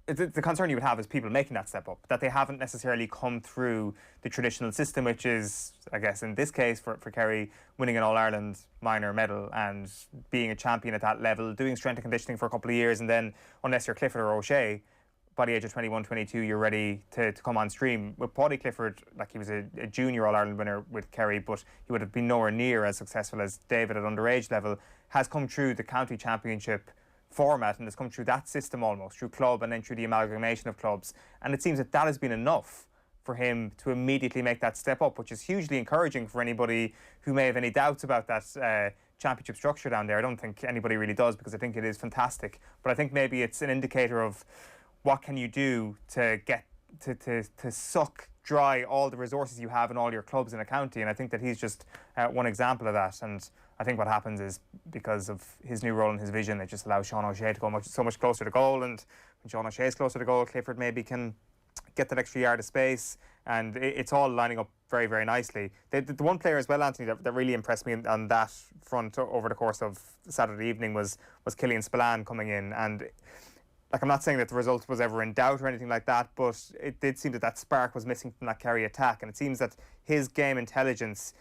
the concern you would have is people making that step up, that they haven't necessarily come through the traditional system, which is, I guess, in this case for Kerry, winning an All-Ireland minor medal and being a champion at that level, doing strength and conditioning for a couple of years, and then, unless you're Clifford or O'Shea, by the age of 21, 22, you're ready to come on stream. With Paddy Clifford, like, he was a junior All-Ireland winner with Kerry, but he would have been nowhere near as successful as David at underage level, has come through the county championship format and has come through that system almost, through club and then through the amalgamation of clubs. And it seems that has been enough for him to immediately make that step up, which is hugely encouraging for anybody who may have any doubts about that championship structure down there. I don't think anybody really does, because I think it is fantastic. But I think maybe it's an indicator of what can you do to get to suck dry all the resources you have in all your clubs in a county. And I think that he's just one example of that. And I think what happens is, because of his new role and his vision, it just allows Sean O'Shea to go so much closer to goal. And when Sean O'Shea is closer to goal, Clifford maybe can get that extra yard of space. And it's all lining up very, very nicely. The one player as well, Anthony, that really impressed me on that front over the course of Saturday evening was Killian Spillane coming in. And like, I'm not saying that the result was ever in doubt or anything like that, but it did seem that spark was missing from that Kerry attack. And it seems that his game intelligence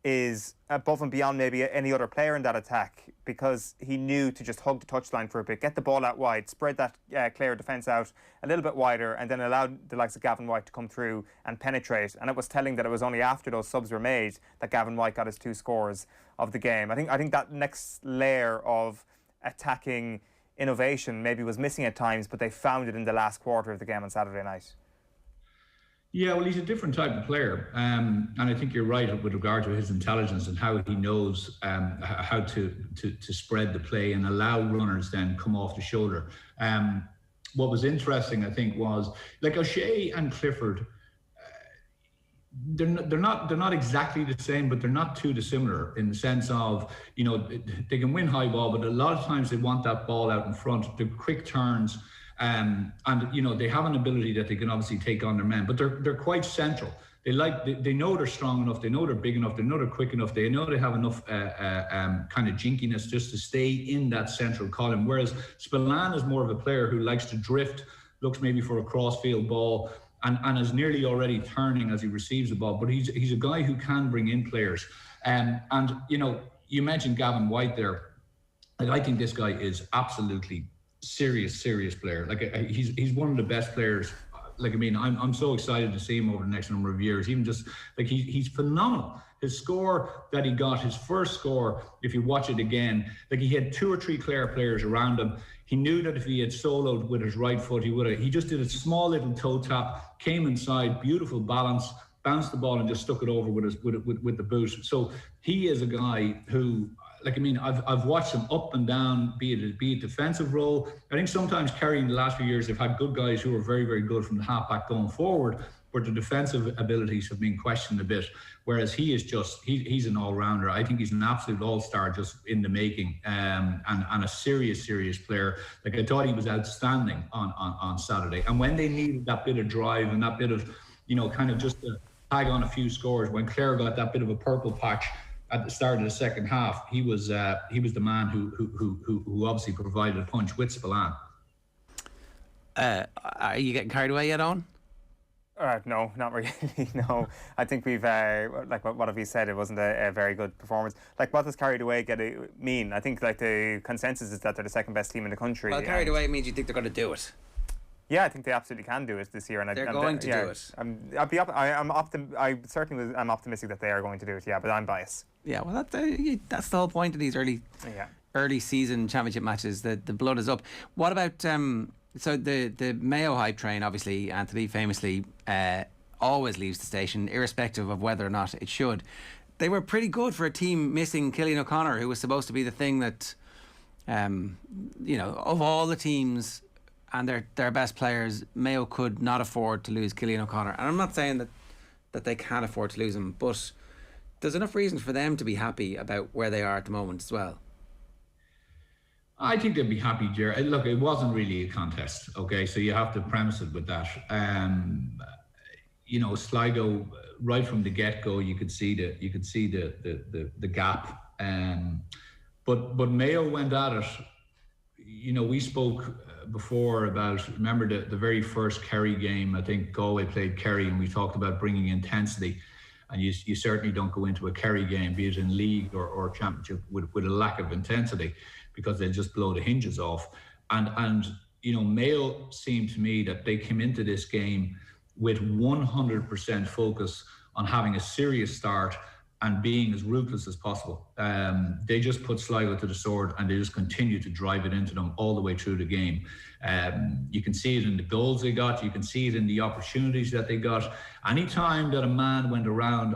is above and beyond maybe any other player in that attack, because he knew to just hug the touchline for a bit, get the ball out wide, spread that Clare defence out a little bit wider, and then allowed the likes of Gavin White to come through and penetrate. And it was telling that it was only after those subs were made that Gavin White got his 2 scores of the game. I think that next layer of attacking innovation maybe was missing at times, but they found it in the last quarter of the game on Saturday night. Yeah, well, he's a different type of player, and I think you're right with regard to his intelligence and how he knows how to spread the play and allow runners then come off the shoulder. What was interesting, I think, was like O'Shea and Clifford. They're not exactly the same, but they're not too dissimilar in the sense of, you know, they can win high ball, but a lot of times they want that ball out in front. The quick turns. And you know, they have an ability that they can obviously take on their men, but they're quite central. They know they're strong enough, they know they're big enough, they know they're quick enough, they know they have enough kind of jinkiness just to stay in that central column. Whereas Spillane is more of a player who likes to drift, looks maybe for a cross-field ball, and is nearly already turning as he receives the ball. But he's a guy who can bring in players. And you know, you mentioned Gavin White there. Like, I think this guy is absolutely serious player. Like, he's one of the best players. Like, I mean, I'm so excited to see him over the next number of years. Even just like he's phenomenal. His score that he got, his first score, if you watch it again, like he had 2 or 3 Clare players around him. He knew that if he had soloed with his right foot, he would have. He just did a small little toe tap, came inside, beautiful balance, bounced the ball and just stuck it over with the boot. So he is a guy who, like, I mean, I've watched him up and down, be it defensive role. I think sometimes Kerry in the last few years, they've had good guys who are very, very good from the halfback going forward, but the defensive abilities have been questioned a bit. Whereas he is just, he's an all-rounder. I think he's an absolute all-star just in the making, and a serious player. Like, I thought he was outstanding on Saturday. And when they needed that bit of drive and that bit of, you know, kind of just to tag on a few scores, when Clare got that bit of a purple patch at the start of the second half, he was the man who obviously provided a punch with Spillane. Are you getting carried away yet, Eoin? No, not really. No, I think we've like what have you said? It wasn't a very good performance. Like, what does carried away mean? I think like the consensus is that they're the second best team in the country. Well, carried away means you think they're going to do it. Yeah, I think they absolutely can do it this year, and they're going to do it. I'm optimistic that they are going to do it. Yeah, but I'm biased. Yeah, well, that's the whole point of these early season championship matches. The blood is up. What about so the Mayo hype train? Obviously, Anthony famously always leaves the station, irrespective of whether or not it should. They were pretty good for a team missing Cillian O'Connor, who was supposed to be the thing that, you know, of all the teams and their best players, Mayo could not afford to lose Cillian O'Connor. And I'm not saying that they can't afford to lose him, but there's enough reason for them to be happy about where they are at the moment as well. I think they'd be happy, Ger. Look, it wasn't really a contest, okay? So you have to premise it with that. You know, Sligo, right from the get-go, you could see the gap. But Mayo went at it. You know, we spoke before about, remember the very first Kerry game, I think Galway played Kerry, and we talked about bringing intensity. And you certainly don't go into a Kerry game, be it in league or championship, with a lack of intensity, because they'll just blow the hinges off. And you know, Mayo seemed to me that they came into this game with 100% focus on having a serious start and being as ruthless as possible. They just put Sligo to the sword, and they just continued to drive it into them all the way through the game. You can see it in the goals they got. You can see it in the opportunities that they got. Anytime that a man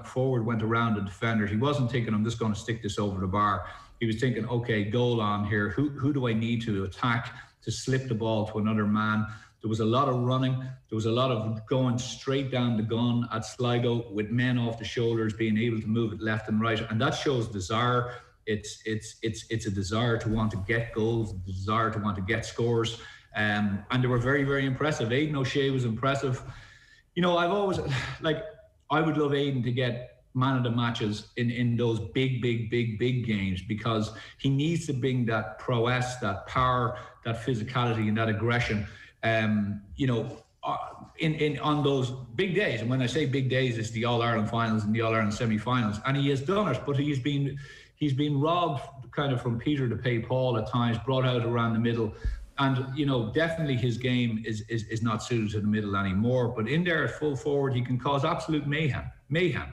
forward went around a defender, he wasn't thinking, I'm just going to stick this over the bar. He was thinking, okay, goal on here. Who do I need to attack to slip the ball to another man? There was a lot of running. There was a lot of going straight down the gun at Sligo with men off the shoulders, being able to move it left and right. And that shows desire. It's a desire to want to get goals, a desire to want to get scores. And they were very, very impressive. Aidan O'Shea was impressive. You know, I've always, like, I would love Aidan to get man of the matches in those big games, because he needs to bring that prowess, that power, that physicality and that aggression. You know, on those big days, and when I say big days, it's the All-Ireland finals and the All-Ireland semi-finals, and he has done it, but he's been robbed kind of from Peter to pay Paul at times, brought out around the middle, and you know, definitely his game is not suited to the middle anymore. But in there at full forward, he can cause absolute mayhem.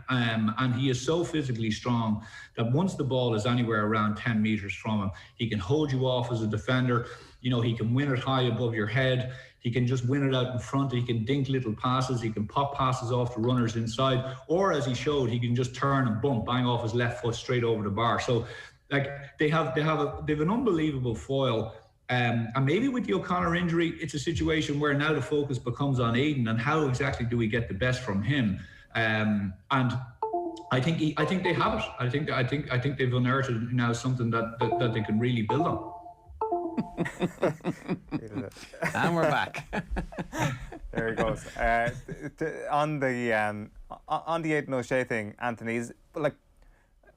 And he is so physically strong that once the ball is anywhere around 10 metres from him, he can hold you off as a defender. You know, he can win it high above your head. He can just win it out in front. He can dink little passes. He can pop passes off to runners inside. Or as he showed, he can just turn and bang off his left foot straight over the bar. So like they have an unbelievable foil. And maybe with the O'Connor injury, it's a situation where now the focus becomes on Aidan and how exactly do we get the best from him. And I think they have it. I think they've unearthed now something that they can really build on. And we're back. There he goes. On the Aidan O'Shea thing, Anthony's, like,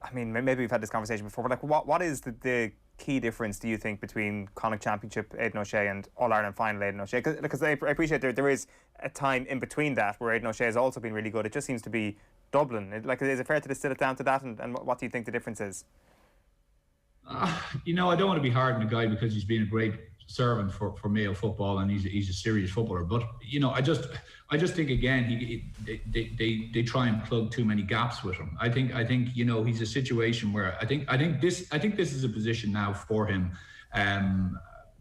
I mean, maybe we've had this conversation before, but like, what is the key difference, do you think, between Connacht Championship Aidan O'Shea and All-Ireland Final Aidan O'Shea? Because I appreciate there is a time in between that where Aidan O'Shea has also been really good. It just seems to be Dublin. Is it fair to distill it down to that? And what do you think the difference is? You know, I don't want to be hard on the guy because he's been a great servant for Mayo football, and he's a serious footballer. But I just think again they try and plug too many gaps with him. I think he's a situation where I think this is a position now for him.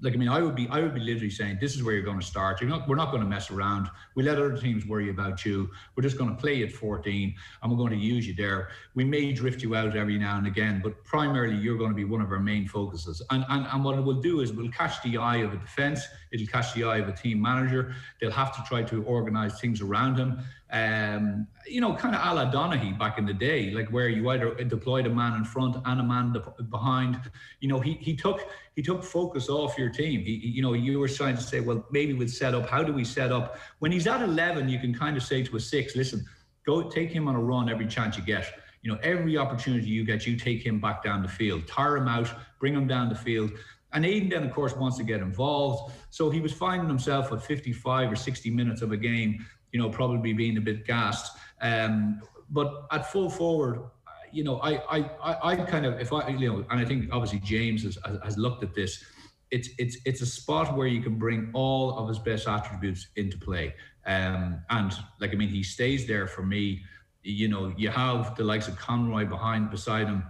I would be literally saying, this is where you're going to start. We're not going to mess around. We let other teams worry about you. We're just going to play at 14, and we're going to use you there. We may drift you out every now and again, but primarily you're going to be one of our main focuses. And what it will do is we'll catch the eye of a defence. It'll catch the eye of a team manager. They'll have to try to organise things around him. Kind of a la Donaghy back in the day, like where you either deployed a man in front and a man behind. He took focus off your team. You were trying to say, well, maybe we'll set up. How do we set up? When he's at 11, you can kind of say to a 6, listen, go take him on a run every chance you get. Every opportunity you get, you take him back down the field, tire him out, bring him down the field. And Aidan then, of course, wants to get involved. So he was finding himself at 55 or 60 minutes of a game, probably being a bit gassed. But at full forward, I kind of, and I think obviously James has looked at this. It's a spot where you can bring all of his best attributes into play. He stays there for me. You have the likes of Conroy beside him,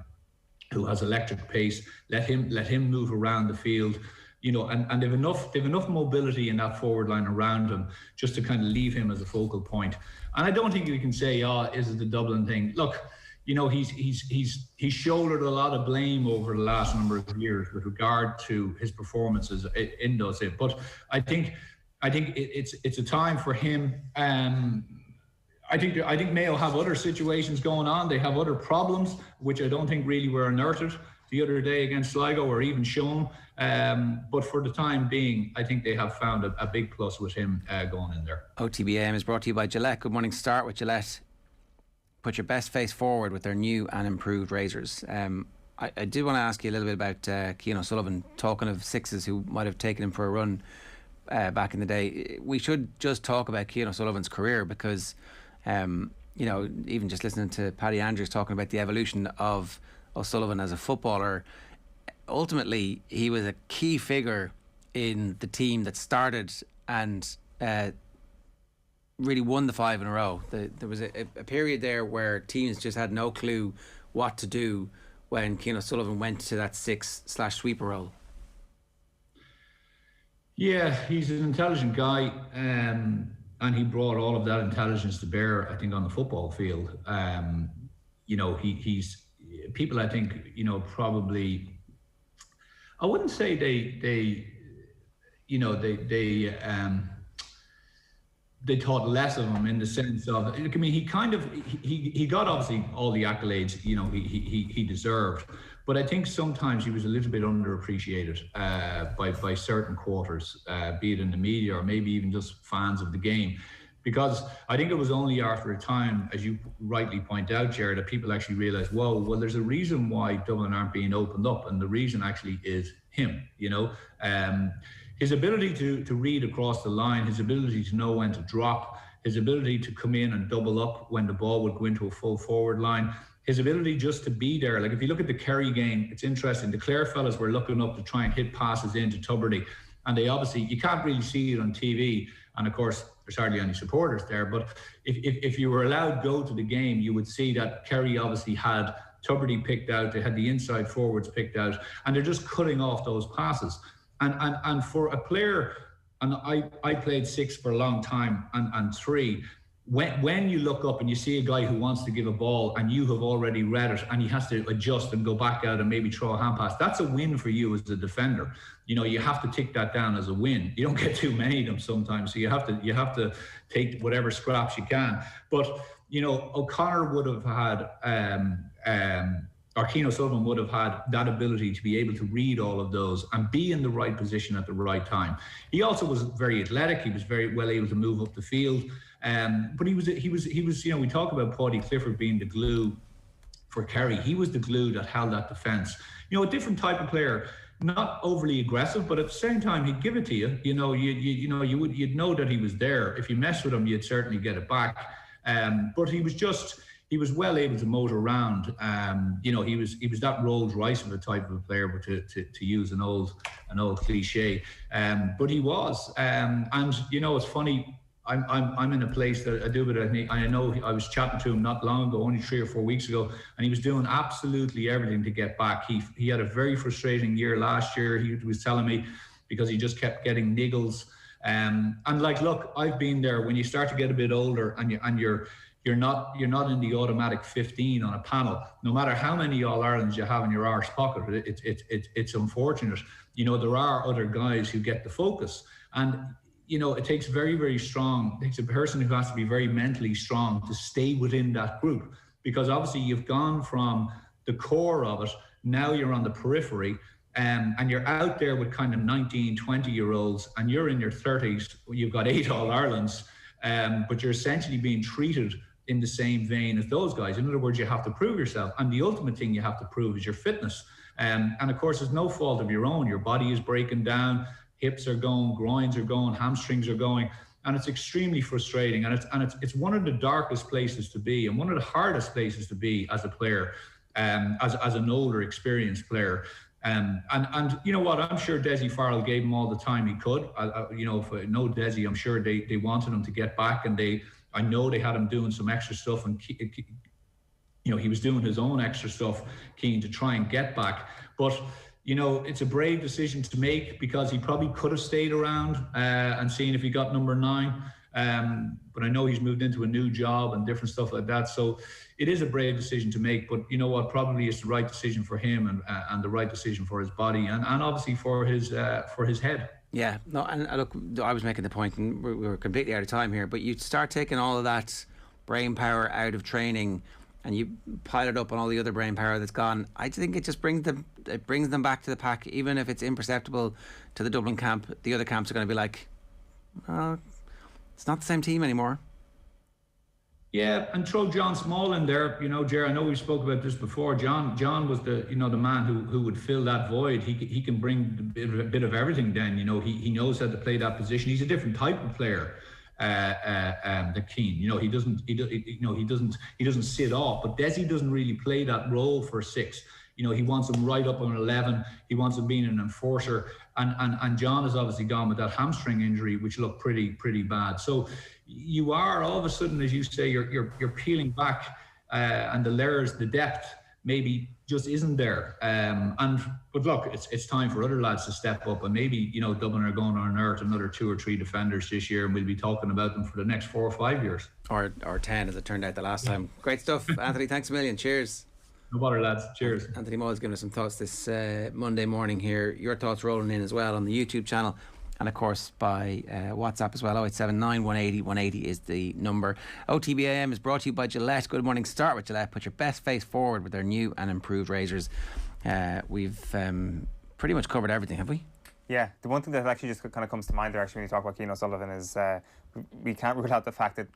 who has electric pace. Let him move around the field. And they've enough mobility in that forward line around him just to kind of leave him as a focal point. And I don't think we can say, is it the Dublin thing? Look, he's shouldered a lot of blame over the last number of years with regard to his performances in those. But I think it's a time for him. I think Mayo have other situations going on. They have other problems, which I don't think really were unearthed the other day against Sligo or even shown. But for the time being, I think they have found a big plus with him going in there. OTB AM is brought to you by Gillette. Good morning. Start with Gillette. Put your best face forward with their new and improved razors. I did want to ask you a little bit about Cian O'Sullivan, talking of sixes who might have taken him for a run back in the day. We should just talk about Cian O'Sullivan's career because, even just listening to Paddy Andrews talking about the evolution of O'Sullivan as a footballer, ultimately he was a key figure in the team that started and really won the 5 in a row. There was a period there where teams just had no clue what to do when Cian O'Sullivan went to that 6/sweeper role. Yeah, he's an intelligent guy, and he brought all of that intelligence to bear, I think, on the football field. He's people, I think, probably, I wouldn't say they thought less of him in the sense of, he got obviously all the accolades, he deserved. But I think sometimes he was a little bit underappreciated by certain quarters, be it in the media or maybe even just fans of the game. Because I think it was only after a time, as you rightly point out, Jared, that people actually realised, well, there's a reason why Dublin aren't being opened up, and the reason actually is him. His ability to read across the line, his ability to know when to drop, his ability to come in and double up when the ball would go into a full forward line, his ability just to be there. Like if you look at the Kerry game, it's interesting. The Clare fellas were looking up to try and hit passes into Tuberty, and they obviously, you can't really see it on TV, and of course there's hardly any supporters there, but if you were allowed go to the game, you would see that Kerry obviously had Tuberty picked out, they had the inside forwards picked out, and they're just cutting off those passes. And for a player, and I played 6 for a long time and 3, when you look up and you see a guy who wants to give a ball and you have already read it and he has to adjust and go back out and maybe throw a hand pass, that's a win for you as a defender. You have to tick that down as a win. You don't get too many of them sometimes, so you have to take whatever scraps you can. But O'Connor would have had or Cian O'Sullivan would have had that ability to be able to read all of those and be in the right position at the right time. He also was very athletic. He was very well able to move up the field. But he was. We talk about Paudie Clifford being the glue for Kerry. He was the glue that held that defence. A different type of player, not overly aggressive, but at the same time he'd give it to you. You'd know that he was there. If you mess with him, you'd certainly get it back. But he was well able to motor around. He was that Rolls Royce of a type of a player, but to use an old an old cliche, but he was. And you know, it's funny. I'm in a place that I do, but I know I was chatting to him not long ago, only 3 or 4 weeks ago, and he was doing absolutely everything to get back. He had a very frustrating year last year. He was telling me, because he just kept getting niggles. And like, look, I've been there. When you start to get a bit older and you're not in the automatic 15 on a panel, no matter how many All-Irelands you have in your arse pocket, it's unfortunate. You know, there are other guys who get the focus, and you know, it takes very, very strong. It takes a person who has to be very mentally strong to stay within that group, because obviously you've gone from the core of it, now you're on the periphery, and you're out there with kind of 19, 20-year-olds, and you're in your 30s, you've got 8 All-Irelands, but you're essentially being treated in the same vein as those guys. In other words, you have to prove yourself, and the ultimate thing you have to prove is your fitness. And of course, it's no fault of your own. Your body is breaking down, hips are going, groins are going, hamstrings are going, and it's extremely frustrating. And it's one of the darkest places to be, and one of the hardest places to be as a player, as an older, experienced player. And you know what? I'm sure Desi Farrell gave him all the time he could. You know, if I know Desi, I'm sure they wanted him to get back, and I know they had him doing some extra stuff, and you know, he was doing his own extra stuff, keen to try and get back. But you know, it's a brave decision to make, because he probably could have stayed around and seen if he got number 9. But I know he's moved into a new job and different stuff like that. So it is a brave decision to make. But you know what? Probably it's the right decision for him, and the right decision for his body, and obviously for his head. Yeah, no, and look, I was making the point, and we're completely out of time here, but you start taking all of that brain power out of training, and you pile it up on all the other brain power that's gone. I think it just brings them back to the pack, even if it's imperceptible to the Dublin camp. The other camps are going to be like, oh, it's not the same team anymore. Yeah, and throw John Small in there. You know, Ger, I know we spoke about this before. John was the man who would fill that void. He can bring a bit of everything. Then, you know, he knows how to play that position. He's a different type of player. The Keane, you know, he doesn't sit off, but Desi doesn't really play that role for 6. You know, he wants him right up on 11. He wants him being an enforcer, and John has obviously gone with that hamstring injury, which looked pretty bad. So you are all of a sudden, as you say, you're peeling back, and the layers, the depth maybe just isn't there. But look, it's time for other lads to step up, and maybe, you know, Dublin are going to unearth another 2 or 3 defenders this year, and we'll be talking about them for the next 4 or 5 years, or 10, as it turned out the last time. Great stuff, Anthony. Thanks a million. Cheers. No bother, lads. Cheers. Anthony Moyles giving us some thoughts this Monday morning here. Your thoughts rolling in as well on the YouTube channel, and of course by WhatsApp as well. 0879 180 180 is the number. OTB AM is brought to you by Gillette. Good morning. Start with Gillette. Put your best face forward with their new and improved razors. We've pretty much covered everything, have we? Yeah, the one thing that actually just kind of comes to mind there, actually, when you talk about Cian O'Sullivan, is we can't rule out the fact that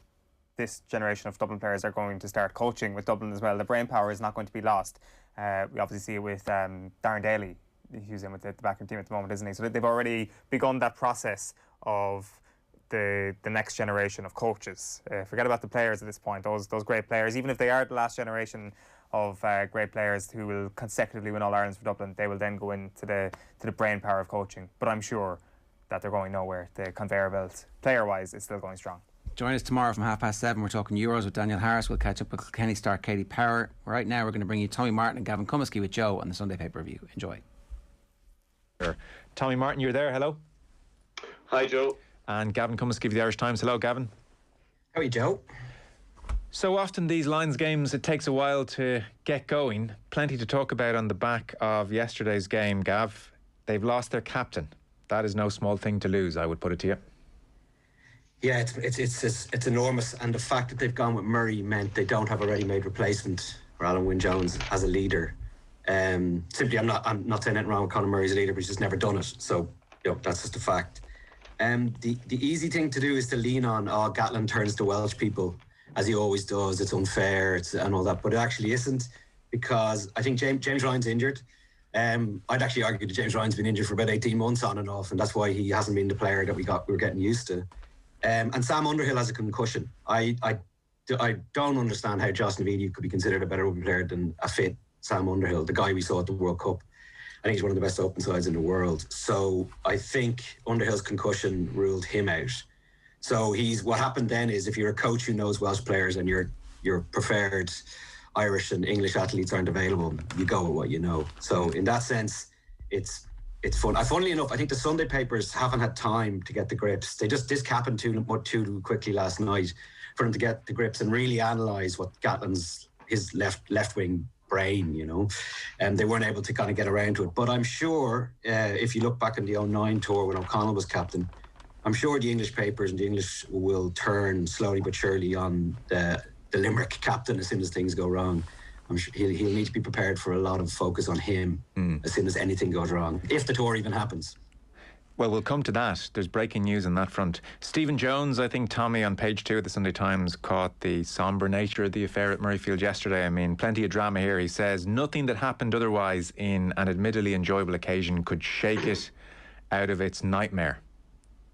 this generation of Dublin players are going to start coaching with Dublin as well. The brain power is not going to be lost. We obviously see it with Darren Daly, who's in with the backup team at the moment, isn't he? So they've already begun that process of the next generation of coaches. Forget about the players at this point, those great players. Even if they are the last generation of great players who will consecutively win All-Irelands for Dublin, they will then go into the brain power of coaching. But I'm sure that they're going nowhere. The conveyor belt, player-wise, is still going strong. Join us tomorrow from 7:30. We're talking Euros with Daniel Harris. We'll catch up with Kenny star Katie Power. Right now, we're going to bring you Tommy Martin and Gavin Cummiskey with Joe on the Sunday pay-per-view. Enjoy. Tommy Martin, you're there. Hello. Hi, Joe. And Gavin Cummiskey of the Irish Times. Hello, Gavin. How are you, Joe? So often these Lions games, it takes a while to get going. Plenty to talk about on the back of yesterday's game, Gav. They've lost their captain. That is no small thing to lose, I would put it to you. Yeah, it's enormous, and the fact that they've gone with Murray meant they don't have a ready-made replacement for Alan Wynne-Jones as a leader. Simply, I'm not saying anything wrong with Conor Murray as a leader, but he's just never done it. So, that's just a fact. The easy thing to do is to lean on, Gatland turns to Welsh people, as he always does. It's unfair, and all that, but it actually isn't, because I think James Ryan's injured. I'd actually argue that James Ryan's been injured for about 18 months on and off, and that's why he hasn't been the player that we were getting used to. And Sam Underhill has a concussion. I don't understand how Josh Navidi could be considered a better rugby player than a fit Sam Underhill, the guy we saw at the World Cup. I think he's one of the best open sides in the world. So I think Underhill's concussion ruled him out. So what happened then is, if you're a coach who knows Welsh players and your preferred Irish and English athletes aren't available, you go with what you know. So in that sense, it's fun. Funnily enough, I think the Sunday papers haven't had time to get the grips. This happened too quickly last night for them to get the grips and really analyse what Gatland's his left wing brain, and they weren't able to kind of get around to it. But I'm sure if you look back in the 2009 tour when O'Connell was captain, I'm sure the English papers and the English will turn slowly but surely on the Limerick captain as soon as things go wrong. I'm sure he'll need to be prepared for a lot of focus on him as soon as anything goes wrong, if the tour even happens. Well, we'll come to that. There's breaking news on that front. Stephen Jones, I think Tommy on page 2 of the Sunday Times caught the sombre nature of the affair at Murrayfield yesterday. I mean, plenty of drama here. He says nothing that happened otherwise in an admittedly enjoyable occasion could shake it out of its nightmare.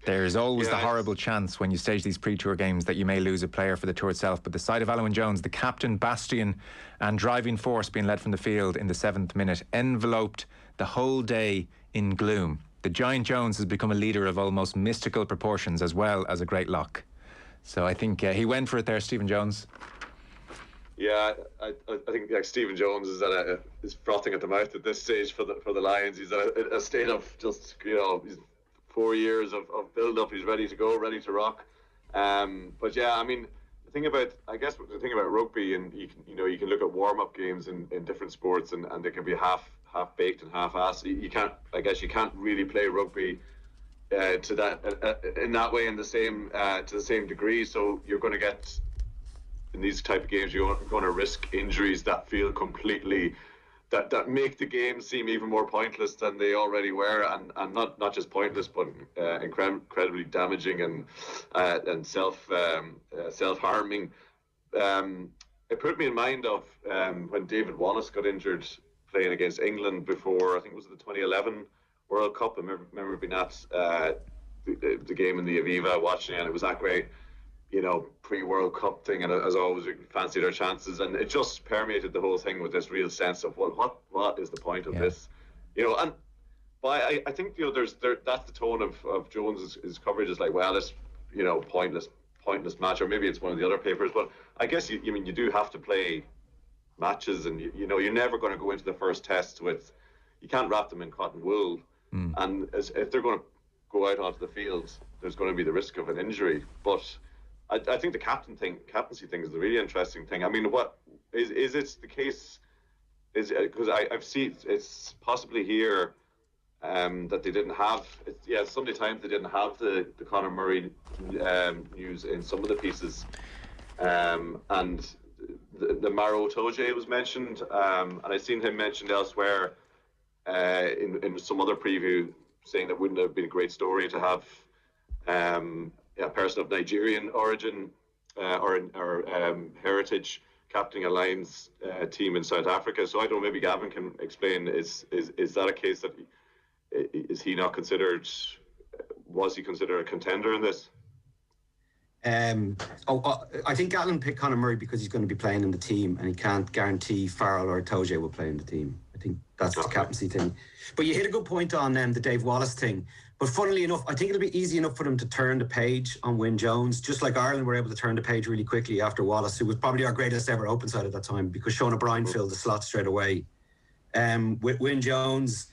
There's always the horrible chance when you stage these pre-tour games that you may lose a player for the tour itself, but the sight of Eoin Jones, the captain, bastion and driving force being led from the field in the 7th minute, enveloped the whole day in gloom. The giant Jones has become a leader of almost mystical proportions as well as a great lock. So I think he went for it there, Stephen Jones. Yeah, I think Stephen Jones is frothing at the mouth at this stage for the Lions. He's at a state of just, he's 4 years of build-up. He's ready to go, ready to rock. But yeah, I mean, the thing about rugby, and you can look at warm-up games in different sports, and they can be half-baked and half-assed. You can't really play rugby to that in that way, to the same degree. So you're going to get, in these type of games, you're going to risk injuries that feel completely that make the game seem even more pointless than they already were, and not just pointless, but incredibly damaging and self-harming. It put me in mind of when David Wallace got injured playing against England before, I think it was the 2011 World Cup. I remember being at the game in the Aviva watching it, and it was that great, pre-World Cup thing, and as always we fancied our chances, and it just permeated the whole thing with this real sense of, well, what is the point of this, and but I think that's the tone of Jones's coverage is like, well, it's pointless match, or maybe it's one of the other papers, but I guess you do have to play matches, and you're never going to go into the first test with, you can't wrap them in cotton wool, and if they're going to go out onto the field, there's going to be the risk of an injury. But I think the captaincy thing is the really interesting thing. I mean, what is it the case? Is because I've seen it's possibly here that they didn't have. Sunday Times they didn't have the Conor Murray news in some of the pieces, and the Maro Toje was mentioned, and I've seen him mentioned elsewhere in some other preview, saying that wouldn't have been a great story to have a person of Nigerian origin or heritage captaining a Lions team in South Africa. So I don't know, maybe Gavin can explain, is that a case that is he not considered, was he considered a contender in this? I think Gatland picked Conor Murray because he's going to be playing in the team, and he can't guarantee Farrell or Toje will play in the team. I think that's the captaincy thing. But you hit a good point on the Dave Wallace thing. But funnily enough, I think it'll be easy enough for them to turn the page on Wyn Jones, just like Ireland were able to turn the page really quickly after Wallace, who was probably our greatest ever open side at that time, because Sean O'Brien filled the slot straight away. With Wyn Jones,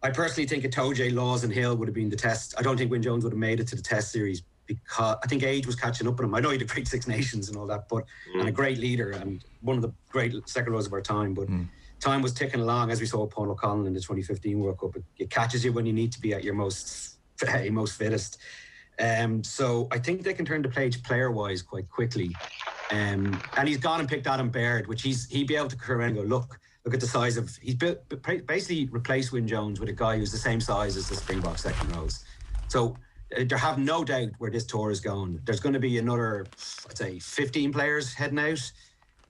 I personally think a Toje, Laws and Hill would have been the test. I don't think Wyn Jones would have made it to the test series, because I think age was catching up with him. I know he had a great Six Nations and all that, but and a great leader and one of the great second rows of our time. But time was ticking along, as we saw with Paul O'Connell in the 2015 World Cup. It catches you when you need to be at your most fittest. So I think they can turn the page player-wise quite quickly. And he's gone and picked Adam Baird, which he'd be able to come around and go, look at the size of... He's basically replaced Wyn Jones with a guy who's the same size as the Springbok second rows. So there have no doubt where this tour is going. There's going to be another, I'd say, 15 players heading out.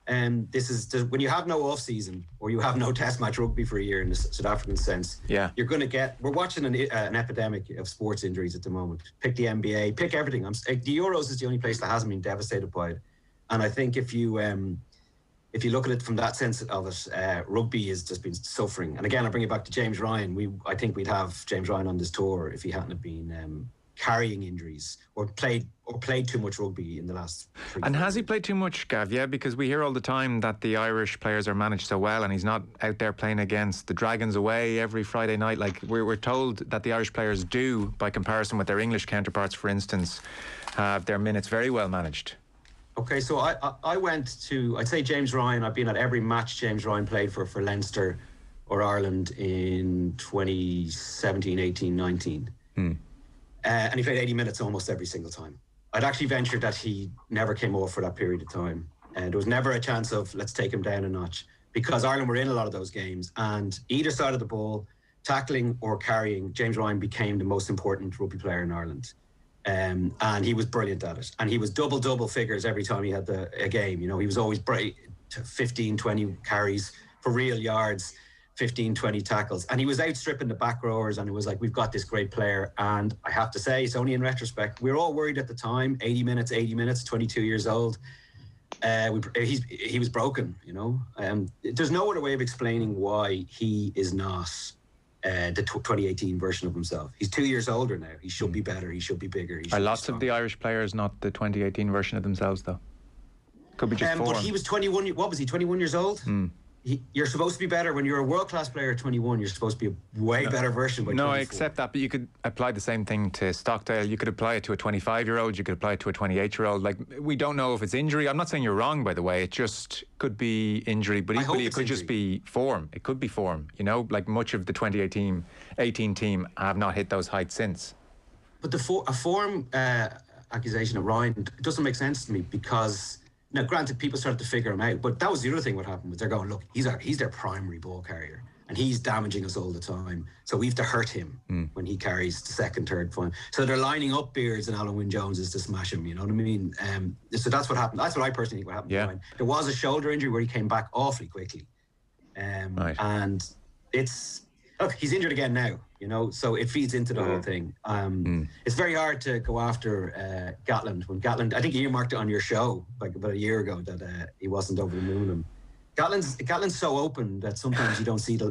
And this is when you have no off season, or you have no test match rugby for a year in the South African sense. Yeah, you're going to get. We're watching an epidemic of sports injuries at the moment. Pick the NBA, pick everything. The Euros is the only place that hasn't been devastated by it. And I think if you if you look at it from that sense of it, rugby has just been suffering. And again, I'll bring it back to James Ryan. I think we'd have James Ryan on this tour if he hadn't have been carrying injuries or played too much rugby in the last 3 And has he played too much, Gav? Yeah, because we hear all the time that the Irish players are managed so well, and he's not out there playing against the Dragons away every Friday night. Like we're told that the Irish players do, by comparison with their English counterparts, for instance, have their minutes very well managed. Okay, so I went to, I'd say James Ryan, I've been at every match James Ryan played for Leinster or Ireland in 2017, 18, 19. And he played 80 minutes almost every single time. I'd actually ventured that he never came off for that period of time. There was never a chance of, let's take him down a notch, because Ireland were in a lot of those games, and either side of the ball, tackling or carrying, James Ryan became the most important rugby player in Ireland. And he was brilliant at it. And he was double figures every time he had a game. You know, he was always 15, 20 carries for real yards, 15, 20 tackles. And he was outstripping the back rowers, and it was like, we've got this great player. And I have to say, it's only in retrospect, we were all worried at the time, 80 minutes, 22 years old. He was broken, you know. There's no other way of explaining why he is not the 2018 version of himself. He's 2 years older now. He should be better. He should be bigger. Are lots of the Irish players not the 2018 version of themselves, though? Could be just form. But he was 21. What was he? 21 years old. You're supposed to be better when you're a world-class player at 21. You're supposed to be a way better version by 24. No, I accept that, but you could apply the same thing to Stockdale. You could apply it to a 25-year-old. You could apply it to a 28-year-old. Like, we don't know if it's injury. I'm not saying you're wrong, by the way. It just could be injury, but equally it could just be form. It could be form. You know, like much of the 2018 team have not hit those heights since. But a form accusation of Ryan, it doesn't make sense to me, because now, granted, people started to figure him out, but that was the other thing. What happened was they're going, look, he's their primary ball carrier, and he's damaging us all the time. So we have to hurt him when he carries the second, third, final. So they're lining up Beards and Alan Wynne-Joneses to smash him. You know what I mean? So that's what happened. That's what I personally think what happened. Yeah. There was a shoulder injury where he came back awfully quickly, right. And look, he's injured again now. You know, so it feeds into the whole thing. It's very hard to go after Gatland. When Gatland, I think you earmarked it on your show like about a year ago that he wasn't over the moon. And Gatland's so open that sometimes you don't see the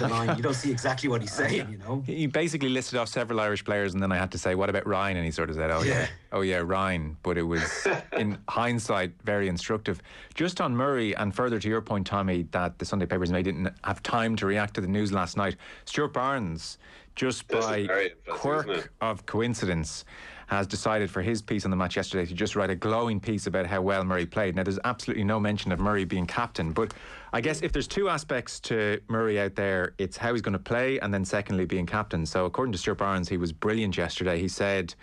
line. You don't see exactly what he's saying. You know, he basically listed off several Irish players, and then I had to say, "What about Ryan?" And he sort of said, "Oh yeah, Ryan." But it was, in hindsight, very instructive. Just on Murray, and further to your point, Tommy, that the Sunday papers didn't have time to react to the news last night. Stuart Barnes, just by quirk of coincidence, has decided for his piece on the match yesterday to just write a glowing piece about how well Murray played. Now, there's absolutely no mention of Murray being captain, but I guess if there's two aspects to Murray out there, it's how he's going to play, and then secondly, being captain. So according to Stuart Barnes, he was brilliant yesterday. He said,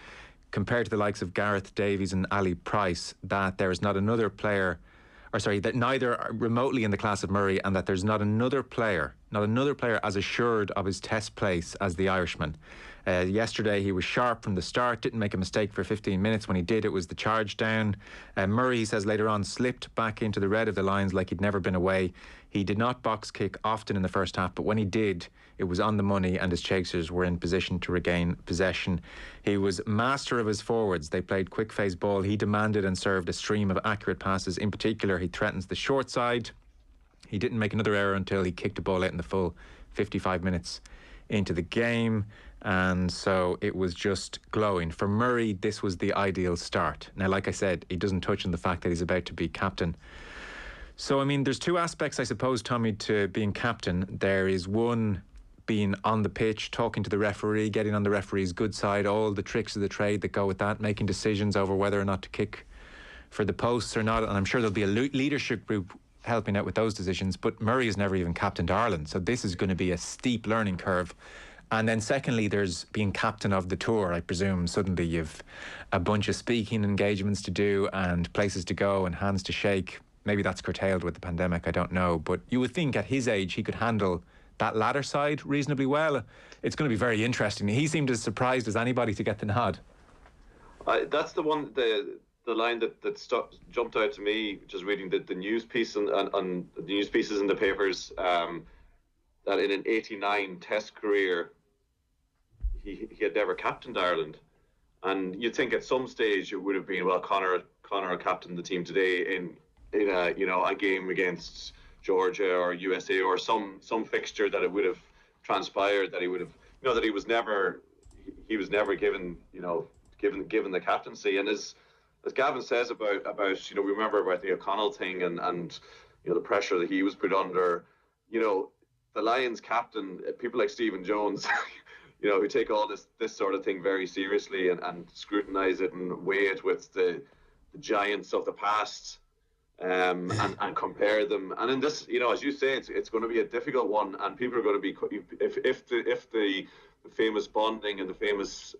compared to the likes of Gareth Davies and Ali Price, that there is not another player, that neither are remotely in the class of Murray, and that there's not another player as assured of his test place as the Irishman. Yesterday he was sharp from the start, didn't make a mistake for 15 minutes. When he did, it was the charge down. Murray, he says later on, slipped back into the red of the Lions like he'd never been away. He did not box kick often in the first half, but when he did, it was on the money and his chasers were in position to regain possession. He was master of his forwards. They played quick phase ball. He demanded and served a stream of accurate passes. In particular, he threatens the short side. He didn't make another error until he kicked the ball out in the full 55 minutes into the game. And so it was just glowing. For Murray, this was the ideal start. Now, like I said, he doesn't touch on the fact that he's about to be captain. So, I mean, there's two aspects, I suppose, Tommy, to being captain. There is one, being on the pitch, talking to the referee, getting on the referee's good side, all the tricks of the trade that go with that, making decisions over whether or not to kick for the posts or not. And I'm sure there'll be a leadership group helping out with those decisions. But Murray has never even captained Ireland, so this is going to be a steep learning curve. And then secondly, there's being captain of the tour. I presume suddenly you've a bunch of speaking engagements to do and places to go and hands to shake. Maybe that's curtailed with the pandemic, I don't know. But you would think at his age he could handle that latter side reasonably well. It's going to be very interesting. He seemed as surprised as anybody to get the nod. That's the one, the line that jumped out to me, just reading the news piece and the news pieces in the papers, that in an 89 test career, he had never captained Ireland. And you'd think at some stage it would have been, well, Conor captained the team today in a game against Georgia or USA or some fixture that it would have transpired that he would have, that he was never given the captaincy. And as Gavin says about we remember about the O'Connell thing and the pressure that he was put under. The Lions captain, people like Stephen Jones, who take all this sort of thing very seriously and scrutinise it and weigh it with the giants of the past, and compare them. And in this, as you say, it's going to be a difficult one, and people are going to be if the famous bonding and the famous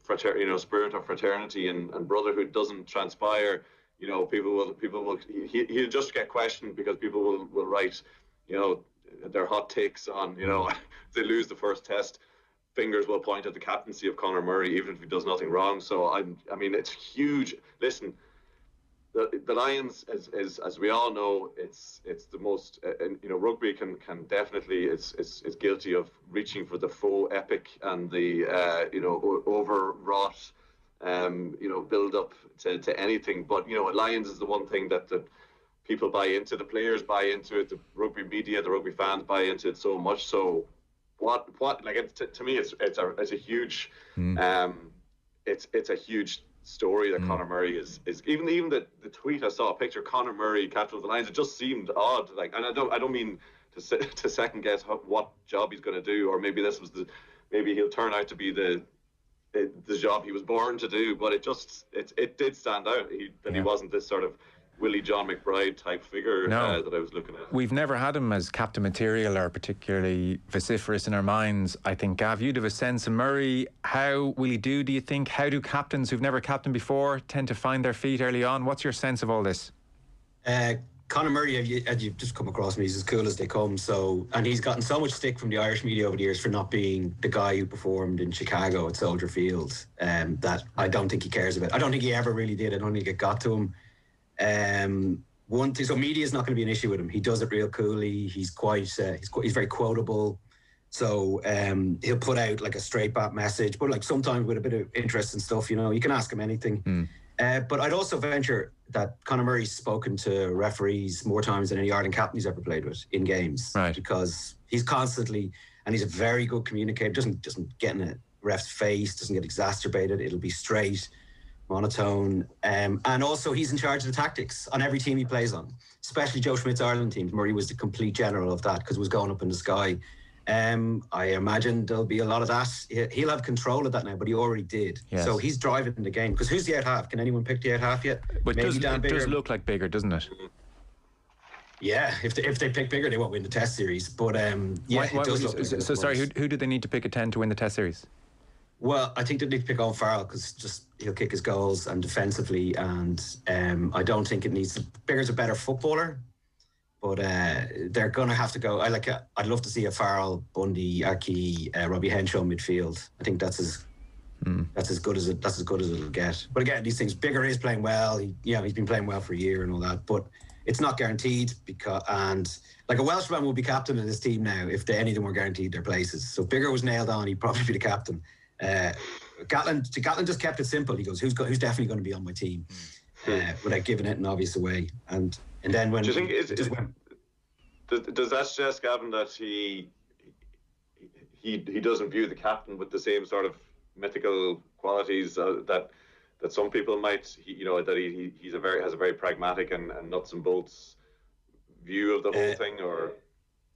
spirit of fraternity and brotherhood doesn't transpire, people will he'll just get questioned because people will write their hot takes on if they lose the first test, fingers will point at the captaincy of Conor Murray even if he does nothing wrong. So I mean it's huge. Listen, the Lions, as we all know, it's the most rugby can definitely is guilty of reaching for the faux epic and the overwrought build up to anything. But Lions is the one thing that people buy into, the players buy into it, the rugby media, the rugby fans buy into it so much. So what like to me it's a huge it's a huge story that Conor Murray is even the tweet I saw, a picture Conor Murray, captain of the Lions, it just seemed odd, like, and I don't mean to second guess what job he's going to do, or maybe maybe he'll turn out to be the job he was born to do, but it did stand out that he wasn't this sort of Willie John McBride type figure that I was looking at. We've never had him as captain material or particularly vociferous in our minds. I think, Gav, you'd have a sense of Murray. How will he do you think? How do captains who've never captained before tend to find their feet early on? What's your sense of all this? Conor Murray, as you've just come across me, he's as cool as they come. And he's gotten so much stick from the Irish media over the years for not being the guy who performed in Chicago at Soldier Field, that I don't think he cares about. I don't think he ever really did. I don't think it got to him. So media is not going to be an issue with him. He does it real coolly. He's he's very quotable. So he'll put out like a straight bat message, but like sometimes with a bit of interest and stuff. You can ask him anything. But I'd also venture that Conor Murray's spoken to referees more times than any Ireland captain he's ever played with in games, right? Because he's constantly, and he's a very good communicator. Doesn't get in a ref's face. Doesn't get exacerbated. It'll be straight, monotone, and also he's in charge of the tactics on every team he plays on, especially Joe Schmidt's Ireland teams. Murray was the complete general of that because it was going up in the sky. I imagine there'll be a lot of that. He'll have control of that now, but he already did. Yes. So he's driving the game. Because who's the out half? Can anyone pick the out half yet? But it does look like Bigger, doesn't it? Yeah, if they pick Bigger, they won't win the Test series. But it does look Bigger. So sorry, who do they need to pick at 10 to win the Test series? Well, I think they need to pick Eoin Farrell because he'll kick his goals and defensively, and I don't think it needs to. Bigger's a better footballer, but they're going to have to go. I'd love to see a Farrell, Bundy, Aki, Robbie Henshaw midfield. I think that's as good as it'll get. But again, these things. Bigger is playing well. He's been playing well for a year and all that, but it's not guaranteed and like a Welshman will be captain of this team now if any of them were guaranteed their places. So if Bigger was nailed on, he'd probably be the captain. Gatland just kept it simple. He goes, who's definitely going to be on my team, without giving it an obvious away. And then when do you think does that suggest, Gavin, that he doesn't view the captain with the same sort of mythical qualities that some people might, that he has a very pragmatic and nuts and bolts view of the whole thing, or?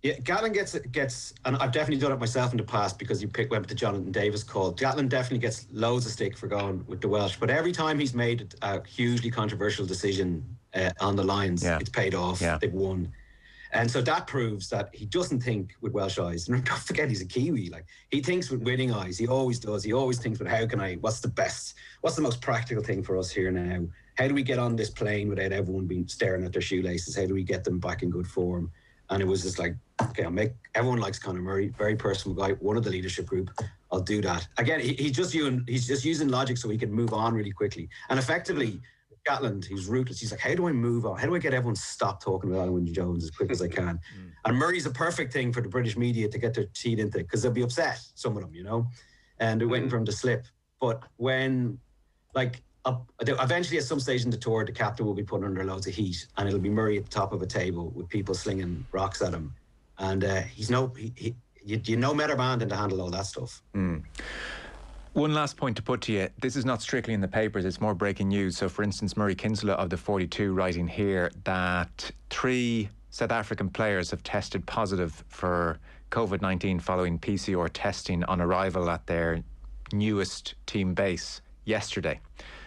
Yeah, Gatland gets, and I've definitely done it myself in the past because went with the Jonathan Davis call. Gatland definitely gets loads of stick for going with the Welsh, but every time he's made a hugely controversial decision on the Lions, it's paid off. Yeah. They've won. And so that proves that he doesn't think with Welsh eyes. And don't forget, he's a Kiwi. Like, he thinks with winning eyes. He always does. He always thinks with what's the most practical thing for us here now? How do we get on this plane without everyone being staring at their shoelaces? How do we get them back in good form? And it was just like, okay, everyone likes Conor Murray, very personal guy, one of the leadership group. I'll do that. Again, he's just using logic so he can move on really quickly. And effectively, Gatland, he's ruthless. He's like, how do I move on? How do I get everyone to stop talking about Alan Wynne-Jones as quick as I can? And Murray's a perfect thing for the British media to get their teeth into, because they'll be upset, some of them, and they're waiting for him to slip. But when, eventually at some stage in the tour, the captain will be put under loads of heat, and it'll be Murray at the top of a table with people slinging rocks at him, and you know better man than to handle all that stuff. One last point to put to you. This is not strictly in the papers, it's more breaking news. So for instance, Murray Kinsella of the 42 writing here that 3 South African players have tested positive for COVID-19 following PCR testing on arrival at their newest team base yesterday.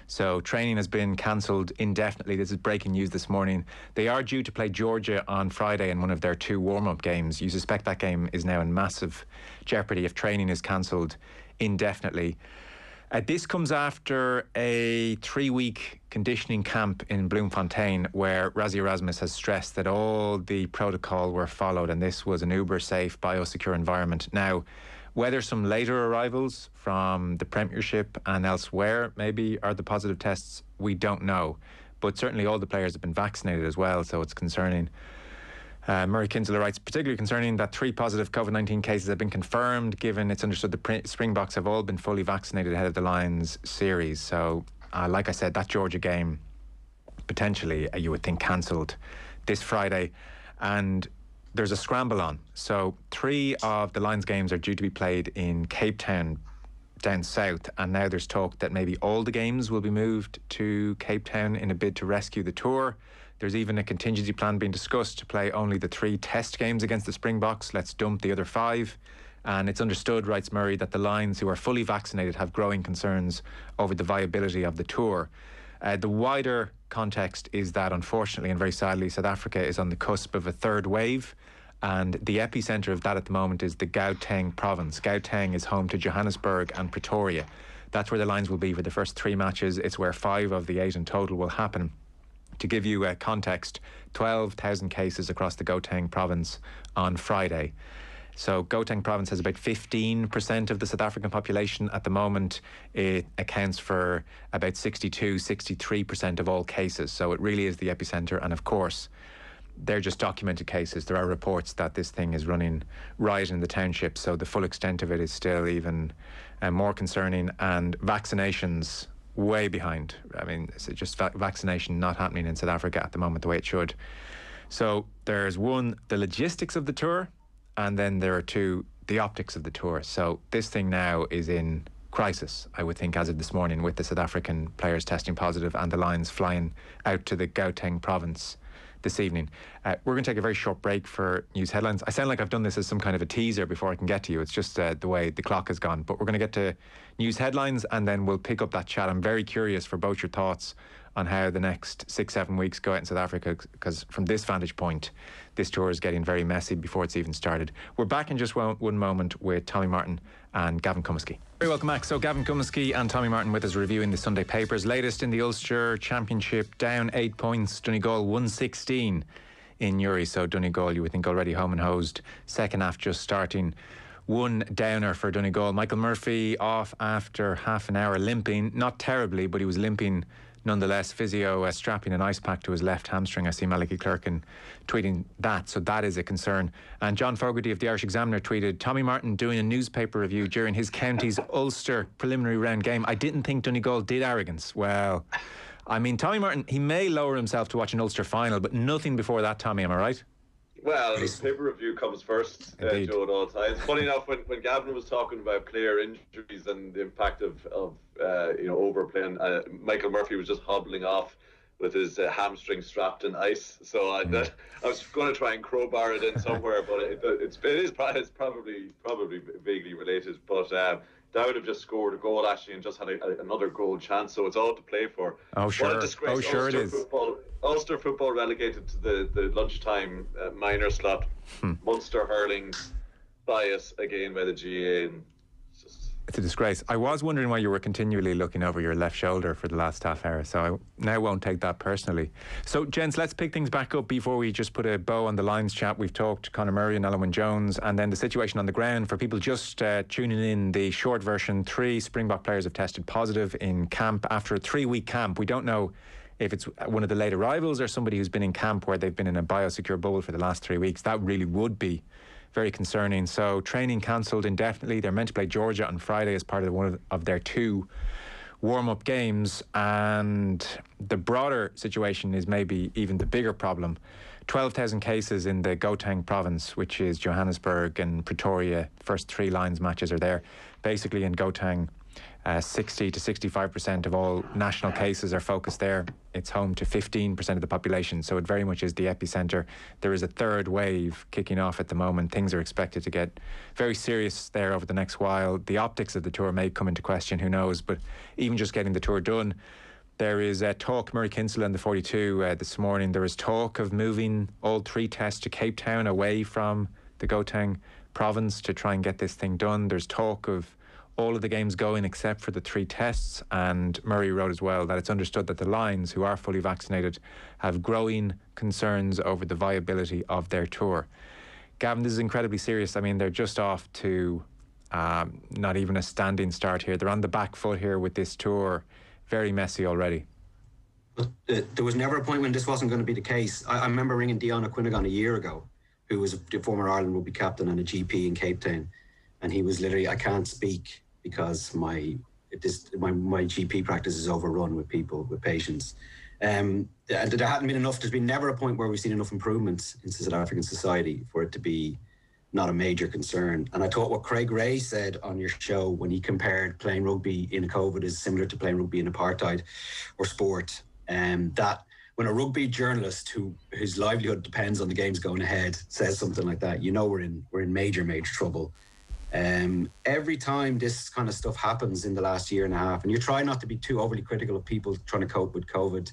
So training has been cancelled indefinitely. This is breaking news this morning. They are due to play Georgia on Friday in one of their 2 warm-up games. You suspect that game is now in massive jeopardy if training is cancelled indefinitely. This comes after a 3-week conditioning camp in Bloemfontein where Rassie Erasmus has stressed that all the protocol were followed and this was an uber-safe, biosecure environment. Now, whether some later arrivals from the Premiership and elsewhere maybe are the positive tests, we don't know. But certainly all the players have been vaccinated as well, so it's concerning. Murray Kinsella writes, particularly concerning that 3 positive COVID-19 cases have been confirmed, given it's understood the Springboks have all been fully vaccinated ahead of the Lions series. So, like I said, that Georgia game, potentially, you would think, cancelled this Friday. And there's a scramble on. So 3 of the Lions games are due to be played in Cape Town, down south. And now there's talk that maybe all the games will be moved to Cape Town in a bid to rescue the tour. There's even a contingency plan being discussed to play only the 3 test games against the Springboks. Let's dump the other 5. And it's understood, writes Murray, that the Lions, who are fully vaccinated, have growing concerns over the viability of the tour. The wider context is that, unfortunately and very sadly, South Africa is on the cusp of a 3rd wave. And the epicentre of that at the moment is the Gauteng province. Gauteng is home to Johannesburg and Pretoria. That's where the Lions will be for the first 3 matches. It's where 5 of the 8 in total will happen. To give you context, 12,000 cases across the Gauteng province on Friday. So Gauteng province has about 15% of the South African population at the moment. It accounts for about 63% of all cases. So it really is the epicentre. And of course, they're just documented cases. There are reports that this thing is running riot in the township. So the full extent of it is still even more concerning. And vaccinations way behind. I mean, it's just vaccination not happening in South Africa at the moment the way it should. So there's 1, the logistics of the tour, and then there are 2, the optics of the tour. So this thing now is in crisis, I would think, as of this morning, with the South African players testing positive and the Lions flying out to the Gauteng province this evening. We're going to take a very short break for news headlines. I sound like I've done this as some kind of a teaser before I can get to you. It's just the way the clock has gone. But we're going to get to news headlines and then we'll pick up that chat. I'm very curious for both your thoughts on how the next 6-7 weeks go out in South Africa, because from this vantage point, this tour is getting very messy before it's even started. We're back in just one moment with Tommy Martin and Gavin Cummiskey. Very welcome back. So Gavin Cummiskey and Tommy Martin with us reviewing the Sunday papers. Latest in the Ulster Championship, down 8 points. Donegal 116 in Uri. So Donegal, you would think, already home and hosed. Second half just starting. 1 downer for Donegal. Michael Murphy off after half an hour limping. Not terribly, but he was limping nonetheless. Physio strapping an ice pack to his left hamstring. I see Malachy Clerkin tweeting that, so that is a concern. And John Fogarty of the Irish Examiner tweeted, Tommy Martin doing a newspaper review during his county's Ulster preliminary round game. I didn't think Donegal did arrogance. Well, I mean, Tommy Martin, he may lower himself to watch an Ulster final, but nothing before that, Tommy, am I right? Well, the paper review comes first, Joe, at all times. Funny enough, when Gavin was talking about player injuries and the impact of overplaying, Michael Murphy was just hobbling off with his hamstring strapped in ice. So I was going to try and crowbar it in somewhere, but it's probably vaguely related. But Dowd have just scored a goal actually and just had another goal chance, so it's all to play for. Oh sure, what a disgrace. Sure it is. Ulster football relegated to the lunchtime minor slot. Munster hurling bias again by the GAA. And it's a disgrace. I was wondering why you were continually looking over your left shoulder for the last half hour, so I now won't take that personally. So, gents, let's pick things back up before we just put a bow on the Lions chat. We've talked Conor Murray and Eoin Jones, and then the situation on the ground. For people just tuning in, the short version, 3 Springbok players have tested positive in camp after a 3-week camp. We don't know if it's one of the late arrivals or somebody who's been in camp where they've been in a biosecure bubble for the last 3 weeks. That really would be very concerning. So training cancelled indefinitely. They're meant to play Georgia on Friday as part of one of their 2 warm-up games, and the broader situation is maybe even the bigger problem. 12,000 cases in the Gauteng province, which is Johannesburg and Pretoria. First 3 Lions matches are there. Basically in Gauteng, 60 to 65% of all national cases are focused there. It's home to 15% of the population, so it very much is the epicentre. There is a third wave kicking off at the moment. Things are expected to get very serious there over the next while. The optics of the tour may come into question, who knows, but even just getting the tour done. There is talk, Murray Kinsella and the 42 this morning, there is talk of moving all 3 tests to Cape Town away from the Gauteng province to try and get this thing done. There's talk of all of the games going except for the 3 tests, and Murray wrote as well that it's understood that the Lions, who are fully vaccinated, have growing concerns over the viability of their tour. Gavin, this is incredibly serious. I mean, they're just off to not even a standing start here. They're on the back foot here with this tour. Very messy already. But there was never a point when this wasn't going to be the case. I remember ringing Dion O'Quinnigan a year ago, who was the former Ireland rugby captain and a GP in Cape Town, and he was literally, I can't speak because my GP practice is overrun with people, with patients. And there hadn't been enough. There's been never a point where we've seen enough improvements in South African society for it to be not a major concern. And I thought what Craig Ray said on your show when he compared playing rugby in COVID is similar to playing rugby in apartheid or sport, that when a rugby journalist whose livelihood depends on the games going ahead says something like that, you know we're in major trouble. Every time this kind of stuff happens in the last year and a half, and you try not to be too overly critical of people trying to cope with COVID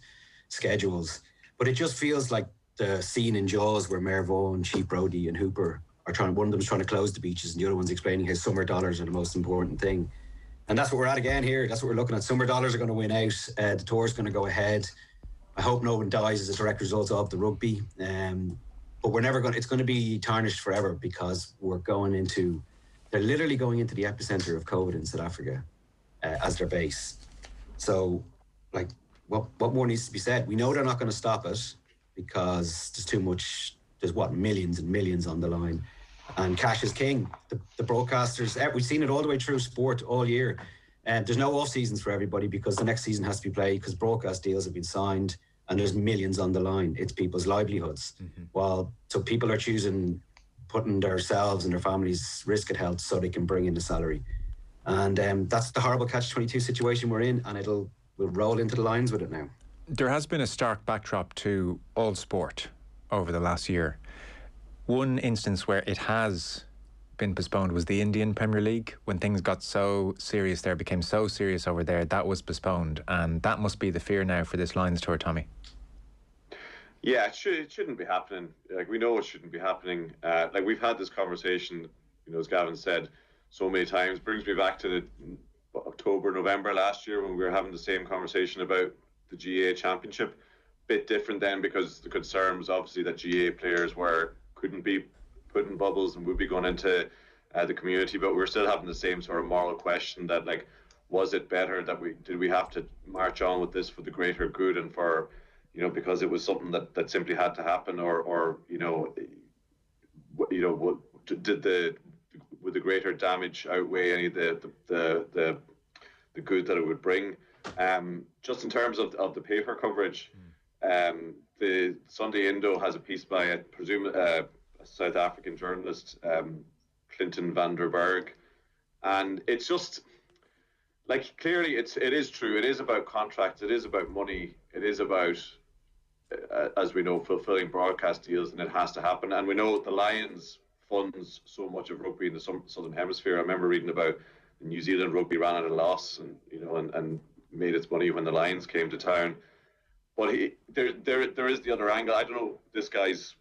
schedules, but it just feels like the scene in Jaws where Mayor Vaughan, Chief Brody and Hooper are trying, one of them's trying to close the beaches and the other one's explaining how summer dollars are the most important thing. And that's what we're at again here. That's what we're looking at. Summer dollars are going to win out. The tour's going to go ahead. I hope no one dies as a direct result of the rugby. But we're never going to, it's going to be tarnished forever because they're literally going into the epicenter of COVID in South Africa as their base. So, like, what more needs to be said? We know they're not going to stop it because there's too much, there's millions and millions on the line. And cash is king. The broadcasters, we've seen it all the way through sport all year. There's no off seasons for everybody because the next season has to be played because broadcast deals have been signed and there's millions on the line. It's people's livelihoods. So people are choosing putting themselves and their families' risk at health so they can bring in the salary. And that's the horrible catch-22 situation we're in, and we'll roll into the lines with it now. There has been a stark backdrop to all sport over the last year. One instance where it has been postponed was the Indian Premier League. When things got so serious there, became so serious over there, that was postponed. And that must be the fear now for this Lions tour, Tommy. Yeah, it shouldn't be happening. Like, we know it shouldn't be happening. Like, we've had this conversation, as Gavin said, so many times. Brings me back to the October, November last year when we were having the same conversation about the GAA Championship. Bit different then because the concern was obviously that GAA players couldn't be put in bubbles and would be going into the community, but we're still having the same sort of moral question that, like, was it better that did we have to march on with this for the greater good and for, because it was something that simply had to happen, or would the greater damage outweigh any of the good that it would bring? Just in terms of the paper coverage, the Sunday Indo has a piece by a South African journalist, Clinton van der Berg, and it's just like, clearly it is true. It is about contracts. It is about money. It is about, as we know, fulfilling broadcast deals, and it has to happen. And we know the Lions funds so much of rugby in the Southern Hemisphere. I remember reading about New Zealand rugby ran at a loss, and made its money when the Lions came to town. But there is the other angle. I don't know this guy's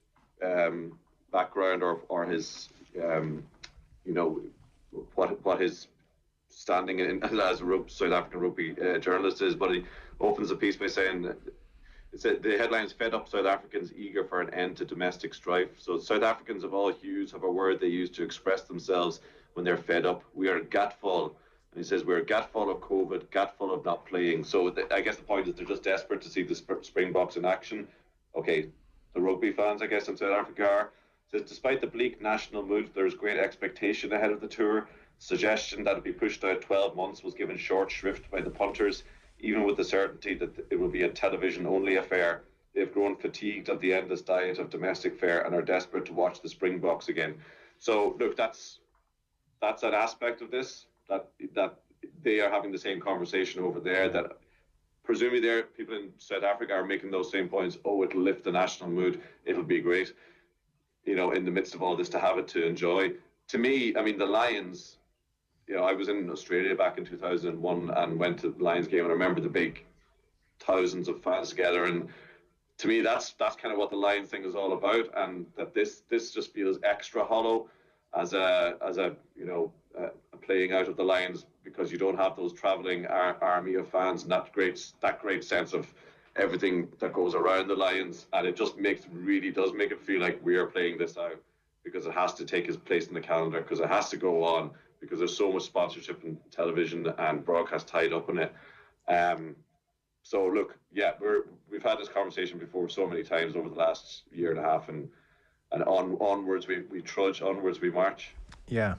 background or his what his standing in as a South African rugby journalist is, but he opens the piece by saying the headline's "Fed Up South Africans Eager for an End to Domestic Strife." So South Africans of all hues have a word they use to express themselves when they're fed up. We are gatful. And he says, we're gatful of COVID, gatful of not playing. So I guess the point is they're just desperate to see the Springboks in action. Okay, the rugby fans, I guess, in South Africa are. Says, despite the bleak national mood, there's great expectation ahead of the tour. suggestion that it be pushed out 12 months was given short shrift by the punters, even with the certainty that it will be a television-only affair. They've grown fatigued of the endless diet of domestic fare and are desperate to watch the Springboks again. So, look, that's an aspect of this, that they are having the same conversation over there, that presumably there people in South Africa are making those same points. Oh, it'll lift the national mood. It'll be great, in the midst of all this, to have it to enjoy. To me, I mean, the Lions, I was in Australia back in 2001 and went to the Lions game, and I remember the big thousands of fans together, and to me, that's kind of what the Lions thing is all about, and that this just feels extra hollow as a playing out of the Lions, because you don't have those travelling army of fans and that great sense of everything that goes around the Lions, and it just really does make it feel like we are playing this out, because it has to take its place in the calendar, because it has to go on, because there's so much sponsorship and television and broadcast tied up in it. So look, yeah, we've had this conversation before so many times over the last year and a half, and onwards we trudge, onwards we march. Yeah.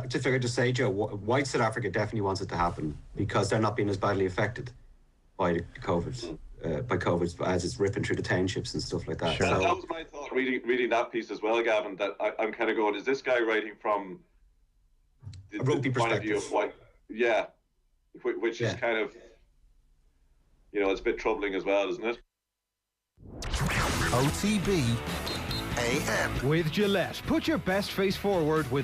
Just figured to say, Joe, white South Africa definitely wants it to happen, because they're not being as badly affected by COVID, as it's ripping through the townships and stuff like that. Sure. So, that was my thought reading that piece as well, Gavin, that I'm kind of going, is this guy writing from the point of view of white? Yeah, which is kind of, it's a bit troubling as well, isn't it? OTB AM. With Gillette, put your best face forward with